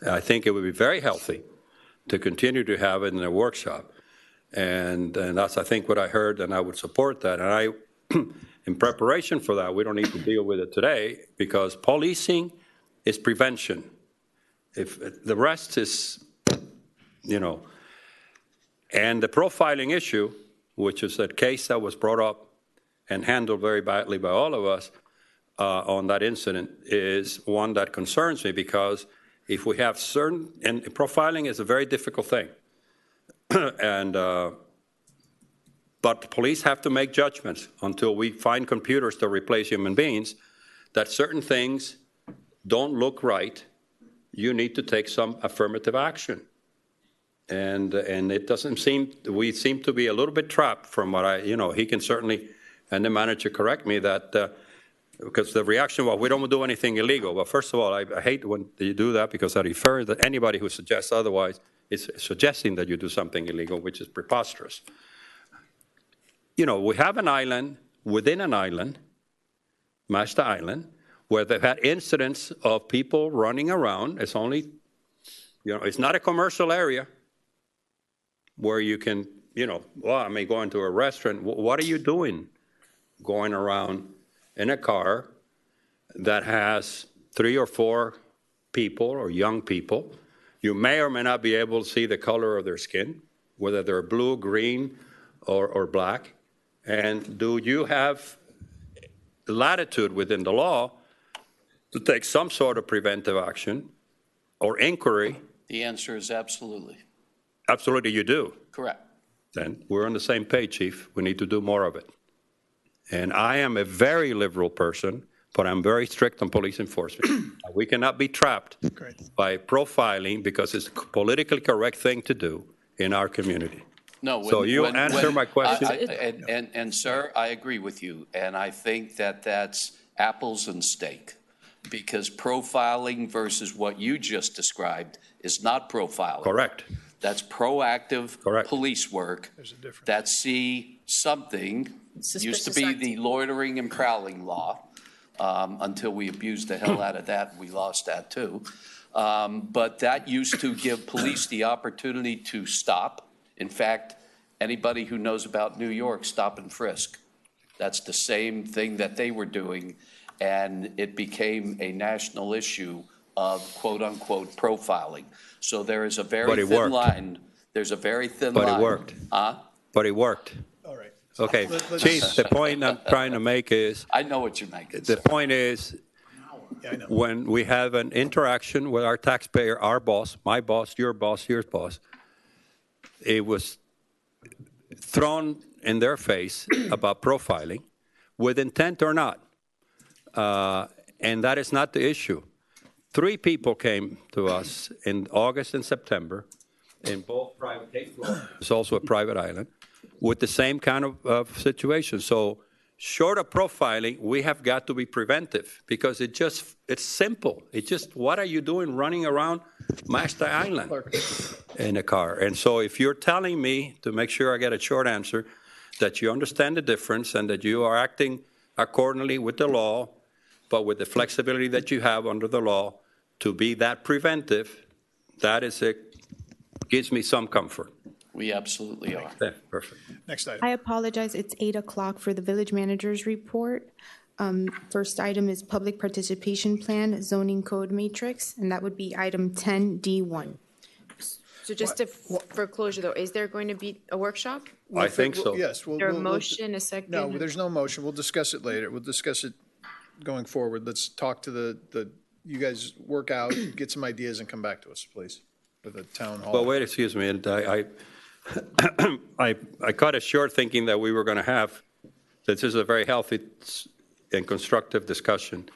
I think it would be very healthy to continue to have it in a workshop. And that's, I think, what I heard, and I would support that. And I, in preparation for that, we don't need to deal with it today because policing is prevention. If the rest is, and the profiling issue, which is a case that was brought up and handled very badly by all of us on that incident, is one that concerns me because if we have certain, and profiling is a very difficult thing, but the police have to make judgments until we find computers to replace human beings, that certain things don't look right. You need to take some affirmative action. And it doesn't seem, we seem to be a little bit trapped from what he can certainly, and the manager correct me, that because the reaction was, we don't do anything illegal. Well, first of all, I hate when you do that because I refer that anybody who suggests otherwise is suggesting that you do something illegal, which is preposterous. You know, we have an island within an island, Masta Island, where they've had incidents of people running around. It's only, you know, it's not a commercial area where you can, you know, well, I may go into a restaurant. What are you doing going around in a car that has 3 or 4 people or young people? You may or may not be able to see the color of their skin, whether they're blue, green, or black. And do you have latitude within the law to take some sort of preventive action or inquiry? The answer is absolutely. Absolutely, you do. Correct. Then we're on the same page, Chief. We need to do more of it. And I am a very liberal person, but I'm very strict on police enforcement. We cannot be trapped by profiling because it's a politically correct thing to do in our community. No. So you answer my question. And sir, I agree with you. And I think that that's apples and steak, because profiling versus what you just described is not profiling. Correct. That's proactive police work that see something. Used to be the loitering and prowling law until we abused the hell out of that. We lost that too. But that used to give police the opportunity to stop. In fact, anybody who knows about New York, stop and frisk. That's the same thing that they were doing. And it became a national issue of quote unquote profiling. So there is a very thin line. There's a very thin line. But it worked. But it worked. All right. Okay, Chief, the point I'm trying to make is. I know what you're making. The point is, when we have an interaction with our taxpayer, our boss, my boss, your boss, it was thrown in their face about profiling, with intent or not. And that is not the issue. 3 people came to us in August and September in both private Cape Florida. It's also a private island with the same kind of situation. So short of profiling, we have got to be preventive because it's simple. It's just, what are you doing running around Masta Island in a car? And so if you're telling me, to make sure I get a short answer, that you understand the difference and that you are acting accordingly with the law, but with the flexibility that you have under the law to be that preventive, that is gives me some comfort. We absolutely are. Yeah, perfect. Next item. I apologize, it's 8 o'clock for the village manager's report. First item is public participation plan, zoning code matrix, and that would be item 10D1. So just for closure though, is there going to be a workshop? I think so. Yes. Is there a motion, a second? No, there's no motion. We'll discuss it later. We'll discuss it going forward. Let's talk to you guys work out, get some ideas and come back to us, please, for the town hall. Well, wait, excuse me. And I cut it short thinking that we were going to have, this is a very healthy and constructive discussion.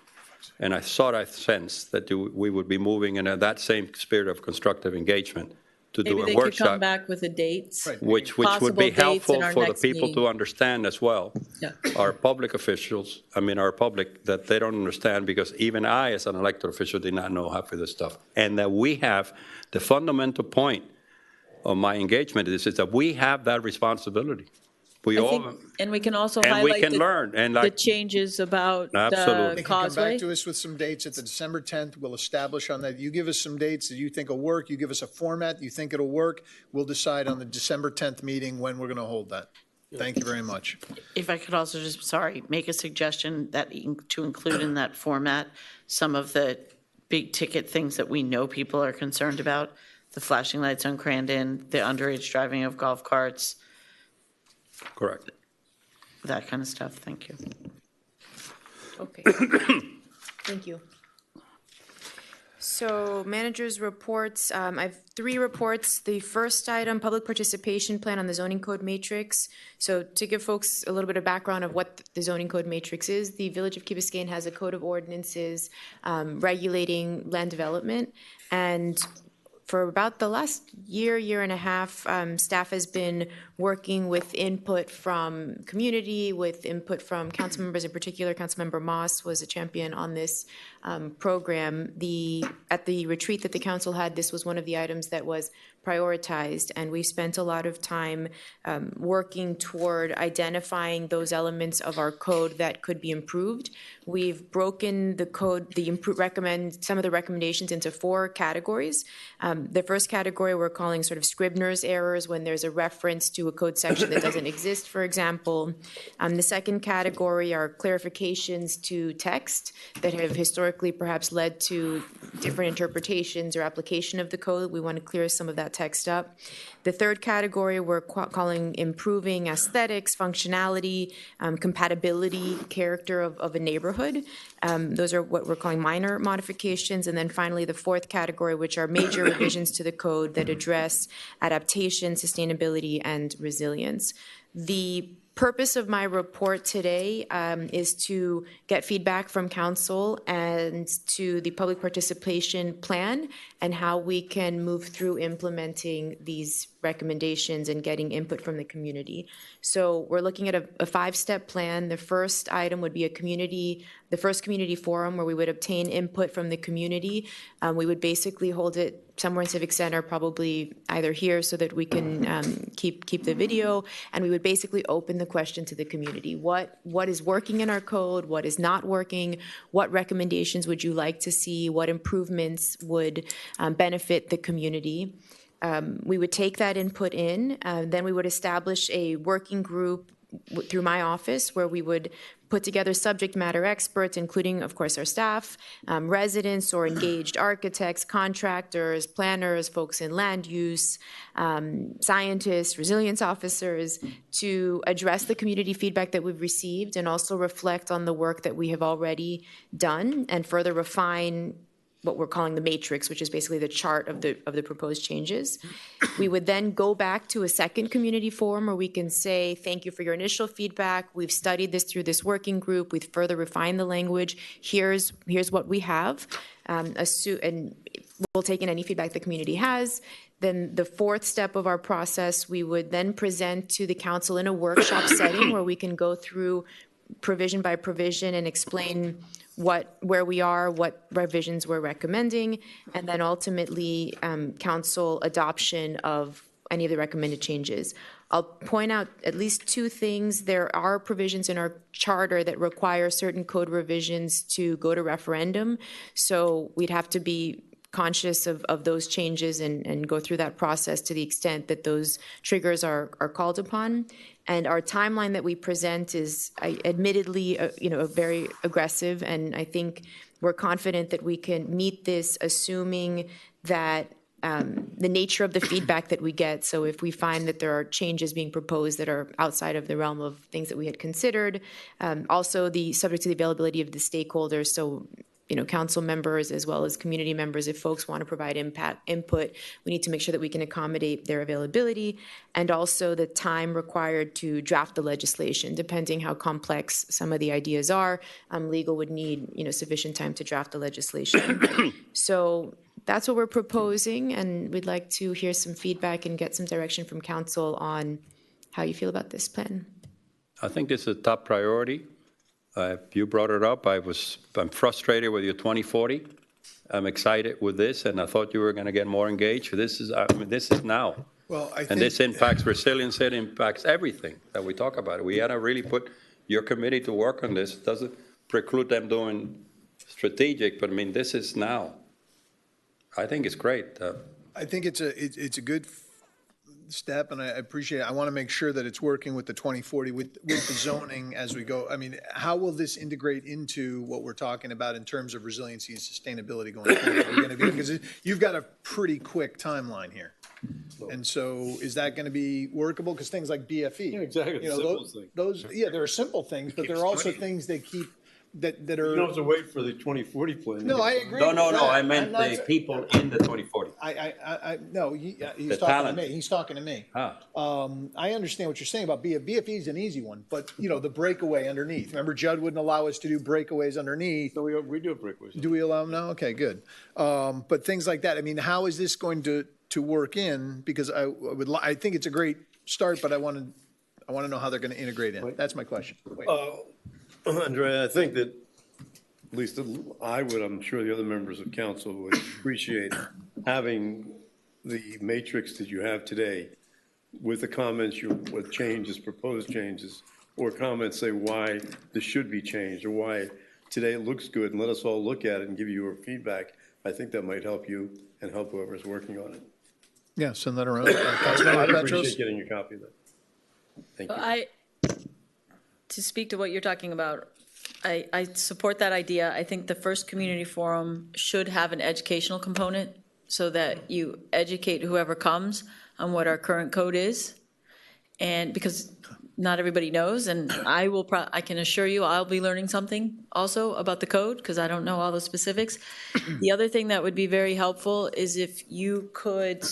And I sensed that we would be moving in that same spirit of constructive engagement to do a Maybe they could come workshop, back with the dates. which would Possible be dates in helpful our for the next people meeting. to understand as well. Yeah. Our public officials, our public, that they don't understand, because even I, as an elected official, did not know half of this stuff. And that we have, the fundamental point of my engagement is that we have that responsibility. We all, And we can also and we highlight can learn. And the changes about Absolutely. the They can come causeway. back to us with some dates at the December 10th. We'll establish on that. You give us some dates that you think will work. You give us a format you think it'll work. We'll decide on the December 10th meeting when we're going to hold that. Thank you very much. If I could also just, make a suggestion that to include in that format some of the big ticket things that we know people are concerned about, the flashing lights on Crandon, the underage driving of golf carts, correct. that kind of stuff. Thank you. Okay. Thank you. So managers' reports, I have 3 reports. The first item, public participation plan on the zoning code matrix. So to give folks a little bit of background of what the zoning code matrix is, the Village of Key Biscayne has a code of ordinances regulating land development. And for about the last year and a half, staff has been working with input from community, with input from council members, in particular, Councilmember Moss was a champion on this program. At the retreat that the council had, this was one of the items that was prioritized, and we spent a lot of time working toward identifying those elements of our code that could be improved. We've broken the code, some of the recommendations into 4 categories. The first category we're calling sort of Scribner's errors, when there's a reference to a code section that doesn't exist, for example. The second category are clarifications to text that have historically perhaps led to different interpretations or application of the code. We want to clear some of that text up. The third category we're calling improving aesthetics, functionality, compatibility, character of a neighborhood. Those are what we're calling minor modifications. And then finally, the fourth category, which are major revisions to the code that address adaptation, sustainability, and resilience. The purpose of my report today is to get feedback from council and to the public participation plan and how we can move through implementing these recommendations and getting input from the community. So we're looking at a 5-step plan. The first item would be the first community forum where we would obtain input from the community. We would basically hold it somewhere in Civic Center, probably either here so that we can keep the video, and we would basically open the question to the community. What is working in our code? What is not working? What recommendations would you like to see? What improvements would benefit the community? We would take that input in, then we would establish a working group through my office where we would put together subject matter experts, including, of course, our staff, residents or engaged architects, contractors, planners, folks in land use, scientists, resilience officers, to address the community feedback that we've received and also reflect on the work that we have already done and further refine what we're calling the matrix, which is basically the chart of the proposed changes. We would then go back to a second community forum where we can say, thank you for your initial feedback. We've studied this through this working group. We've further refined the language. Here's what we have. And we'll take in any feedback the community has. Then the fourth step of our process, we would then present to the council in a workshop setting where we can go through provision by provision and explain where we are, what revisions we're recommending, and then ultimately council adoption of any of the recommended changes. I'll point out at least 2 things. There are provisions in our charter that require certain code revisions to go to referendum, so we'd have to be conscious of those changes and go through that process to the extent that those triggers are called upon. And our timeline that we present is admittedly, very aggressive, and I think we're confident that we can meet this, assuming that the nature of the feedback that we get. So if we find that there are changes being proposed that are outside of the realm of things that we had considered, also the subject to the availability of the stakeholders. So council members as well as community members, if folks want to provide input, we need to make sure that we can accommodate their availability, and also the time required to draft the legislation. Depending how complex some of the ideas are, legal would need sufficient time to draft the legislation. So that's what we're proposing, and we'd like to hear some feedback and get some direction from council on how you feel about this plan. I think this is a top priority. You brought it up. I'm frustrated with your 2040. I'm excited with this, and I thought you were going to get more engaged. This is now. Well, and this impacts resilience. It impacts everything that we talk about. We had to really put your committee to work on this. It doesn't preclude them doing strategic, but this is now. I think it's great. I think it's a good step, and I appreciate it. I want to make sure that it's working with the 2040, with the zoning as we go. How will this integrate into what we're talking about in terms of resiliency and sustainability going forward? Because you've got a pretty quick timeline here. And so is that going to be workable? Because things like BFE. Yeah, exactly. There are simple things, but there are also things that keep that are. You don't have to wait for the 2040 plan. No, I agree. No. I meant the people in the 2040. No, he's The talking to talent. me. He's talking to me. Ah. I understand what you're saying about BFE. BFE is an easy one, but the breakaway underneath. Remember, Judd wouldn't allow us to do breakaways underneath. No, we do have breakaways. Do we allow them now? Okay, good. But things like that. I mean, how is this going to work in? Because I think it's a great start, but I want to know how they're going to integrate in. That's my question. Andrea, I think that at least I would, I'm sure the other members of council would appreciate having the matrix that you have today with the comments, what changes, proposed changes, or comments say why this should be changed or why today it looks good, and let us all look at it and give you your feedback. I think that might help you and help whoever's working on it. Yeah, send that around. I'd appreciate getting a copy of that. Thank you. To speak to what you're talking about, I support that idea. I think the first community forum should have an educational component so that you educate whoever comes on what our current code is. And because not everybody knows, and I can assure you I'll be learning something also about the code because I don't know all the specifics. The other thing that would be very helpful is if you could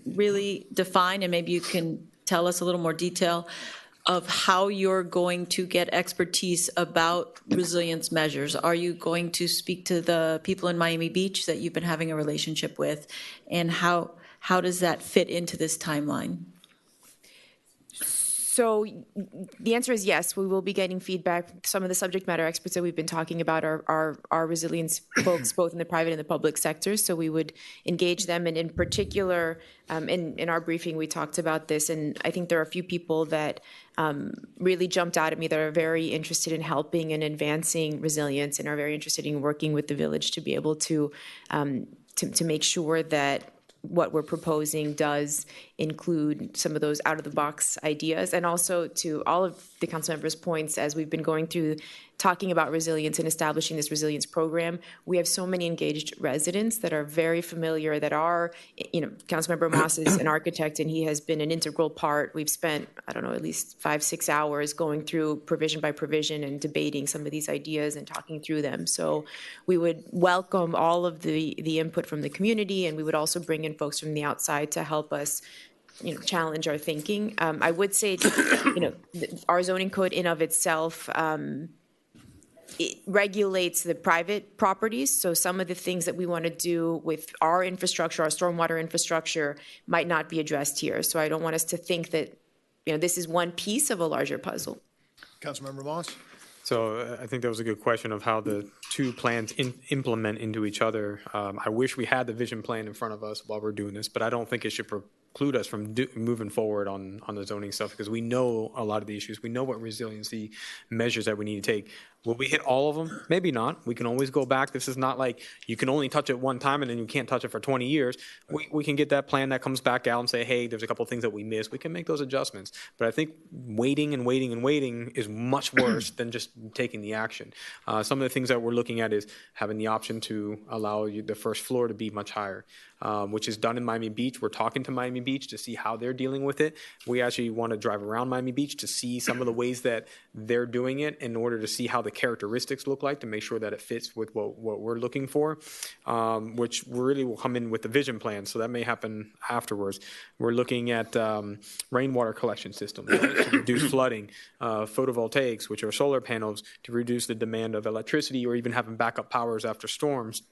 really define, and maybe you can tell us a little more detail of how you're going to get expertise about resilience measures. Are you going to speak to the people in Miami Beach that you've been having a relationship with? And how does that fit into this timeline? So the answer is yes, we will be getting feedback. Some of the subject matter experts that we've been talking about are resilience folks, both in the private and the public sectors. So we would engage them. And in particular, in our briefing, we talked about this. And I think there are a few people that really jumped out at me that are very interested in helping and advancing resilience and are very interested in working with the village to be able to make sure that what we're proposing does include some of those out-of-the-box ideas. And also to all of the council members' points, as we've been going through talking about resilience and establishing this resilience program, we have so many engaged residents that are very familiar, that are, Councilmember Moss is an architect and he has been an integral part. We've spent, at least 5-6 hours going through provision by provision and debating some of these ideas and talking through them. So we would welcome all of the input from the community, and we would also bring in folks from the outside to help us challenge our thinking. I would say, our zoning code in of itself, it regulates the private properties. So some of the things that we want to do with our infrastructure, our stormwater infrastructure, might not be addressed here. So I don't want us to think that, this is one piece of a larger puzzle. Councilmember Moss? So I think that was a good question of how the two plans implement into each other. I wish we had the vision plan in front of us while we're doing this, but I don't think it should preclude us from moving forward on the zoning stuff, because we know a lot of the issues. We know what resiliency measures that we need to take. Will we hit all of them? Maybe not. We can always go back. This is not like you can only touch it one time and then you can't touch it for 20 years. We can get that plan that comes back out and say, hey, there's a couple of things that we missed. We can make those adjustments. But I think waiting and waiting and waiting is much worse than just taking the action. Some of the things that we're looking at is having the option to allow the first floor to be much higher, which is done in Miami Beach. We're talking to Miami Beach to see how they're dealing with it. We actually want to drive around Miami Beach to see some of the ways that they're doing it in order to see how the characteristics look like, to make sure that it fits with what we're looking for, which really will come in with the vision plan. So that may happen afterwards. We're looking at rainwater collection systems to reduce flooding, photovoltaics, which are solar panels, to reduce the demand of electricity, or even having backup powers after storms.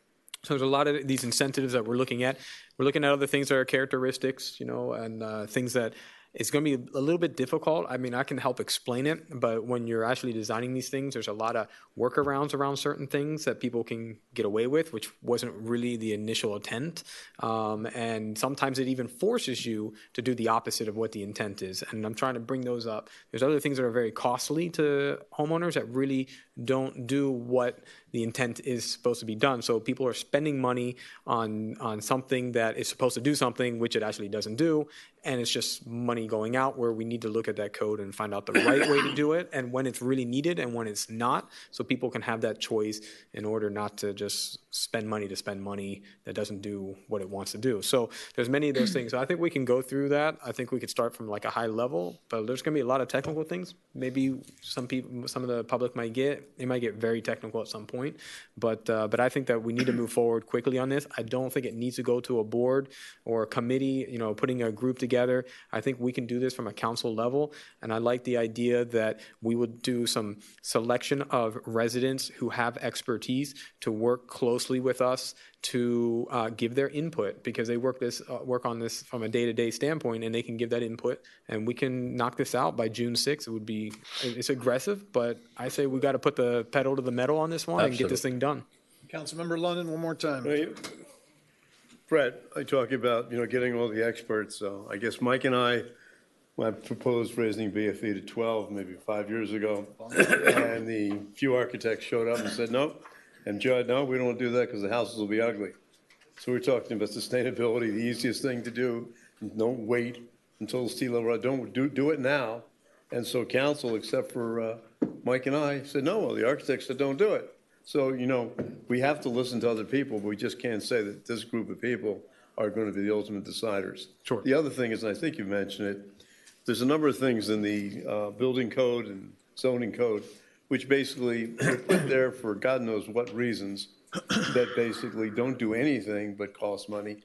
So there's a lot of these incentives that we're looking at. We're looking at other things that are characteristics, and things that it's going to be a little bit difficult. I mean, I can help explain it, but when you're actually designing these things, there's a lot of workarounds around certain things that people can get away with, which wasn't really the initial intent. And sometimes it even forces you to do the opposite of what the intent is. And I'm trying to bring those up. There's other things that are very costly to homeowners that really don't do what the intent is supposed to be done. So people are spending money on something that is supposed to do something which it actually doesn't do, and it's just money going out, where we need to look at that code and find out the right way to do it, and when it's really needed and when it's not, so people can have that choice in order not to just spend money to spend money that doesn't do what it wants to do. So there's many of those things. So I think we can go through that. I think we could start from like a high level, but there's going to be a lot of technical things. Maybe some of the public might get very technical at some point, but I think that we need to move forward quickly on this. I don't think it needs to go to a board or a committee, putting a group together. I think we can do this from a council level, and I like the idea that we would do some selection of residents who have expertise to work closely with us to give their input, because they work on this from a day-to-day standpoint, and they can give that input, and we can knock this out by June 6th. It's aggressive, but I say we got to put the pedal to the metal on this one and get this thing done. Councilmember London, one more time. Brett, I talk about, getting all the experts. So I guess Mike and I proposed raising BFE to 12 maybe 5 years ago, and the few architects showed up and said, nope. And Judd, no, we don't want to do that because the houses will be ugly. So we're talking about sustainability, the easiest thing to do. Don't wait until sea level rise. Don't do it now. And so council, except for Mike and I, said, no, well, the architects said don't do it. So, we have to listen to other people, but we just can't say that this group of people are going to be the ultimate deciders. Sure. The other thing is, and I think you mentioned it, there's a number of things in the building code and zoning code which basically were put there for God knows what reasons that basically don't do anything but cost money,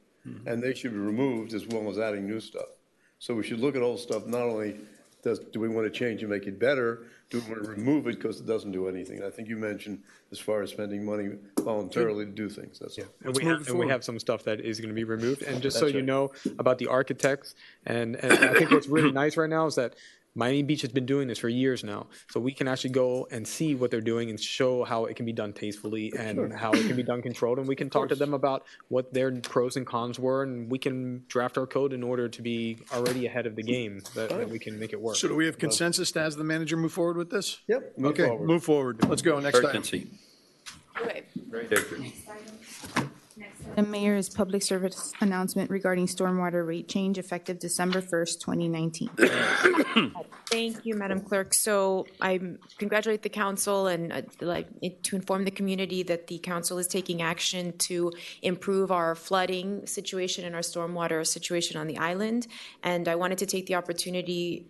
and they should be removed as well as adding new stuff. So we should look at old stuff, not only do we want to change and make it better, do we want to remove it because it doesn't do anything? And I think you mentioned as far as spending money voluntarily to do things. That's all. And we have some stuff that is going to be removed. And just so you know about the architects, and I think what's really nice right now is that Miami Beach has been doing this for years now, so we can actually go and see what they're doing and show how it can be done tastefully and how it can be done controlled, and we can talk to them about what their pros and cons were, and we can draft our code in order to be already ahead of the game, that we can make it work. So do we have consensus to, as the manager, move forward with this? Yep. Okay, move forward. Let's go, next item. Urgency. Okay. Great effort. The mayor is public service announcement regarding stormwater rate change effective December 1st, 2019. Thank you, Madam Clerk. So I congratulate the council and to inform the community that the council is taking action to improve our flooding situation and our stormwater situation on the island. And I wanted to take the opportunity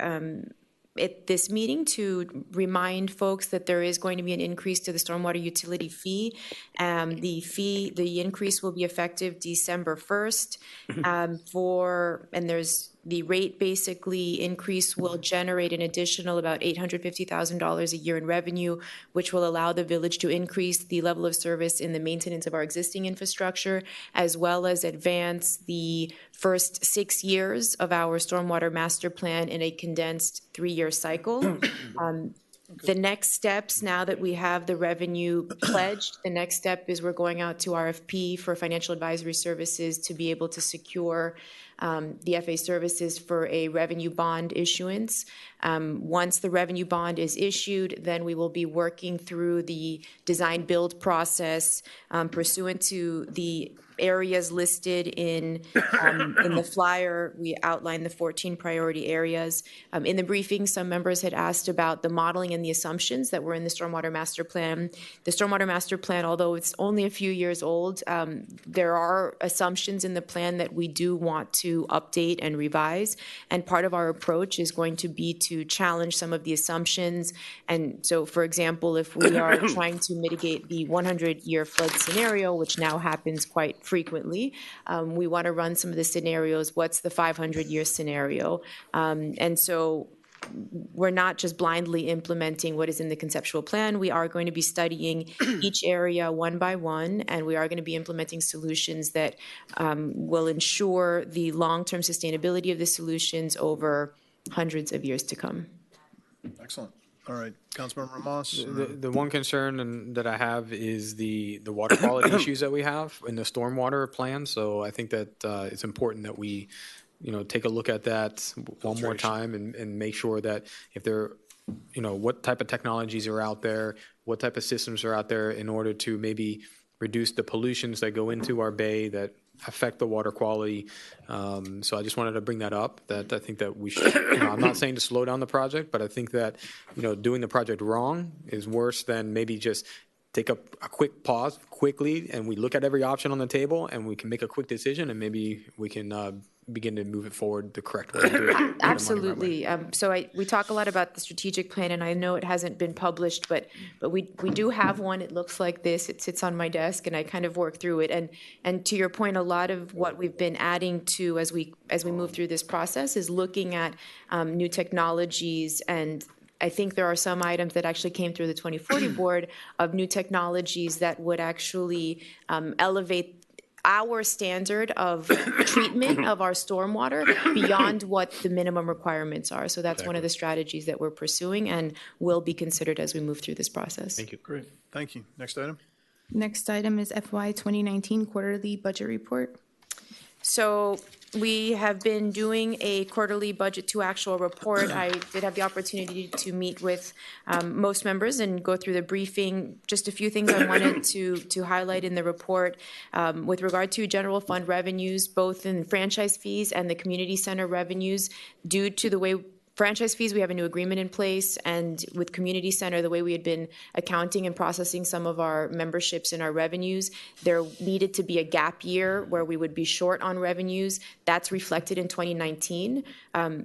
at this meeting to remind folks that there is going to be an increase to the stormwater utility fee. The increase will be effective December 1st. And there's the rate basically increase will generate an additional about $850,000 a year in revenue, which will allow the village to increase the level of service in the maintenance of our existing infrastructure, as well as advance the first 6 years of our stormwater master plan in a condensed 3-year cycle. The next steps, now that we have the revenue pledged, the next step is we're going out to RFP for financial advisory services to be able to secure the FA services for a revenue bond issuance. Once the revenue bond is issued, then we will be working through the design build process pursuant to the areas listed in the flyer. We outlined the 14 priority areas. In the briefing, some members had asked about the modeling and the assumptions that were in the Stormwater Master Plan. The Stormwater Master Plan, although it's only a few years old, there are assumptions in the plan that we do want to update and revise. And part of our approach is going to be to challenge some of the assumptions. And so, for example, if we are trying to mitigate the 100-year flood scenario, which now happens quite frequently, we want to run some of the scenarios. What's the 500-year scenario? And so we're not just blindly implementing what is in the conceptual plan. We are going to be studying each area one by one, and we are going to be implementing solutions that will ensure the long-term sustainability of the solutions over hundreds of years to come. Excellent. All right, Councilmember Ramos. The one concern that I have is the water quality issues that we have in the stormwater plan. So I think that it's important that we, take a look at that one more time and make sure that if there, what type of technologies are out there, what type of systems are out there in order to maybe reduce the pollutions that go into our bay that affect the water quality. So I just wanted to bring that up, that I think that we should, I'm not saying to slow down the project, but I think that, doing the project wrong is worse than maybe just take a quick pause quickly and we look at every option on the table and we can make a quick decision and maybe we can begin to move it forward the correct way. To do it. Absolutely. We talk a lot about the strategic plan, and I know it hasn't been published, but we do have one. It looks like this. It sits on my desk, and I kind of work through it. And to your point, a lot of what we've been adding to as we move through this process is looking at new technologies, and I think there are some items that actually came through the 2040 board of new technologies that would actually elevate our standard of treatment of our stormwater beyond what the minimum requirements are. So that's one of the strategies that we're pursuing and will be considered as we move through this process. Thank you. Great. Thank you. Next item. Next item is FY 2019 quarterly budget report. So we have been doing a quarterly budget to actual report. I did have the opportunity to meet with most members and go through the briefing. Just a few things I wanted to highlight in the report. With regard to general fund revenues, both in franchise fees and the community center revenues, due to the way franchise fees, we have a new agreement in place, and with community center, the way we had been accounting and processing some of our memberships and our revenues, there needed to be a gap year where we would be short on revenues. That's reflected in 2019.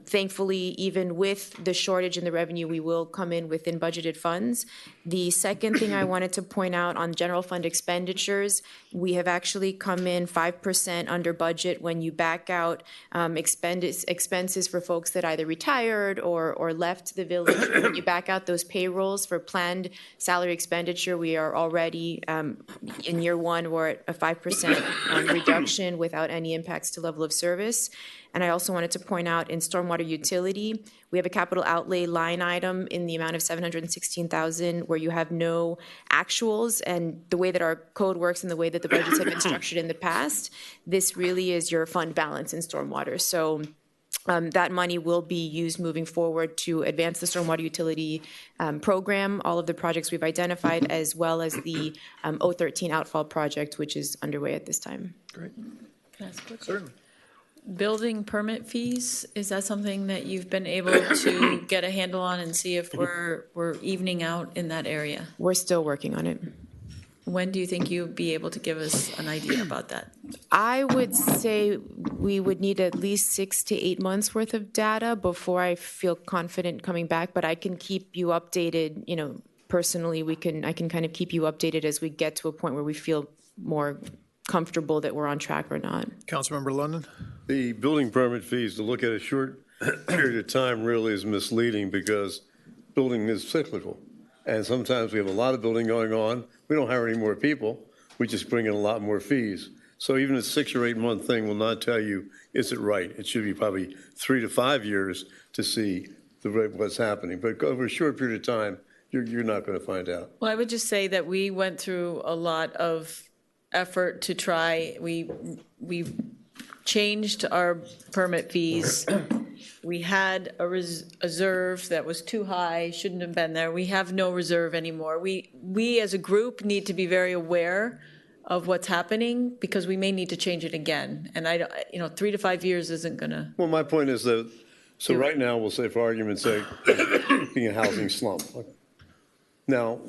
Thankfully, even with the shortage in the revenue, we will come in within budgeted funds. The second thing I wanted to point out on general fund expenditures, we have actually come in 5% under budget when you back out expenses for folks that either retired or left the village. When you back out those payrolls for planned salary expenditure, we are already in year one, we're at a 5% reduction without any impacts to level of service. And I also wanted to point out in stormwater utility, we have a capital outlay line item in the amount of $716,000 where you have no actuals. And the way that our code works and the way that the budgets have been structured in the past, this really is your fund balance in stormwater. So that money will be used moving forward to advance the stormwater utility program, all of the projects we've identified, as well as the 013 outfall project, which is underway at this time. Great. Can I ask a quick Certainly. building permit fees? Is that something that you've been able to get a handle on and see if we're evening out in that area? We're still working on it. When do you think you'll be able to give us an idea about that? I would say we would need at least 6 to 8 months worth of data before I feel confident coming back, but I can keep you updated, personally. I can kind of keep you updated as we get to a point where we feel more comfortable that we're on track or not. Councilmember London? The building permit fees, to look at a short period of time really is misleading because building is cyclical. And sometimes we have a lot of building going on. We don't hire any more people. We just bring in a lot more fees. So even a 6 or 8 month thing will not tell you, is it right? It should be probably 3 to 5 years to see what's happening. But over a short period of time, you're not going to find out. Well, I would just say that we went through a lot of effort to try. We changed our permit fees. We had a reserve that was too high, shouldn't have been there. We have no reserve anymore. We as a group need to be very aware of what's happening because we may need to change it again. And 3 to 5 years isn't going to. Well, my point is that, so right now, we'll say, for argument's sake, being a housing slump. Now,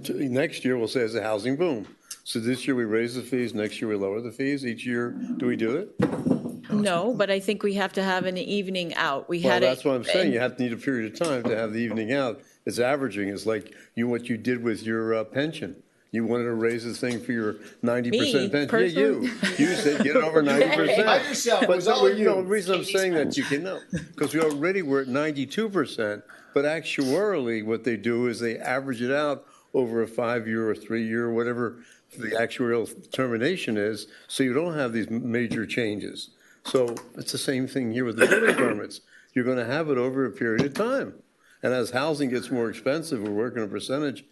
next year, we'll say it's a housing boom. So this year we raise the fees, next year we lower the fees. Each year, do we do it? No, but I think we have to have an evening out. Well, that's what I'm saying. You have to need a period of time to have the evening out. It's averaging. It's like what you did with your pension. You wanted to raise this thing for your 90% pension. Personally? Yeah, you said get it over 90%. By yourself, it But was all you. the reason I'm saying that, you can know, because we already were at 92%, but actuarially what they do is they average it out over a 5-year or 3-year or whatever the actuarial determination is, so you don't have these major changes. So it's the same thing here with the building permits. You're going to have it over a period of time. And as housing gets more expensive, we're working a percentage,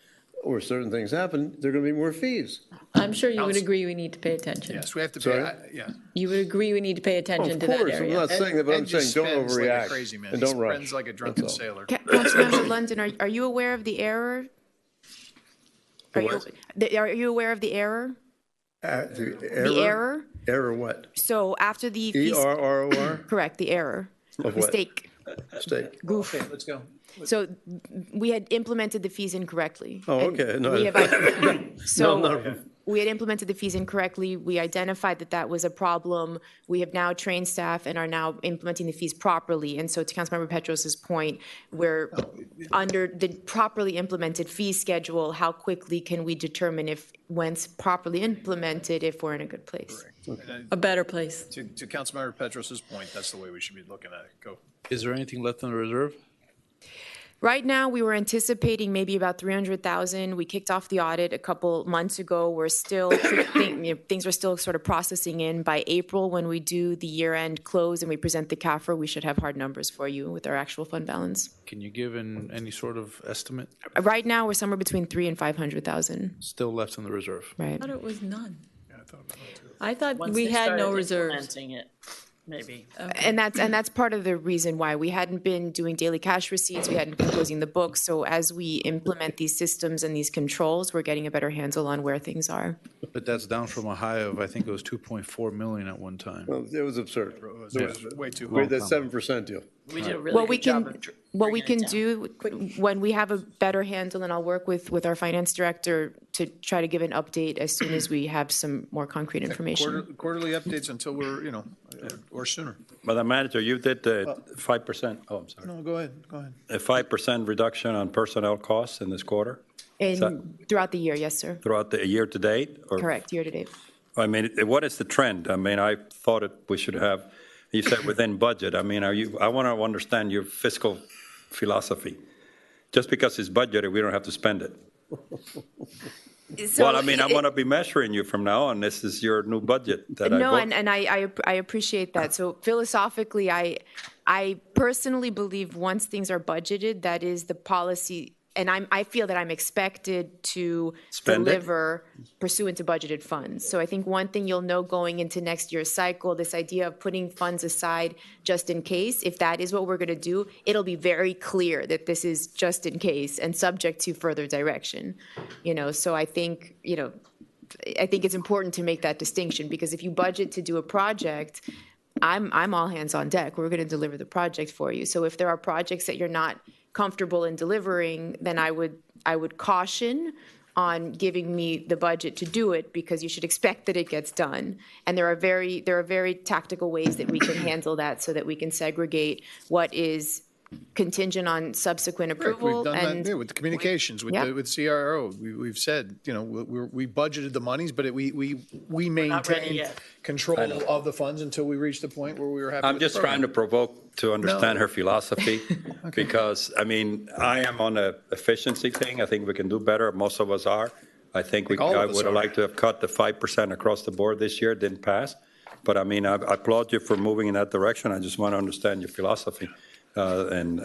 or certain things happen, there are going to be more fees. I'm sure you would agree we need to pay attention. Yes, we have to Sorry? pay. Yeah. You would agree we need to pay attention to Of that course, I'm area. not saying that, but I'm Ed just saying don't spends like a overreact crazy man. and He don't rush. spends like a drunken That's all. sailor. Councilmember London, are you aware of the error? Are you aware of the error? The error? Error what? So after the fees, E-R-R-O-R? correct, the error. Of what? Mistake. Mistake. Goof. Okay, let's go. So we had implemented the fees incorrectly. Oh, And okay. No, we have- no, So I'm not we had implemented the fees incorrectly. We identified that that was a problem. We have now trained staff and are now implementing the fees properly. And so to Councilmember Petros's point, we're under the properly implemented fee schedule, how quickly can we determine if, once properly implemented, if we're in a good place? A better place. To Councilmember Petros's point, that's the way we should be looking at it. Go. Is there anything left in the reserve? Right now, we were anticipating maybe about 300,000. We kicked off the audit a couple months ago. We're still, things are still sort of processing in. By April, when we do the year-end close and we present the CAFR, we should have hard numbers for you with our actual fund balance. Can you give any sort of estimate? Right now, we're somewhere between 300,000 and 500,000. Still left in the reserve? Right. I thought it was none. Yeah, I thought about it too. I thought Once we they had no started reserves. implementing it, maybe. And that's part of the reason why we hadn't been doing daily cash receipts. We hadn't been closing the books. So as we implement these systems and these controls, we're getting a better handle on where things are. But that's down from a high of, I think it was 2.4 million at one time. Well, it was absurd. It was way too We had high. that 7% deal. We did a really What we good job can, of what we bringing can it down. do when we have a better handle, and I'll work with our finance director to try to give an update as soon as we have some more concrete information. Quarterly updates until we're, or sooner. Madam Manager, you did the 5%, oh, I'm sorry, No, go ahead. a 5% reduction on personnel costs in this quarter Throughout the year, yes, sir. throughout the year to date? Or- Correct, year to date. I mean, what is the trend? I mean, I thought we should have, you said within budget. I mean, I want to understand your fiscal philosophy. Just because it's budgeted, we don't have to spend it. Well, I mean, I'm going to be measuring you from now on. This is your new budget that I No, vote. and I appreciate that. So philosophically, I personally believe once things are budgeted, that is the policy, and I feel that I'm expected to Spend it? deliver pursuant to budgeted funds. So I think one thing you'll know going into next year's cycle, this idea of putting funds aside just in case, if that is what we're going to do, it'll be very clear that this is just in case and subject to further direction. So I think, I think it's important to make that distinction, because if you budget to do a project, I'm all hands on deck. We're going to deliver the project for you. So if there are projects that you're not comfortable in delivering, then I would caution on giving me the budget to do it, because you should expect that it gets done. And there are very tactical ways that we can handle that, so that we can segregate what is contingent on subsequent approval. We've done and that with the communications, with Yeah. with CRO. We've said, we budgeted the monies, but we not ready maintain yet. control of the funds until we reach the point where we were happy I'm with the just trying to program. provoke to understand her philosophy, because, I mean, I am on a efficiency thing. I think we can do better. Most of us are. I think all of I us would have are. liked to have cut the 5% across the board this year. Didn't pass. But I mean, I applaud you for moving in that direction. I just want to understand your philosophy. And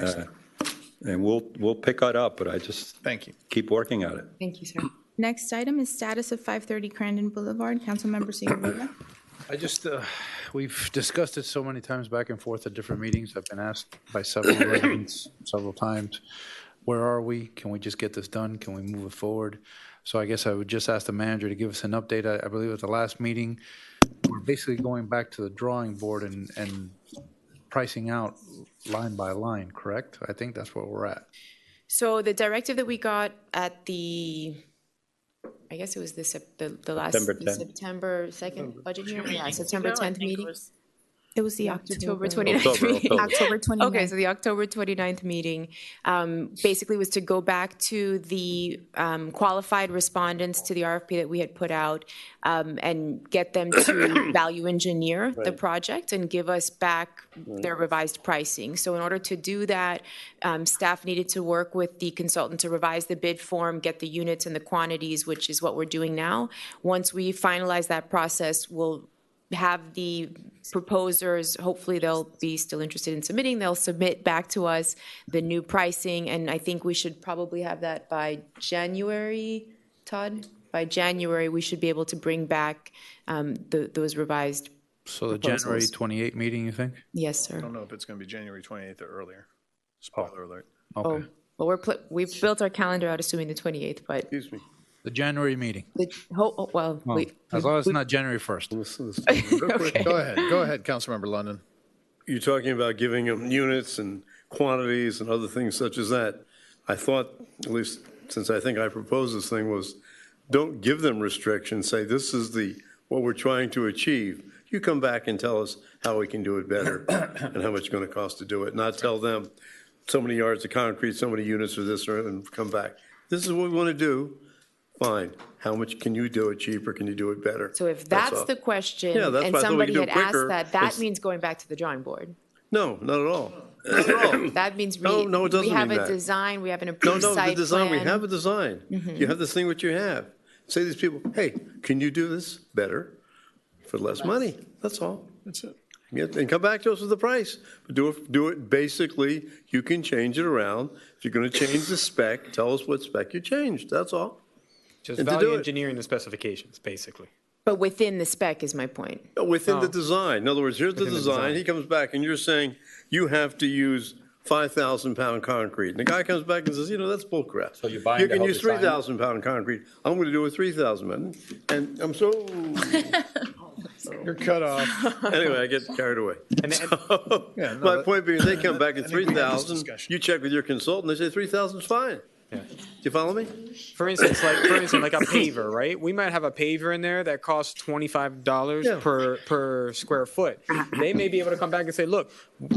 we'll pick that up, but I just Thank you. keep working at it. Thank you, sir. Next item is status of 530 Crandon Boulevard. Councilmember Segovia. I just, we've discussed it so many times back and forth at different meetings. I've been asked by several residents several times, where are we? Can we just get this done? Can we move it forward? So I guess I would just ask the manager to give us an update. I believe at the last meeting, we're basically going back to the drawing board and pricing out line by line, correct? I think that's where we're at. So the directive that we got at I guess it was the last September 10th. September 2nd budget hearing, Yeah, September I 10th think it meeting. was- It was the October October 29th meeting. October 29th. Okay, so the October 29th meeting basically was to go back to the qualified respondents to the RFP that we had put out and get them to value engineer the project and give us back their revised pricing. So in order to do that, staff needed to work with the consultant to revise the bid form, get the units and the quantities, which is what we're doing now. Once we finalize that process, we'll have the proposers, hopefully they'll be still interested in submitting, they'll submit back to us the new pricing, and I think we should probably have that by January, Todd? By January, we should be able to bring back those revised So the proposals. January 28 meeting, you think? Yes, I sir. don't know if it's going to be January 28th or earlier. Spoiler alert. Okay. Well, we've built our calendar out assuming the 28th, but, Excuse me. The January meeting. well, Well, we. as long as it's not January 1st. Go ahead, Councilmember London. You're talking about giving them units and quantities and other things such as that. I thought, at least since I think I proposed this thing, was Don't give them restrictions. Say, this is what we're trying to achieve. You come back and tell us how we can do it better and how much it's going to cost to do it. Not tell them so many yards of concrete, so many units or this, and come back. This is what we want to do. Fine. How much can you do it cheaper? Can you do it better? So if that's all. the question, Yeah, that's and why I thought we somebody could do had quicker. asked that It's- means going back to the drawing board. No, not at all. Not at all. That means No, no, it doesn't we have mean a that. design, we have an No, approved no, the site design, we plan. have a design. You have this thing what you have. Say to these people, hey, can you do this better for less money? That's all. That's it. And come back to us with the price. But do it basically, you can change it around. If you're going to change the spec, tell us what spec you changed. That's all. Just And to value do it. engineering the specifications, basically. But within the spec is my point. Within the No. design. In other words, here's the Within the design. design. He comes back and you're saying you have to use 5,000-pound concrete. And the guy comes back and says, that's bull crap. So you're buying You the can whole use design? 3,000-pound concrete. I'm going to do it with 3,000, man. And I'm so, You're cut off. anyway, I get carried away. So, Yeah, no, my that- point being, they come back at I think we had this 3,000, discussion. you check with your consultant, they say 3,000 is fine. Do you follow me? For instance, like a paver, right? We might have a paver in there that costs $25 Yeah. per square foot. They may be able to come back and say, look,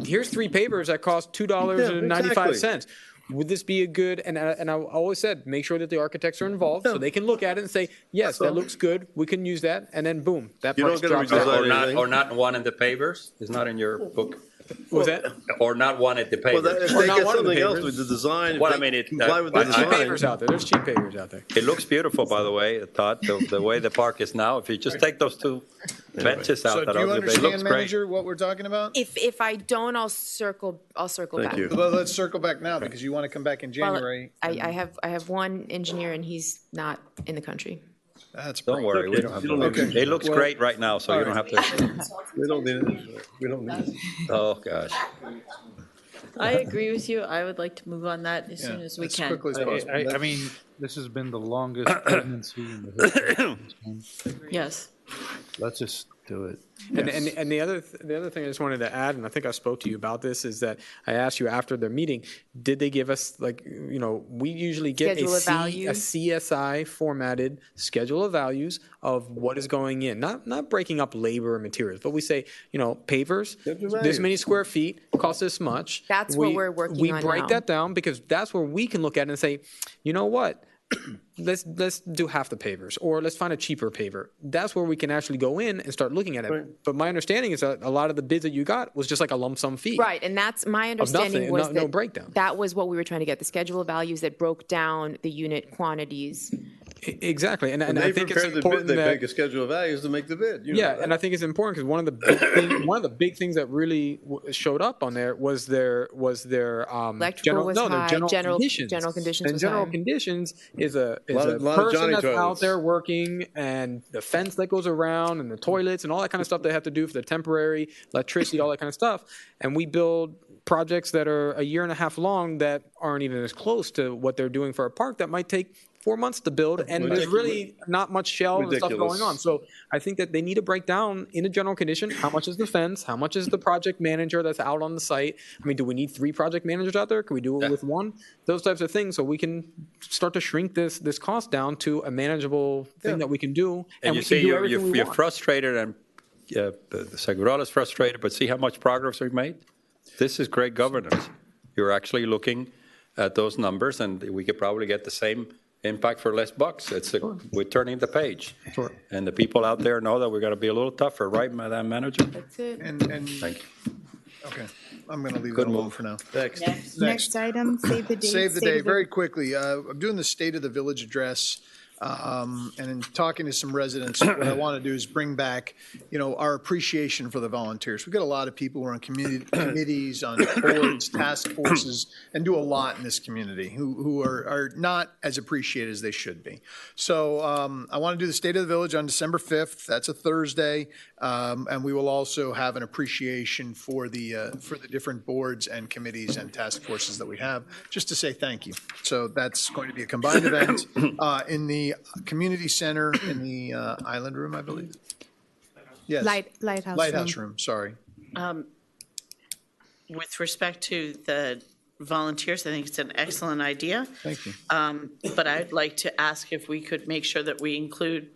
here's 3 pavers that cost $2.95. Would this be a good, and I always said, make sure that the architects are involved so they can look at it and say, yes, that looks good, we can use that, and then boom, that You price don't gotta drops redesign down. anything. Or not one in the pavers? It's not in your book? What was that? Or not one at the Well, if pavers? they not get one of the something else pavers. with the design, if Well, they I mean, it- comply with the I- There's cheap design. pavers out there, there's cheap pavers out there. It looks beautiful, by the way, Todd, the way the park is now. If you just take those 2 benches out, So do you they look understand, great. manager, what we're talking about? If I don't, I'll circle Thank back. you. Well, let's circle back now because you want to come back in Well, January. I have one engineer and he's not in the country. That's Don't worry, we don't have to. Okay. It looks Well, great right now, so you don't have to. We don't need it. We don't need it. Oh, gosh. I agree with you. I would like to move on that as soon as we as can. quickly as possible. I mean, this has been the longest pregnancy in the history of this one. Yes. Let's just do it. And the other thing I just wanted to add, and I think I spoke to you about this, is that I asked you after their meeting, did they give us, like, we usually get Schedule a of values? CSI formatted schedule of values of what is going in, not breaking up labor and materials, but we say, pavers, this many square feet, cost this much. That's what we're working We on break now. that down because that's where we can look at it and say, you know what? Let's do half the pavers, or let's find a cheaper paver. That's where we can actually go in and start looking at it. Right. But my understanding is that a lot of the bids that you got was just like a lump sum fee. Right, and that's my understanding nothing, was no that breakdown. that was what we were trying to get, the schedule of values that broke down the unit quantities. Exactly, and When I they think it's prepare the bid, important they that make a schedule of values to make the bid. You know yeah, that. and I think it's important because one of the big things that really showed up on there was their Electrical was their high, general conditions. general conditions And was general high. conditions is a Lot of person Johnny that's out toilets. there working, and the fence that goes around, and the toilets, and all that kind of stuff they have to do for the temporary electricity, all that kind of stuff. And we build projects that are a year and a half long that aren't even as close to what they're doing for a park that might take 4 months to build, and there's really not much shell and stuff Ridiculous. going on. So I think that they need to break down in a general condition, how much is the fence, how much is the project manager that's out on the site. I mean, do we need 3 project managers out there? Can we do it with 1? Those types of things, so we can start to shrink this cost down to a manageable thing that we can do, And you we can see, do you're everything we you're want. frustrated, and the Segurala's frustrated, but see how much progress we've made? This is great governance. You're actually looking at those numbers, and we could probably get the same impact for less bucks. We're turning the page. Sure. And the people out there know that we're going to be a little tougher, right, Madam Manager? That's it. And, Thank you. okay, I'm going to leave Good that alone move. for now. Next item, save the date. Save the day, very quickly. I'm doing the State of the Village address, and in talking to some residents, what I want to do is bring back, our appreciation for the volunteers. We've got a lot of people who are on committees, on boards, task forces, and do a lot in this community who are not as appreciated as they should be. So I want to do the State of the Village on December 5th. That's a Thursday. And we will also have an appreciation for the different boards and committees and task forces that we have, just to say thank you. So that's going to be a combined event in the community center in the Island Room, I believe. Yes. Lighthouse Lighthouse Room, sorry. With respect to the volunteers. I think it's an excellent idea. Thank you. But I'd like to ask if we could make sure that we include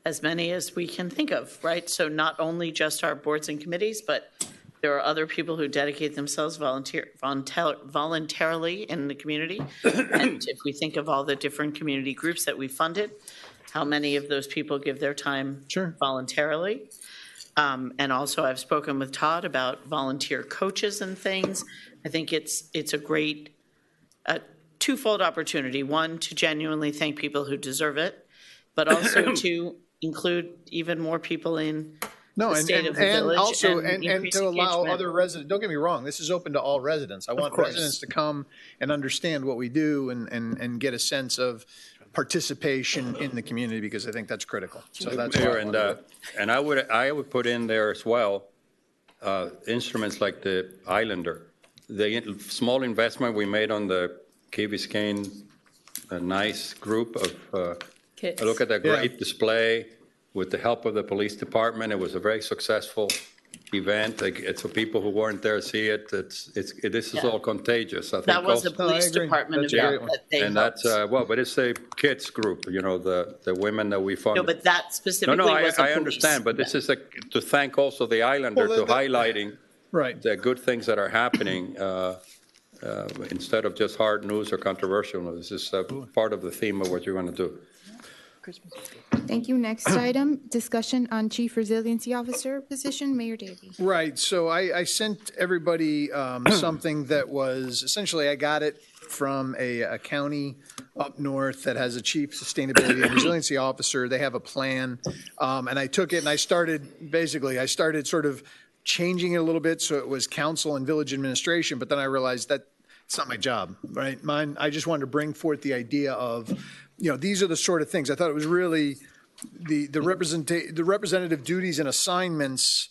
as many as we can think of, right? So not only just our boards and committees, but there are other people who dedicate themselves voluntarily in the community. And if we think of all the different community groups that we funded, how many of those people give their time voluntarily? And also, I've spoken with Todd about volunteer coaches and things. I think it's a great twofold opportunity. One, to genuinely thank people who deserve it, but also to include even more people in the state of the village. Also, and and to allow other residents, don't get me wrong, this is open to all residents. I want residents to come and understand what we do and get a sense of participation in the community, because I think that's critical. So that's Mayor, why and I would put in there as well, instruments like the Islander. The small investment we made on the Key Biscayne, a nice group of, look at that great display with the help of the police department. It was a very successful event. It's for people who weren't there to see it. This is all contagious. I think that was a police department event that they and helped. that's but it's a kids group. You know, the women that we funded. No, but that specifically was I understand, but this is to thank also the Islander to highlighting the good things that are happening instead of just hard news or controversial news. This is part of the theme of what you're going to do. Thank you. Next item, discussion on Chief Resiliency Officer position. Mayor Davey. Right. So I sent everybody something that was essentially, I got it from a county up north that has a Chief Sustainability and Resiliency Officer. They have a plan. And I took it and I started sort of changing it a little bit so it was council and village administration. But then I realized that it's not my job, right? I just wanted to bring forth the idea of, these are the sort of things. I thought it was really the representative duties and assignments.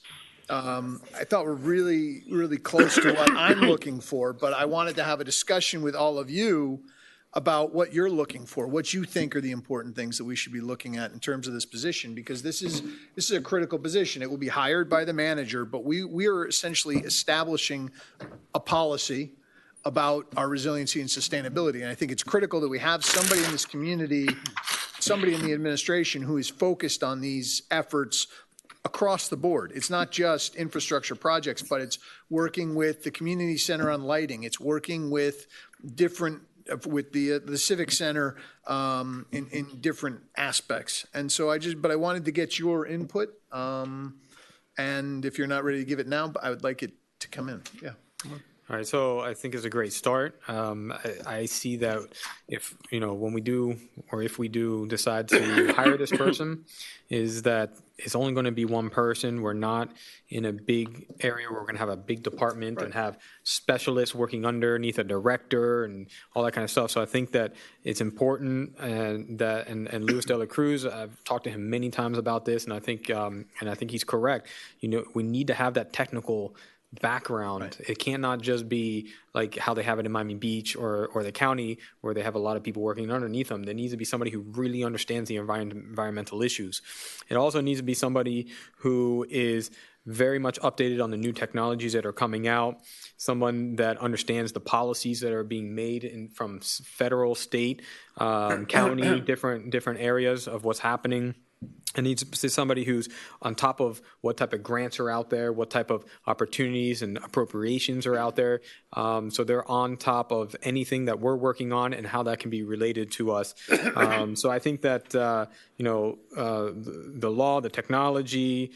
I thought were really, really close to what I'm looking for. But I wanted to have a discussion with all of you about what you're looking for, what you think are the important things that we should be looking at in terms of this position, because this is a critical position. It will be hired by the manager, but we are essentially establishing a policy about our resiliency and sustainability. And I think it's critical that we have somebody in this community, somebody in the administration who is focused on these efforts across the board. It's not just infrastructure projects, but it's working with the community center on lighting. It's working with the civic center in different aspects. And so but I wanted to get your input. And if you're not ready to give it now, I would like it to come in. Yeah. Come on. All right, so I think it's a great start. I see that if we do decide to hire this person, is that it's only going to be one person. We're not in a big area where we're going to have a big department and have specialists working underneath a director and all that kind of stuff. So I think that it's important, and Luis de la Cruz, I've talked to him many times about this, and I think he's correct. We need to have that technical background. Right. It cannot just be like how they have it in Miami Beach or the county, where they have a lot of people working underneath them. There needs to be somebody who really understands the environmental issues. It also needs to be somebody who is very much updated on the new technologies that are coming out, someone that understands the policies that are being made from federal, state, county, different areas of what's happening. It needs to be somebody who's on top of what type of grants are out there, what type of opportunities and appropriations are out there. So they're on top of anything that we're working on and how that can be related to us. So I think that, the law, the technology,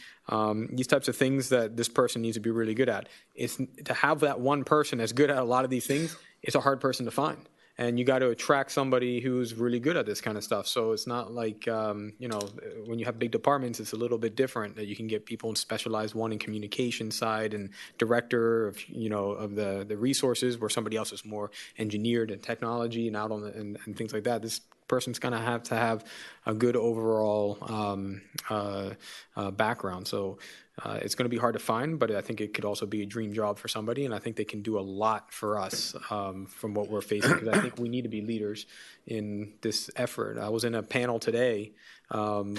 these types of things that this person needs to be really good at. It's to have that one person that's good at a lot of these things, it's a hard person to find. And you got to attract somebody who's really good at this kind of stuff. So it's not like, when you have big departments, it's a little bit different, that you can get people in specialized one in communication side and director of, of the resources, where somebody else is more engineered and technology and out on and things like that. This person's going to have a good overall background. So it's going to be hard to find, but I think it could also be a dream job for somebody, and I think they can do a lot for us from what we're facing, because I think we need to be leaders in this effort. I was in a panel today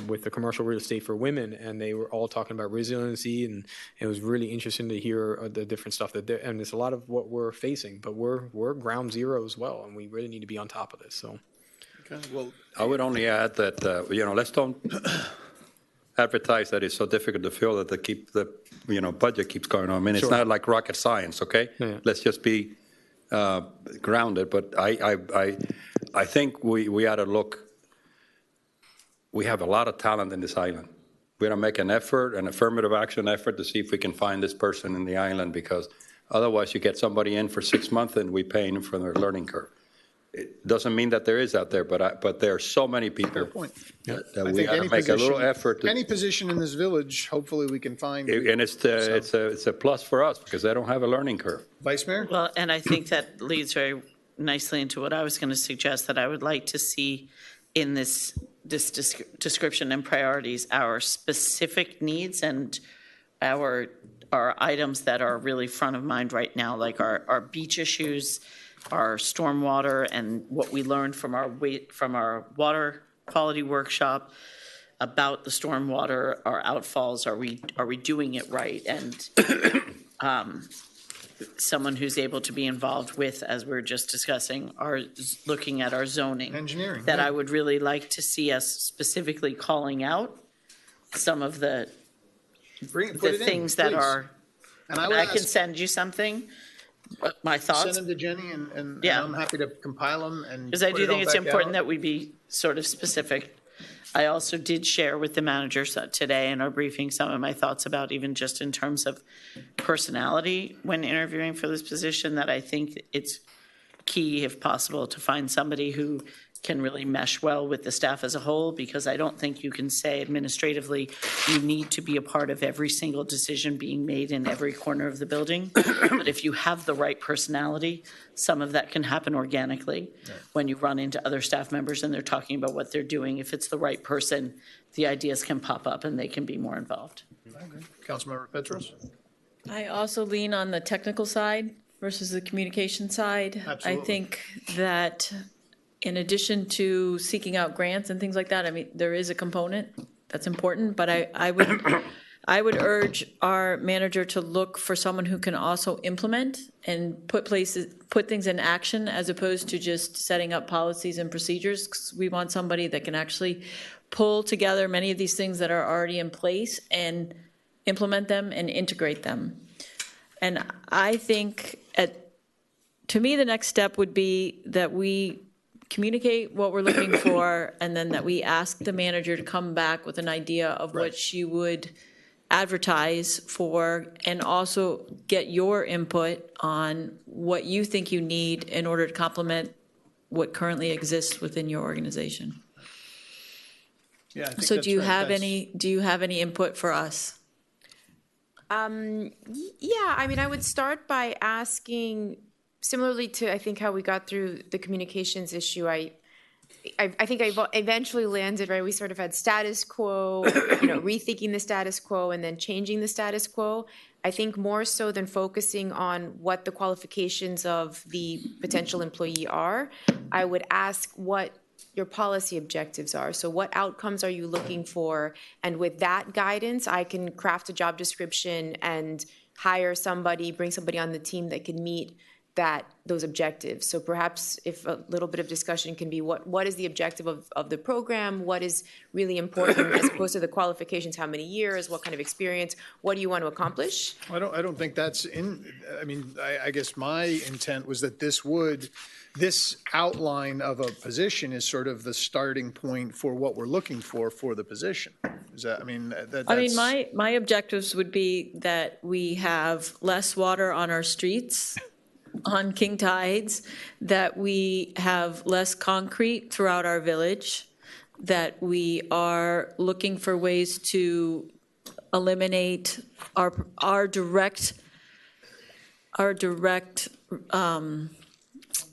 with the Commercial Real Estate for Women, and they were all talking about resiliency, and it was really interesting to hear the different stuff that and it's a lot of what we're facing, but we're ground zero as well, and we really need to be on top of this. So, Well, I would only add that, let's don't advertise that it's so difficult to fill that the budget keeps going on. I mean, it's not like rocket science, okay? Yeah. Let's just be grounded. But I think we ought to look. We have a lot of talent in this island. We're going to make an effort, an affirmative action effort, to see if we can find this person in the island, because otherwise you get somebody in for 6 months and we pay them for their learning curve. It doesn't mean that there is out there, but there are so many people that we got to make a little effort. Any position in this village, hopefully we can find. And it's a plus for us because they don't have a learning curve. Vice Mayor? Well, and I think that leads very nicely into what I was going to suggest, that I would like to see in this description and priorities, our specific needs and our items that are really front of mind right now, like our beach issues, our stormwater, and what we learned from our water quality workshop about the stormwater, our outfalls. Are we doing it right? And someone who's able to be involved with, as we were just discussing, looking at our zoning. Engineering. That I would really like to see us specifically calling out some of the things that are. And I can send you something. My thoughts. Send them to Jenny, and Yeah. I'm happy to compile them. Because I do think it's important that we be sort of specific. I also did share with the manager today in our briefing some of my thoughts about, even just in terms of personality when interviewing for this position, that I think it's key, if possible, to find somebody who can really mesh well with the staff as a whole, because I don't think you can say administratively you need to be a part of every single decision being made in every corner of the building. But if you have the right personality, some of that can happen organically. When you run into other staff members and they're talking about what they're doing, if it's the right person, the ideas can pop up and they can be more involved. I agree. Councilmember Petros? I also lean on the technical side versus the communication side. Absolutely. I think that in addition to seeking out grants and things like that, I mean, there is a component that's important, but I would urge our manager to look for someone who can also implement and put things in action, as opposed to just setting up policies and procedures. 'Cause we want somebody that can actually pull together many of these things that are already in place and implement them and integrate them. And I think to me, the next step would be that we communicate what we're looking for, and then that we ask the manager to come back with an idea of what she would advertise for, and also get your input on what you think you need in order to complement what currently exists within your organization. Yeah. I think So that's do you right. have That's- any input for us? Yeah, I mean, I would start by asking, similarly to, I think, how we got through the communications issue, I think I eventually landed, right, we sort of had status quo, rethinking the status quo and then changing the status quo. I think more so than focusing on what the qualifications of the potential employee are, I would ask what your policy objectives are. So what outcomes are you looking for? And with that guidance, I can craft a job description and hire somebody, bring somebody on the team that can meet those objectives. So perhaps if a little bit of discussion can be what is the objective of the program, what is really important, as opposed to the qualifications, how many years, what kind of experience, what do you want to accomplish? I don't think that's I mean, I guess my intent was that this outline of a position is sort of the starting point for what we're looking for the position. Is that, I mean, that's. I mean, my objectives would be that we have less water on our streets on king tides, that we have less concrete throughout our village, that we are looking for ways to eliminate our direct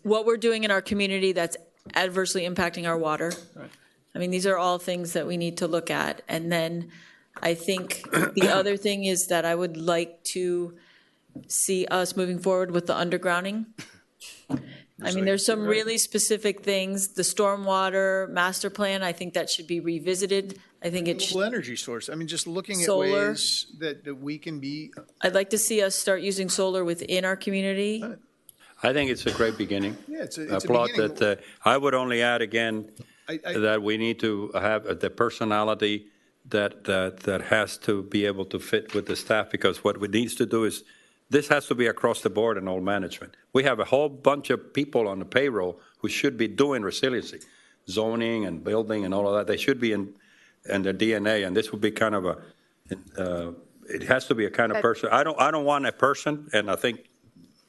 what we're doing in our community that's adversely impacting our water. I mean, these are all things that we need to look at. And then I think the other thing is that I would like to see us moving forward with the undergrounding. I mean, there's some really specific things, the stormwater master plan, I think that should be revisited. I think it should. Renewable energy source. I mean, just looking at Solar. ways that we can be. I'd like to see us start using solar within our community. I think it's a great beginning. Yeah, it's a Applaud beginning. that. I would only add again I- that we need to have the personality that has to be able to fit with the staff, because what we needs to do is, this has to be across the board in all management. We have a whole bunch of people on the payroll who should be doing resiliency, zoning and building and all of that. They should be in their DNA, and this would be kind of it has to be a kind of person. I don't want a person, and I think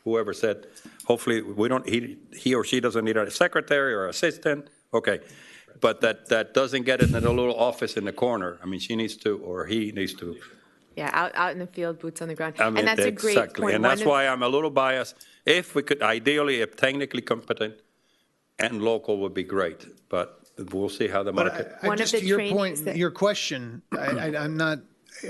whoever said, hopefully he or she doesn't need a secretary or assistant. Okay. But that doesn't get it in a little office in the corner. I mean, she needs to, or he needs to. Yeah, out in the field, boots on the ground. I mean, And that's a great exactly. point. And that's One of- why I'm a little biased. If we could, ideally, if technically competent and local would be great, but we'll see how the market. One of just the to your trainings point, that- your question, I'm not,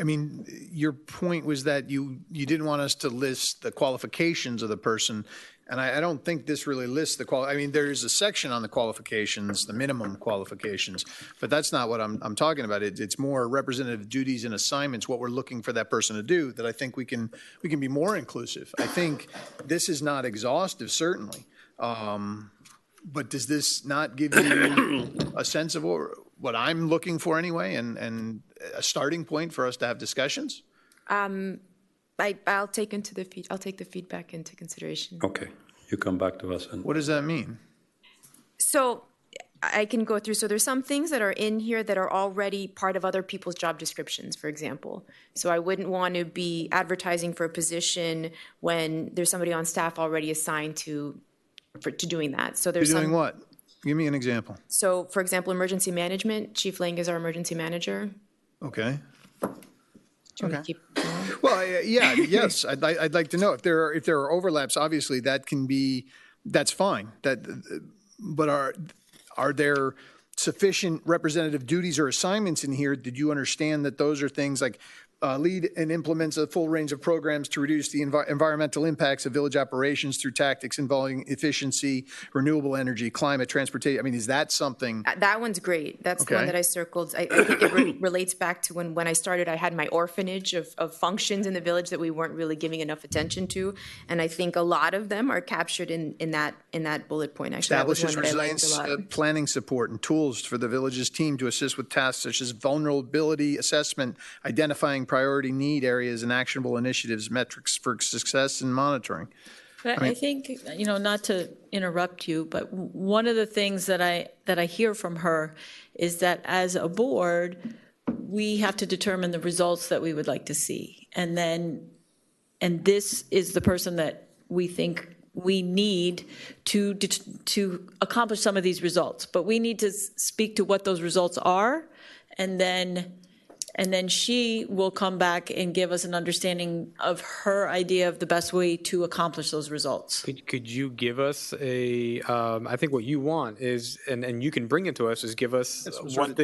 I mean, your point was that you didn't want us to list the qualifications of the person. And I don't think this really lists I mean, there's a section on the qualifications, the minimum qualifications, but that's not what I'm talking about. It's more representative duties and assignments, what we're looking for that person to do, that I think we can be more inclusive. I think this is not exhaustive, certainly. But does this not give you a sense of what I'm looking for anyway, and a starting point for us to have discussions? I'll take the feedback into consideration. Okay, you come back to us. What does that mean? So I can go through. So there's some things that are in here that are already part of other people's job descriptions, for example. So I wouldn't want to be advertising for a position when there's somebody on staff already assigned to doing that. So You're there's doing some. what? Give me an example. So, for example, emergency management, Chief Lang is our emergency manager. Okay. Do you want me to keep going? Well, yes. I'd like to know if there are overlaps. Obviously, that's fine. But are there sufficient representative duties or assignments in here? Did you understand that those are things like lead and implements a full range of programs to reduce the environmental impacts of village operations through tactics involving efficiency, renewable energy, climate, transportation? I mean, is that something? That one's great. That's the one Okay. that I circled. I think it relates back to when I started, I had my orphanage of functions in the village that we weren't really giving enough attention to. And I think a lot of them are captured in that bullet point. Actually, that was Establishes one that I liked resilience a lot. planning support and tools for the village's team to assist with tasks such as vulnerability assessment, identifying priority need areas and actionable initiatives, metrics for success and monitoring. But I think, not to interrupt you, but one of the things that I hear from her is that as a board, we have to determine the results that we would like to see. And this is the person that we think we need to accomplish some of these results. But we need to speak to what those results are, and then she will come back and give us an understanding of her idea of the best way to accomplish those results. Could you give us I think what you want is, and you can bring it to us, is give us what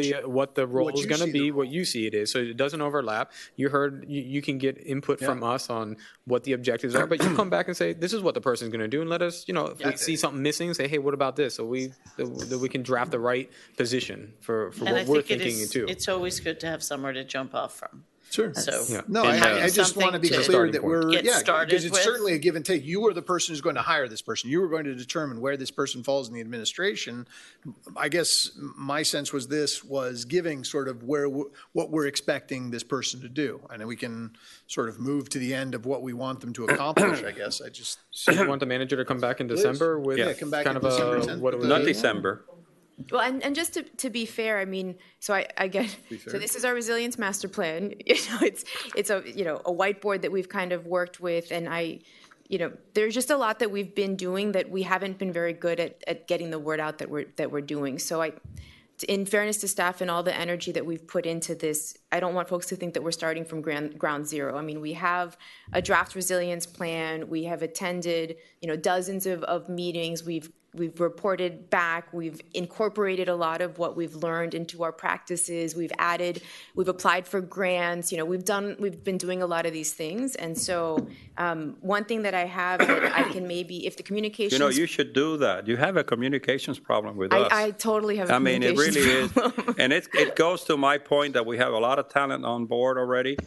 the role is you going to see be, the what you see it is, so it doesn't overlap. You can get input from us on what the objectives are, but you come back and say, this is what the person's going to do, and let us, if we see something missing, say, hey, what about this? So that we can draft the right position for And I what we're think thinking too. it's always good to have somewhere to jump off from. Sure. So. Yeah. No, and having I just want to be something clear that we're, get started because it's with. certainly a give and take. You are the person who's going to hire this person. You were going to determine where this person falls in the administration. I guess my sense was this was giving sort of what we're expecting this person to do. And then we can sort of move to the end of what we want them to accomplish, I guess. So you want the manager to come back in December with come back kind in of December a, 10th. what it would Not be? December. Well, and just to be fair, I mean, so I get, so this is our resilience master plan. It's a whiteboard that we've kind of worked with, and there's just a lot that we've been doing that we haven't been very good at getting the word out that we're doing. So in fairness to staff and all the energy that we've put into this, I don't want folks to think that we're starting from ground zero. I mean, we have a draft resilience plan. We have attended, dozens of meetings. We've reported back. We've incorporated a lot of what we've learned into our practices. We've applied for grants. We've been doing a lot of these things. And so one thing that I have that I can maybe, if the communications. You should do that. You have a communications problem with us. I totally have a it communications really is. And it goes to my point that we have a lot of talent on board already.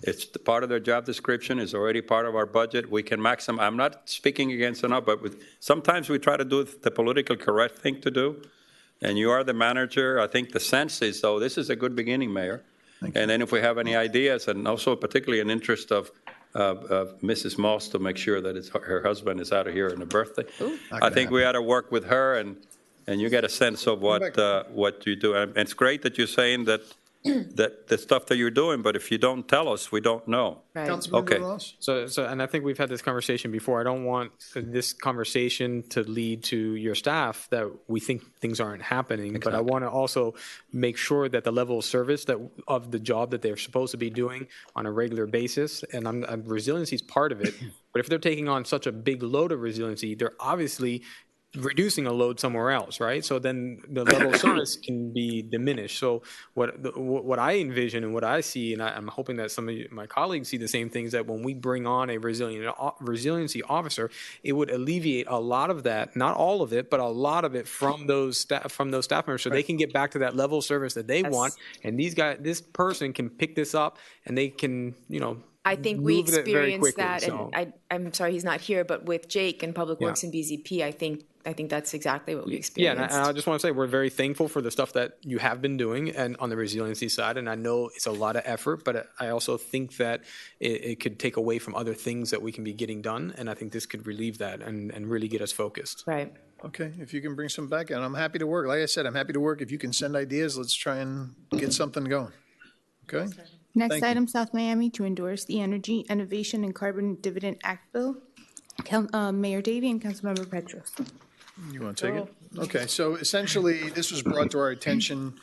It's part of their job description. It's already part of our budget. We can maximize. I'm not speaking against enough, but sometimes we try to do the political correct thing to do. And you are the manager. I think the sense is, though, this is a good beginning, Mayor. And then if we have any ideas, and also particularly an interest of Mrs. Moss to make sure that her husband is out of here on a birthday, I think we ought to work with her, and you get a sense of what you do. And it's great that you're saying that the stuff that you're doing, but if you don't tell us, we don't know. Right. Councilmember Okay. Ross? So, and I think we've had this conversation before. I don't want this conversation to lead to your staff that we think things aren't happening, but I want to also make sure that the level of service of the job that they're supposed to be doing on a regular basis, and resiliency is part of it, but if they're taking on such a big load of resiliency, they're obviously reducing a load somewhere else, right? So then the level of service can be diminished. So what I envision and what I see, and I'm hoping that some of my colleagues see the same things, that when we bring on a resiliency officer, it would alleviate a lot of that, not all of it, but a lot of it from those staff members, so they can get back to that level of service that they want. And this person can pick this up, and they can, I think we experienced quickly, that, so. and I'm sorry he's not here, but with Jake and Public Works and BZP, I think that's exactly what we experienced. Yeah, and I just want to say we're very thankful for the stuff that you have been doing and on the resiliency side, and I know it's a lot of effort, but I also think that it could take away from other things that we can be getting done, and I think this could relieve that and really get us focused. Right. Okay, if you can bring some back, and I'm happy to work. Like I said, I'm happy to work. If you can send ideas, let's try and get something going. Okay? Next Thank you. item, South Miami, to endorse the Energy Innovation and Carbon Dividend Act Bill. Mayor Davey and Councilmember Petros. You want to take it? Okay, so essentially, this was brought to our attention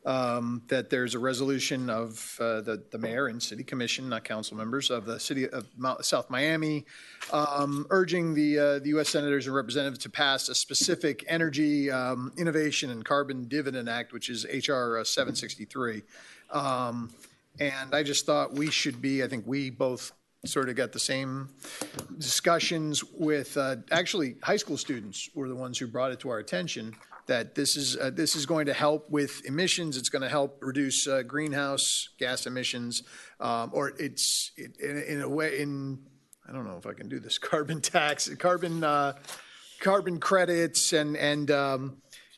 that there's a resolution of the mayor and city commission, not council members, of the city of South Miami, urging the U.S. senators and representatives to pass a specific Energy Innovation and Carbon Dividend Act, which is H.R. 763. And I just thought I think we both sort of got the same discussions with, actually, high school students were the ones who brought it to our attention, that this is going to help with emissions. It's going to help reduce greenhouse gas emissions, or in a way, I don't know if I can do this, carbon tax, carbon credits, and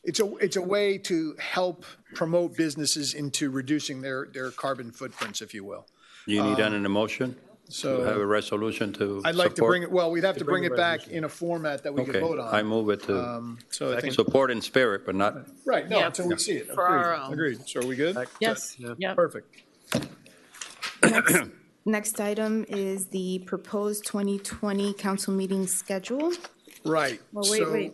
it's a way to help promote businesses into reducing their carbon footprints, if you will. You need an emotion? So to have a resolution to I'd like to support? bring it, well, we'd have to bring it back in a format that we could Okay, vote on. I move it to So I think, support in spirit, but not, right, no, Yeah. until we see it. For our own. Agreed. So are we good? Yes. Yep. Perfect. Next item is the proposed 2020 council meeting schedule. Right. Well, wait.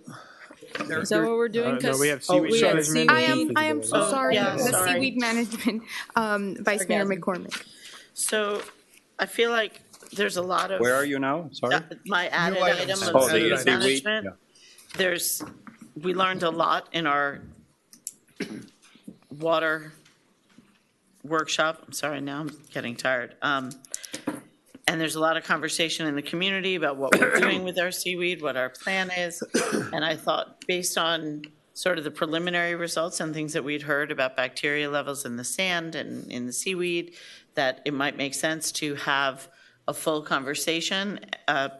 There- Is that what we're doing? No, we have Oh, seaweed sorry. management. I am so Oh, sorry. yeah, The sorry. seaweed management, Vice Mayor Orgasm. McCormick. So I feel like there's a lot of. where are you now? Sorry? My added items. item Oh, of the seaweed seaweed, management. We learned a lot in our water workshop. I'm sorry, now I'm getting tired. And there's a lot of conversation in the community about what we're doing with our seaweed, what our plan is. And I thought, based on sort of the preliminary results and things that we'd heard about bacteria levels in the sand and in the seaweed, that it might make sense to have a full conversation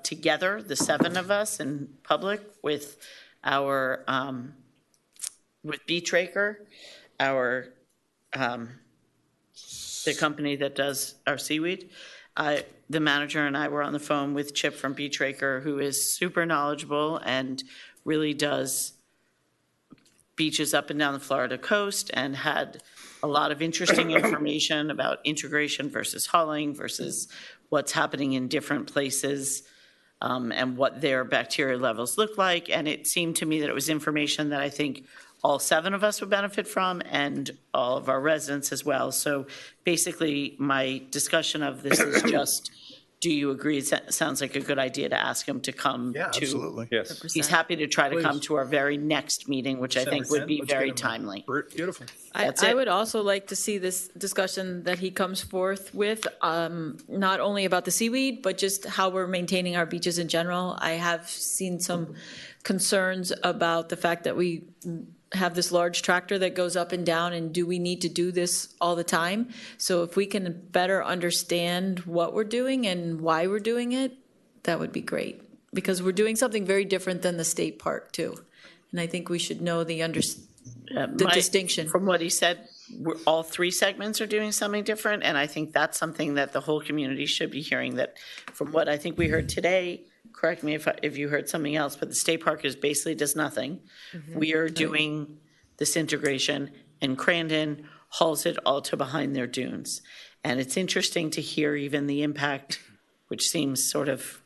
together, the seven of us in public, with our, with Beach Raker, our, the company that does our seaweed. The manager and I were on the phone with Chip from Beach Raker, who is super knowledgeable and really does beaches up and down the Florida coast, and had a lot of interesting information about integration versus hulling versus what's happening in different places, and what their bacteria levels look like. And it seemed to me that it was information that I think all 7 of us would benefit from, and all of our residents as well. So basically, my discussion of this is just, do you agree? It sounds like a good idea to ask him to come to. Absolutely. Yes. He's happy to try to come to our very next meeting, which I think would be Let's get very him in. timely. Beautiful. That's I it. would also like to see this discussion that he comes forth with, not only about the seaweed, but just how we're maintaining our beaches in general. I have seen some concerns about the fact that we have this large tractor that goes up and down, and do we need to do this all the time? So if we can better understand what we're doing and why we're doing it, that would be great. Because we're doing something very different than the state park too. And I think we should know the distinction. From what he said, all 3 segments are doing something different, and I think that's something that the whole community should be hearing, that from what I think we heard today, correct me if you heard something else, but the state park basically does nothing. We are doing this integration, and Crandon hauls it all to behind their dunes. And it's interesting to hear even the impact, which seems sort of,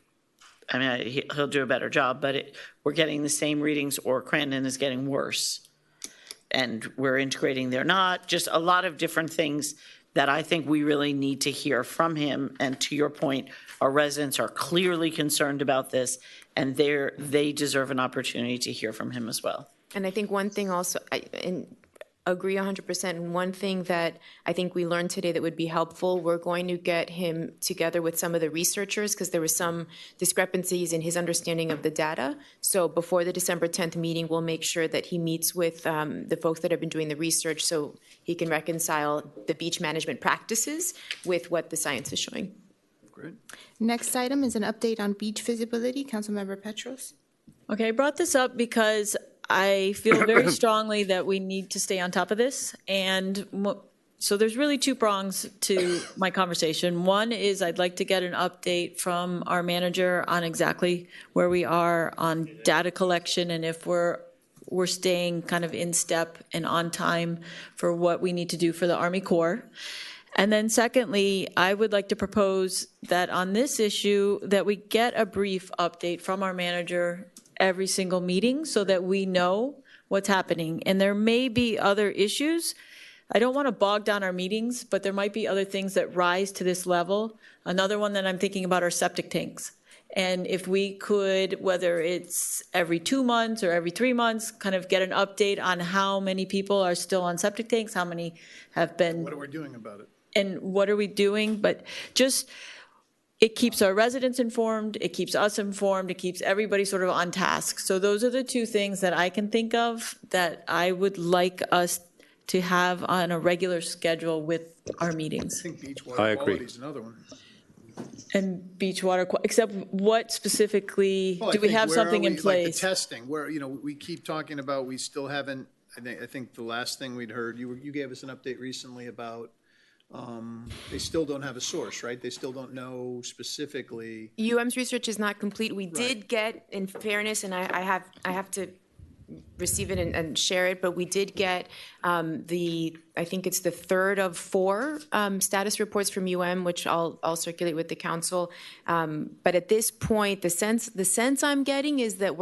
I mean, he'll do a better job, but we're getting the same readings, or Crandon is getting worse. And we're integrating, they're not, just a lot of different things that I think we really need to hear from him. And to your point, our residents are clearly concerned about this, and they deserve an opportunity to hear from him as well. And I think one thing also, and agree 100%, and one thing that I think we learned today that would be helpful, we're going to get him together with some of the researchers, because there were some discrepancies in his understanding of the data. So before the December 10th meeting, we'll make sure that he meets with the folks that have been doing the research, so he can reconcile the beach management practices with what the science is showing. Great. Next item is an update on beach visibility. Councilmember Petros. Okay, I brought this up because I feel very strongly that we need to stay on top of this. And so there's really 2 prongs to my conversation. One is I'd like to get an update from our manager on exactly where we are on data collection, and if we're staying kind of in step and on time for what we need to do for the Army Corps. And then secondly, I would like to propose that on this issue, that we get a brief update from our manager every single meeting so that we know what's happening. And there may be other issues. I don't want to bog down our meetings, but there might be other things that rise to this level. Another one that I'm thinking about are septic tanks. And if we could, whether it's every 2 months or every 3 months, kind of get an update on how many people are still on septic tanks, how many have been. What are we doing about it? And what are we doing? But just, it keeps our residents informed, it keeps us informed, it keeps everybody sort of on task. So those are the 2 things that I can think of that I would like us to have on a regular schedule with our meetings. I think beach I water agree. quality is another one. And beach water, except what specifically, Well, I do we think have where something are in we- place? Like the testing, where, we keep talking about, we still haven't, I think the last thing we'd heard, you gave us an update recently about, they still don't have a source, right? They still don't know specifically. UM's research is not complete. We did get, in fairness, and I have to receive it and share it, but we did get I think it's the 3rd of 4 status reports from which I'll circulate with the council. But at this point, the sense I'm getting is that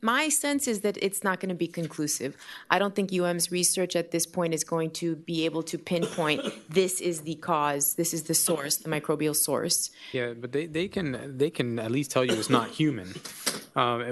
my sense is that it's not going to be conclusive. I don't think UM's research at this point is going to be able to pinpoint this is the cause, this is the source, the microbial source. Yeah, but they can at least tell you it's not human,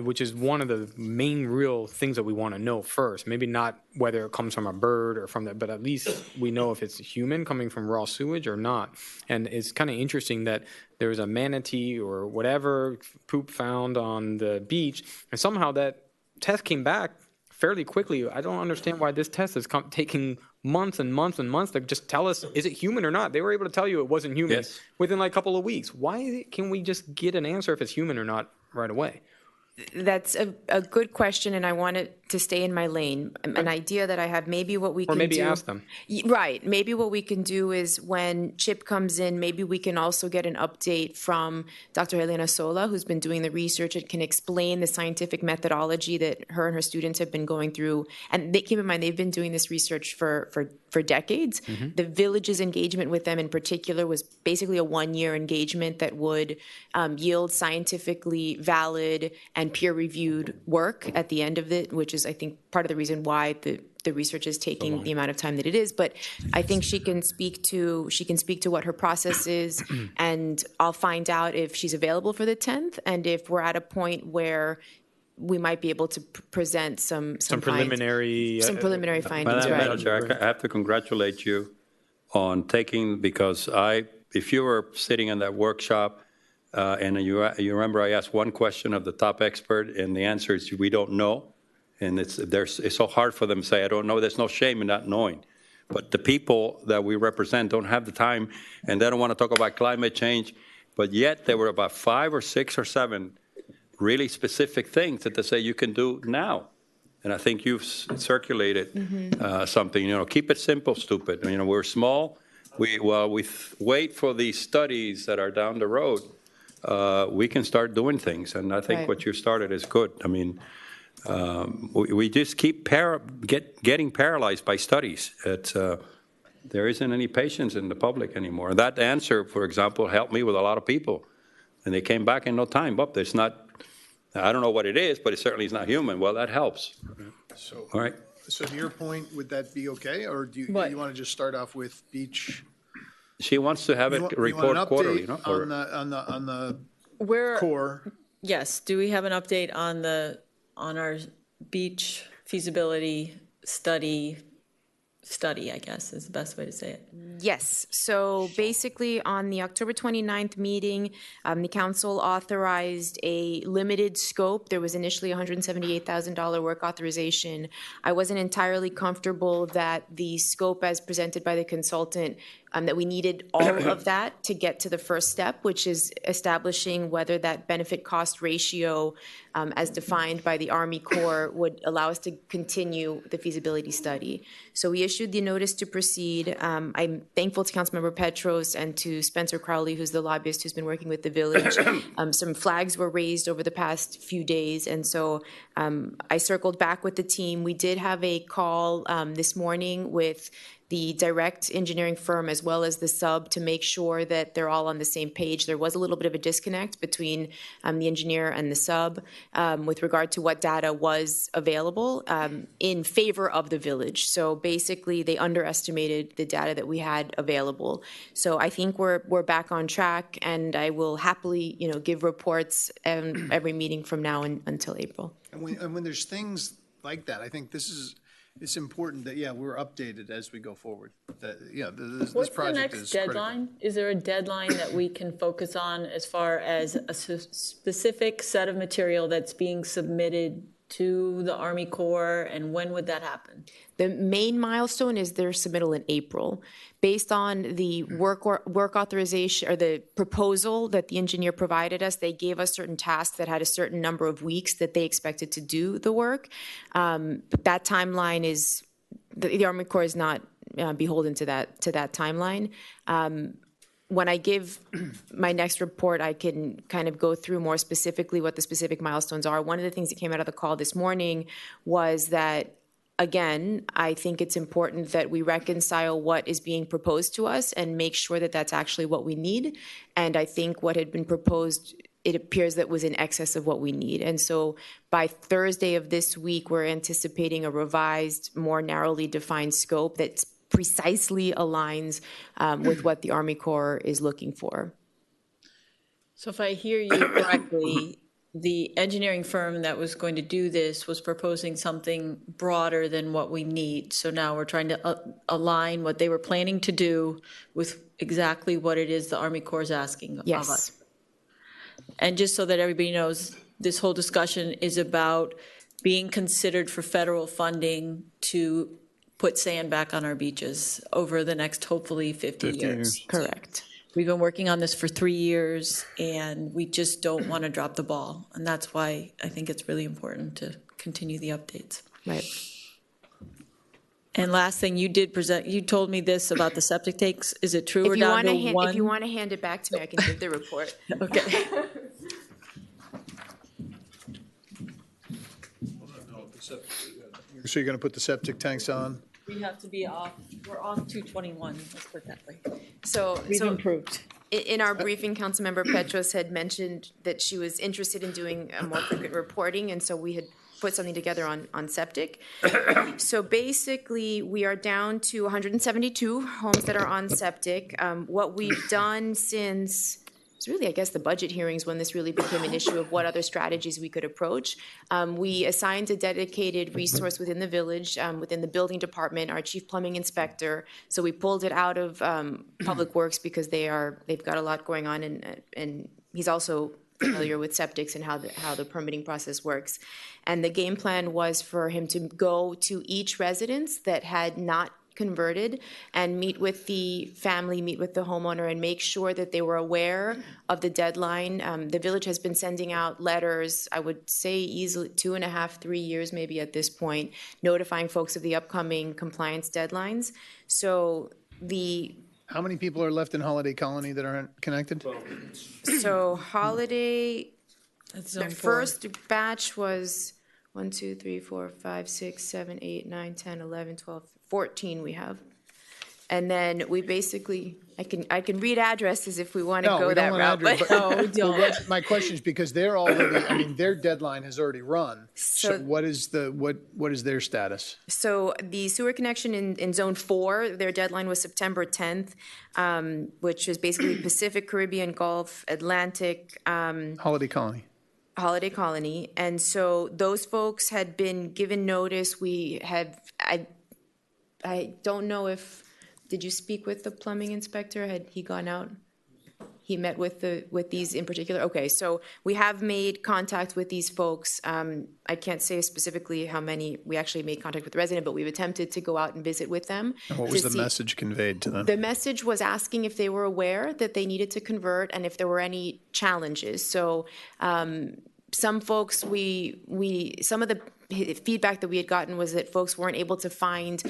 which is one of the main real things that we want to know first. Maybe not whether it comes from a bird or from that, but at least we know if it's human coming from raw sewage or not. And it's kind of interesting that there was a manatee or whatever poop found on the beach, and somehow that test came back fairly quickly. I don't understand why this test is taking months and months and months to just tell us, is it human or not? They were able to tell you it wasn't human within like a couple of weeks. Why can we just get an answer if it's human or not right away? That's a good question, and I want it to stay in my lane. An idea that I have, maybe what we can do. Or maybe ask them. Right. Maybe what we can do is when Chip comes in, maybe we can also get an update from Dr. Helena Sola, who's been doing the research and can explain the scientific methodology that her and her students have been going through. And keep in mind, they've been doing this research for decades. Mm-hmm. The village's engagement with them in particular was basically a 1-year engagement that would yield scientifically valid and and peer-reviewed work at the end of it, which is, I think, part of the reason why the research is taking the amount of time that it is. But I think she can speak to what her process is, and I'll find out if she's available for the 10th, and if we're at a point where we might be able to present some preliminary findings. Madam Right. Chair, I have to congratulate you on taking, because if you were sitting in that workshop, and you remember I asked one question of the top expert, and the answer is we don't know. And it's so hard for them to say, I don't know. There's no shame in not knowing. But the people that we represent don't have the time, and they don't want to talk about climate change. But yet there were about 5 or 6 or 7 really specific things that they say you can do now. And I think you've circulated something, keep it simple, stupid. We're small. We wait for these studies that are down the road. We can start doing things. And I think what you started is good. We just keep getting paralyzed by studies. There isn't any patience in the public anymore. That answer, for example, helped me with a lot of people. And they came back in no time. There's not, I don't know what it is, but it certainly is not human. Well, that helps. So, all right. So to your point, would that be okay? Or do you want to just start off with beach? She wants to have it report quarterly, no? On the We're, core. yes, do we have an update on our beach feasibility study, I guess is the best way to say it? Yes. So basically, on the October 29th meeting, the council authorized a limited scope. There was initially $178,000 work authorization. I wasn't entirely comfortable that the scope as presented by the consultant, that we needed all of that to get to the first step, which is establishing whether that benefit-cost ratio, as defined by the Army Corps, would allow us to continue the feasibility study. So we issued the notice to proceed. I'm thankful to Councilmember Petros and to Spencer Crowley, who's the lobbyist who's been working with the village. Some flags were raised over the past few days, and so I circled back with the team. We did have a call this morning with the direct engineering firm as well as the sub to make sure that they're all on the same page. There was a little bit of a disconnect between the engineer and the sub with regard to what data was available in favor of the village. So basically, they underestimated the data that we had available. So I think we're back on track, and I will happily, give reports every meeting from now until April. And when there's things like that, I think it's important that, we're updated as we go forward. That, this project is critical. What's the next deadline? Is there a deadline that we can focus on as far as a specific set of material that's being submitted to the Army Corps, and when would that happen? The main milestone is their submittal in April. Based on the work authorization or the proposal that the engineer provided us, they gave us certain tasks that had a certain number of weeks that they expected to do the work. But that timeline is, the Army Corps is not beholden to that timeline. When I give my next report, I can kind of go through more specifically what the specific milestones are. One of the things that came out of the call this morning was that, again, I think it's important that we reconcile what is being proposed to us and make sure that that's actually what we need. And I think what had been proposed, it appears that was in excess of what we need. And so by Thursday of this week, we're anticipating a revised, more narrowly defined scope that's precisely aligns with what the Army Corps is looking for. So if I hear you correctly, the engineering firm that was going to do this was proposing something broader than what we need. So now we're trying to align what they were planning to do with exactly what it is the Army Corps is asking of us. And just so that everybody knows, this whole discussion is about being considered for federal funding to put sand back on our beaches over the next, hopefully, 50 years. Correct. We've been working on this for 3 years, and we just don't want to drop the ball. And that's why I think it's really important to continue the updates. Right. And last thing, you did present, you told me this about the septic tanks. Is it true? If We're you down want to one? If you want to hand it back to me, I can give the report. Okay. So you're going to put the septic tanks on? We have to be off, we're off 221, let's put it that way. So We've improved. In our briefing, Councilmember Petros had mentioned that she was interested in doing a more frequent reporting, and so we had put something together on septic. So basically, we are down to 172 homes that are on septic. What we've done since, it's really, I guess, the budget hearings when this really became an issue of what other strategies we could approach. We assigned a dedicated resource within the village, within the building department, our chief plumbing inspector. So we pulled it out of Public Works because they've got a lot going on, and he's also familiar with septics and how the permitting process works. And the game plan was for him to go to each residence that had not converted and meet with the family, meet with the homeowner, and make sure that they were aware of the deadline. The village has been sending out letters, I would say easily 2.5, 3 years maybe at this point, notifying folks of the upcoming compliance deadlines. So how many people are left in Holiday Colony that aren't connected? So Holiday, the first batch was 1, 2, 3, 4, 5, 6, 7, 8, 9, 10, 11, 12, 14 we have. And then we basically, I can read addresses if we want to go that route. But my question is because they're already, I mean, their deadline has already run. So what is their status? So the sewer connection in Zone 4, their deadline was September 10th, which is basically Pacific, Caribbean, Gulf, Atlantic. Holiday Colony. And so those folks had been given notice. I don't know if, did you speak with the plumbing inspector? Had he gone out? He met with these in particular? Okay, so we have made contact with these folks. I can't say specifically how many we actually made contact with the resident, but we've attempted to go out and visit with them. And what was the message conveyed to them? The message was asking if they were aware that they needed to convert and if there were any challenges. So some folks, some of the feedback that we had gotten was that folks weren't able to find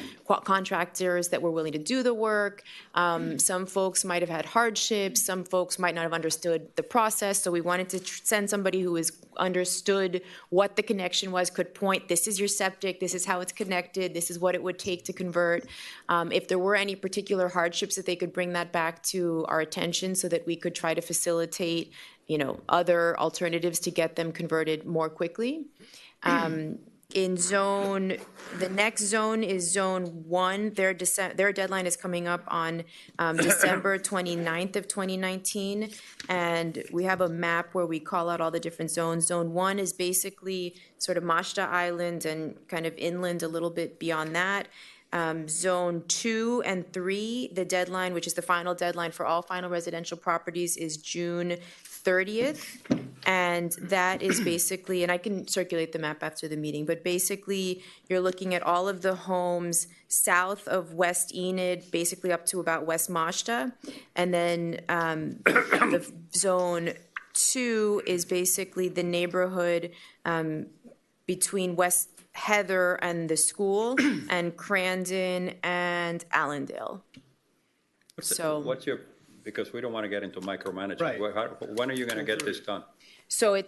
contractors that were willing to do the work. Some folks might have had hardships. Some folks might not have understood the process. So we wanted to send somebody who understood what the connection was, could point, this is your septic, this is how it's connected, this is what it would take to convert. If there were any particular hardships, that they could bring that back to our attention so that we could try to facilitate, other alternatives to get them converted more quickly. The next zone is Zone 1. Their deadline is coming up on December 29th of 2019. And we have a map where we call out all the different zones. Zone 1 is basically sort of Mashta Island and kind of inland a little bit beyond that. Zone 2 and 3, the deadline, which is the final deadline for all final residential properties, is June 30th. And that is basically, and I can circulate the map after the meeting, but basically you're looking at all of the homes south of West Enid, basically up to about West Mashta. And then the Zone 2 is basically the neighborhood between West Heather and the school, and Crandon and Allendale. Because we don't want to get into micromanagement. Right. When are you going to get this done? So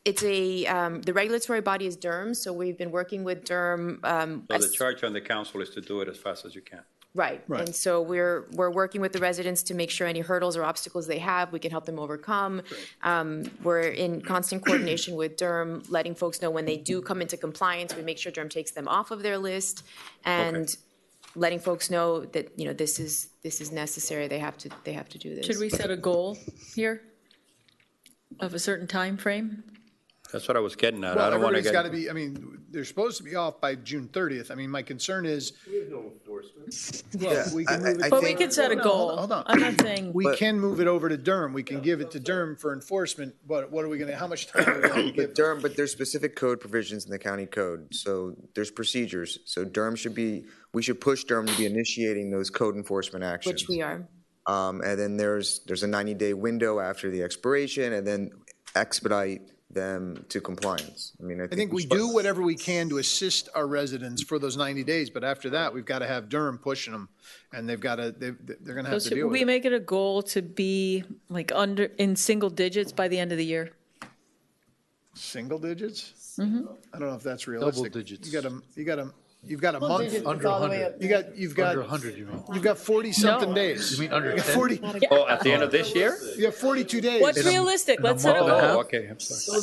the regulatory body is DERM, so we've been working with DERM. So the charge on the council is to do it as fast as you can. Right. And so we're working with the residents to make sure any hurdles or obstacles they have, we can help them overcome. We're in constant coordination with DERM, letting folks know when they do come into compliance, we make sure DERM takes them off of their list, and letting folks know that, this is necessary, they have to do this. Should we set a goal here of a certain time frame? That's what I was getting at. Well, I don't want to everybody's get. got to be, they're supposed to be off by June 30th. My concern is. We have no enforcement. Well, we can move it. But we could set a goal. Hold on. I'm not saying. We can move it over to DERM. We can give it to DERM for enforcement, but what are we how much time are we going to give? But there's specific code provisions in the county code, so there's procedures. So we should push DERM to be initiating those code enforcement actions. Which we are. And then there's a 90-day window after the expiration, and then expedite them to compliance. I think we do whatever we can to assist our residents for those 90 days, but after that, we've got to have DERM pushing them, and they're going to have to deal with it. Should we make it a goal to be in single digits by the end of the year? Single digits? Mm-hmm. I don't know if that's realistic. Double digits. You got to You've got a month. Under 100. You've got Under 100, you mean? You've got 40-something days. You mean under You got 10? 40. Oh, at the end of this year? You have 42 days. What's realistic? Let's set a Oh, goal. okay, I'm sorry.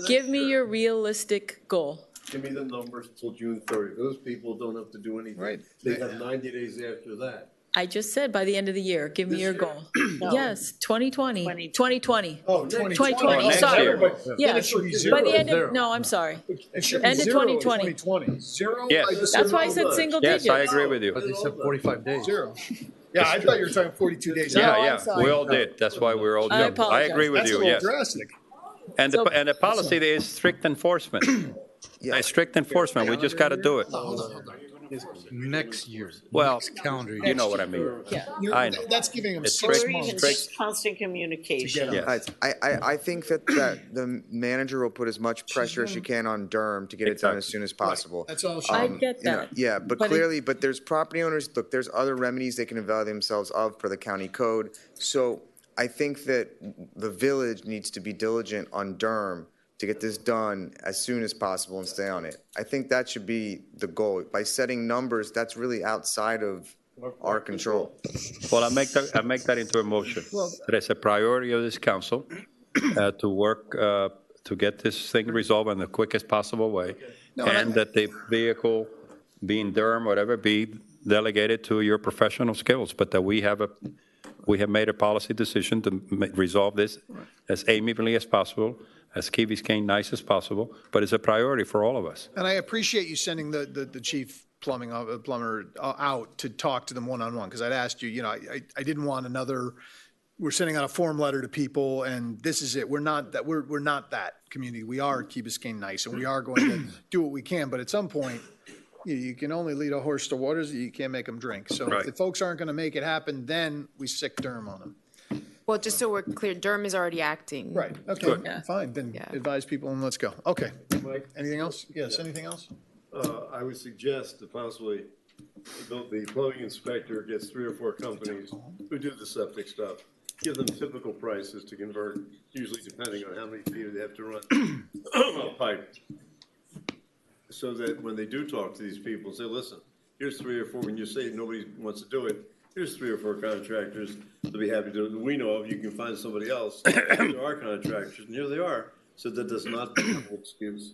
Give me your realistic goal. Give me the numbers till June 30. Those people don't have to do anything. Right. They have 90 days after that. I just said by the end of the year, give me This your year? goal. Yes, 2020. 2020. Oh, 2020, next sorry. year. Yes, by the end of, no, I'm sorry. It should be End of zero in 2020. 2020. Zero. Yes. by That's December why I said 31st. single Yes, digits. I agree with you. But they said 45 days. Zero. Yeah, I thought you were talking 42 days. Yeah, I'm yeah, sorry. we all did. That's why we're all I jumping. I apologize. agree with That's a you, little yes. drastic. And the policy is strict enforcement. Strict enforcement, we just got to do it. Next year. Well, next calendar year. you know what I mean. I know. That's giving them It's 6 strict. Or even months. just constant communication. Yes. I think that the manager will put as much pressure as she can on Durham to get it done as soon as possible. That's all she I did. get You know, that. yeah, but But clearly, but there's property owners, look, there's other remedies they can avail themselves of per the county code. So I think that the village needs to be diligent on Durham to get this done as soon as possible and stay on it. I think that should be the goal. By setting numbers, that's really outside of our control. Well, I make that into a motion. That it's a priority of this council to work, to get this thing resolved in the quickest possible way. And that the vehicle, being Durham, whatever, be delegated to your professional skills, but that we have made a policy decision to resolve this as amiably as possible, as Key Biscayne nice as possible, but it's a priority for all of us. And I appreciate you sending the chief plumber out to talk to them one-on-one, because I'd asked you, I didn't want another, we're sending out a form letter to people, and this is it. We're not that community. We are Key Biscayne nice, and we are going to do what we can, but at some point, you can only lead a horse to waters, you can't make them drink. So if the folks aren't going to make it happen, then we sick Durham on them. Well, just so we're clear, Durham is already acting. Right, okay, fine, then advise people and let's go. Okay, anything else? Yes, anything else? I would suggest that possibly the plumbing inspector gets 3 or 4 companies who do the septic stuff. Give them typical prices to convert, usually depending on how many feet they have to run a pipe. So that when they do talk to these people, say, listen, here's 3 or 4, when you say nobody wants to do it, here's 3 or 4 contractors that'll be happy to do it. We know of, you can find somebody else. There are contractors, and here they are. So that does not become an excuse.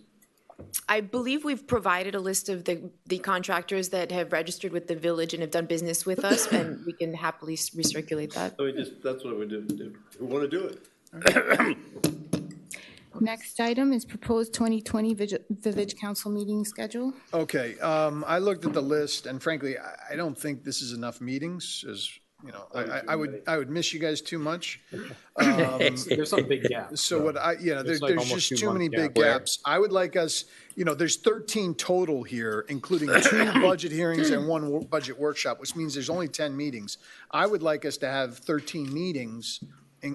I believe we've provided a list of the contractors that have registered with the village and have done business with us, and we can happily recirculate that. So that's what we do. We want to do it. Next item is proposed 2020 Village Council meeting schedule. Okay, I looked at the list, and frankly, I don't think this is enough meetings, as, I would miss you guys too much. There's some big gaps. So what there's like just almost too many 2 month big gap. gaps. I would like us, there's 13 total here, including 2 budget hearings and 1 budget workshop, which means there's only 10 meetings. I would like us to have 13 meetings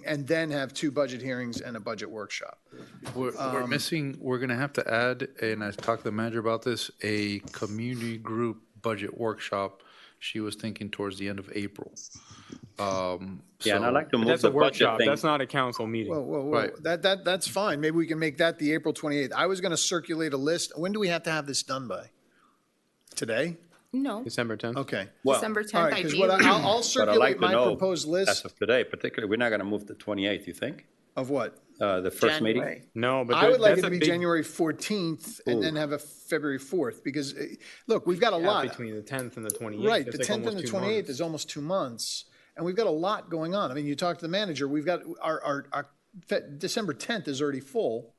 and then have 2 budget hearings and a budget workshop. We're missing, we're going to have to add, and I talked to the manager about this, a community group budget workshop. She was thinking towards the end of April. And I'd like to move That's the a budget workshop. thing. That's not a council meeting. Whoa. Right. That's fine. Maybe we can make that the April 28th. I was going to circulate a list. When do we have to have this done by? Today? No, December 10th. Okay. December All 10th, right, because ideally. I'll But I'd like circulate to my know, proposed as list of today, particularly, we're not going to move the 28th, you think? of what? The first meeting? January. No, but I would like that's it to a be big January 14th and then have a February 4th, because, look, we've got a gap lot. between the 10th and the 28th. Right, That's the like 10th and almost the 2 28th months. is almost 2 months, and we've got a lot going on. I mean, you talk to the manager, we've got, our December 10th is already full,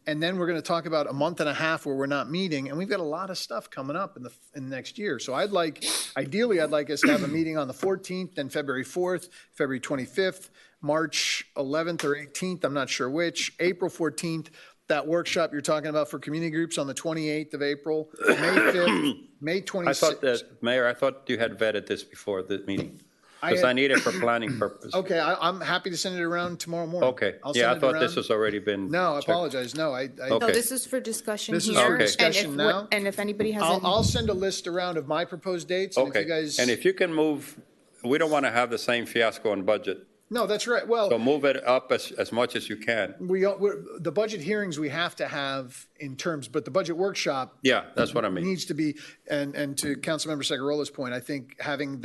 and then we're going to talk about a month and a half where we're not meeting, and we've got a lot of stuff coming up in the next year. So ideally, I'd like us to have a meeting on the 14th, then February 4th, February 25th, March 11th or 18th, I'm not sure which, April 14th, that workshop you're talking about for community groups on the 28th of April, May 5th, May 26th. I thought that, Mayor, I thought you had vetted this before the meeting. Because I need it for planning purposes. Okay, I'm happy to send it around tomorrow morning. Okay, I'll yeah, I send it thought around. this has already been. No, I checked. apologize, no, Okay. No, this is for discussion This is here. for Okay. discussion now. And if anybody has any. I'll send a list around of my proposed dates, and if Okay, you guys. and if you can move, we don't want to have the same fiasco on budget No, that's right. Well, So move it up as much as you can. the budget hearings we have to have in terms, but the budget workshop Yeah, that's what I mean. needs to be, and to Councilmember Segarola's point, I think having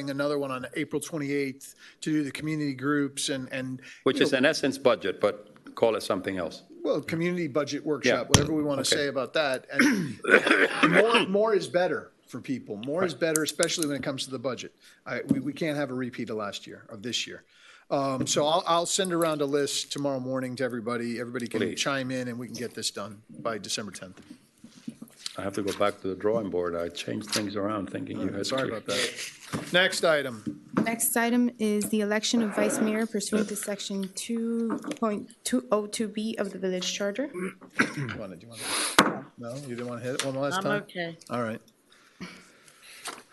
another one on April 28th to do the community groups and. Which is in essence budget, but call it something else. Well, community budget workshop, Yeah. whatever we want to Okay. say about that. And more is better for people. More is better, especially when it comes to the budget. We can't have a repeat of this year. So I'll send around a list tomorrow morning to everybody. Everybody can Please. chime in and we can get this done by December 10th. I have to go back to the drawing board. I changed things around thinking you had. Sorry about that. Next item. Next item is the election of vice mayor pursuant to section 2.202B of the village charter. Do you want to? No, you didn't want to hit it one last I'm time? okay. All right.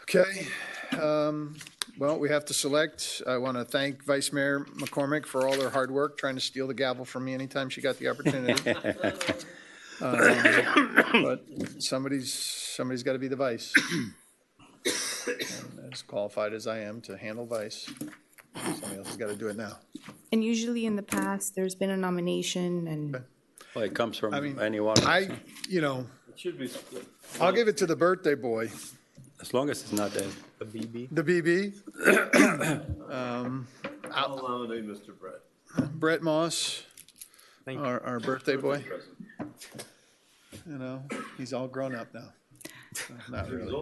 Okay. Well, we have to select. I want to thank Vice Mayor McCormick for all her hard work, trying to steal the gavel from me anytime she got the opportunity. But somebody's got to be the vice. And as qualified as I am to handle vice, somebody else has got to do it now. And usually in the past, there's been a nomination and Well, it comes from I mean, anyone. I'll give it to the birthday boy, As long as it's not the BB. the BB. I'll nominate Mr. Brett. Brett Moss, Thank you. our birthday boy. He's all grown up now. Not really.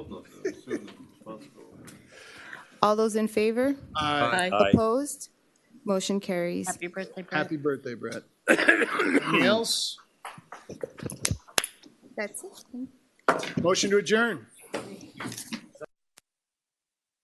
all those in favor? Aye. Opposed? Motion carries. Happy birthday, Brett. Happy birthday, Brett. Anything else? That's it. Motion to adjourn.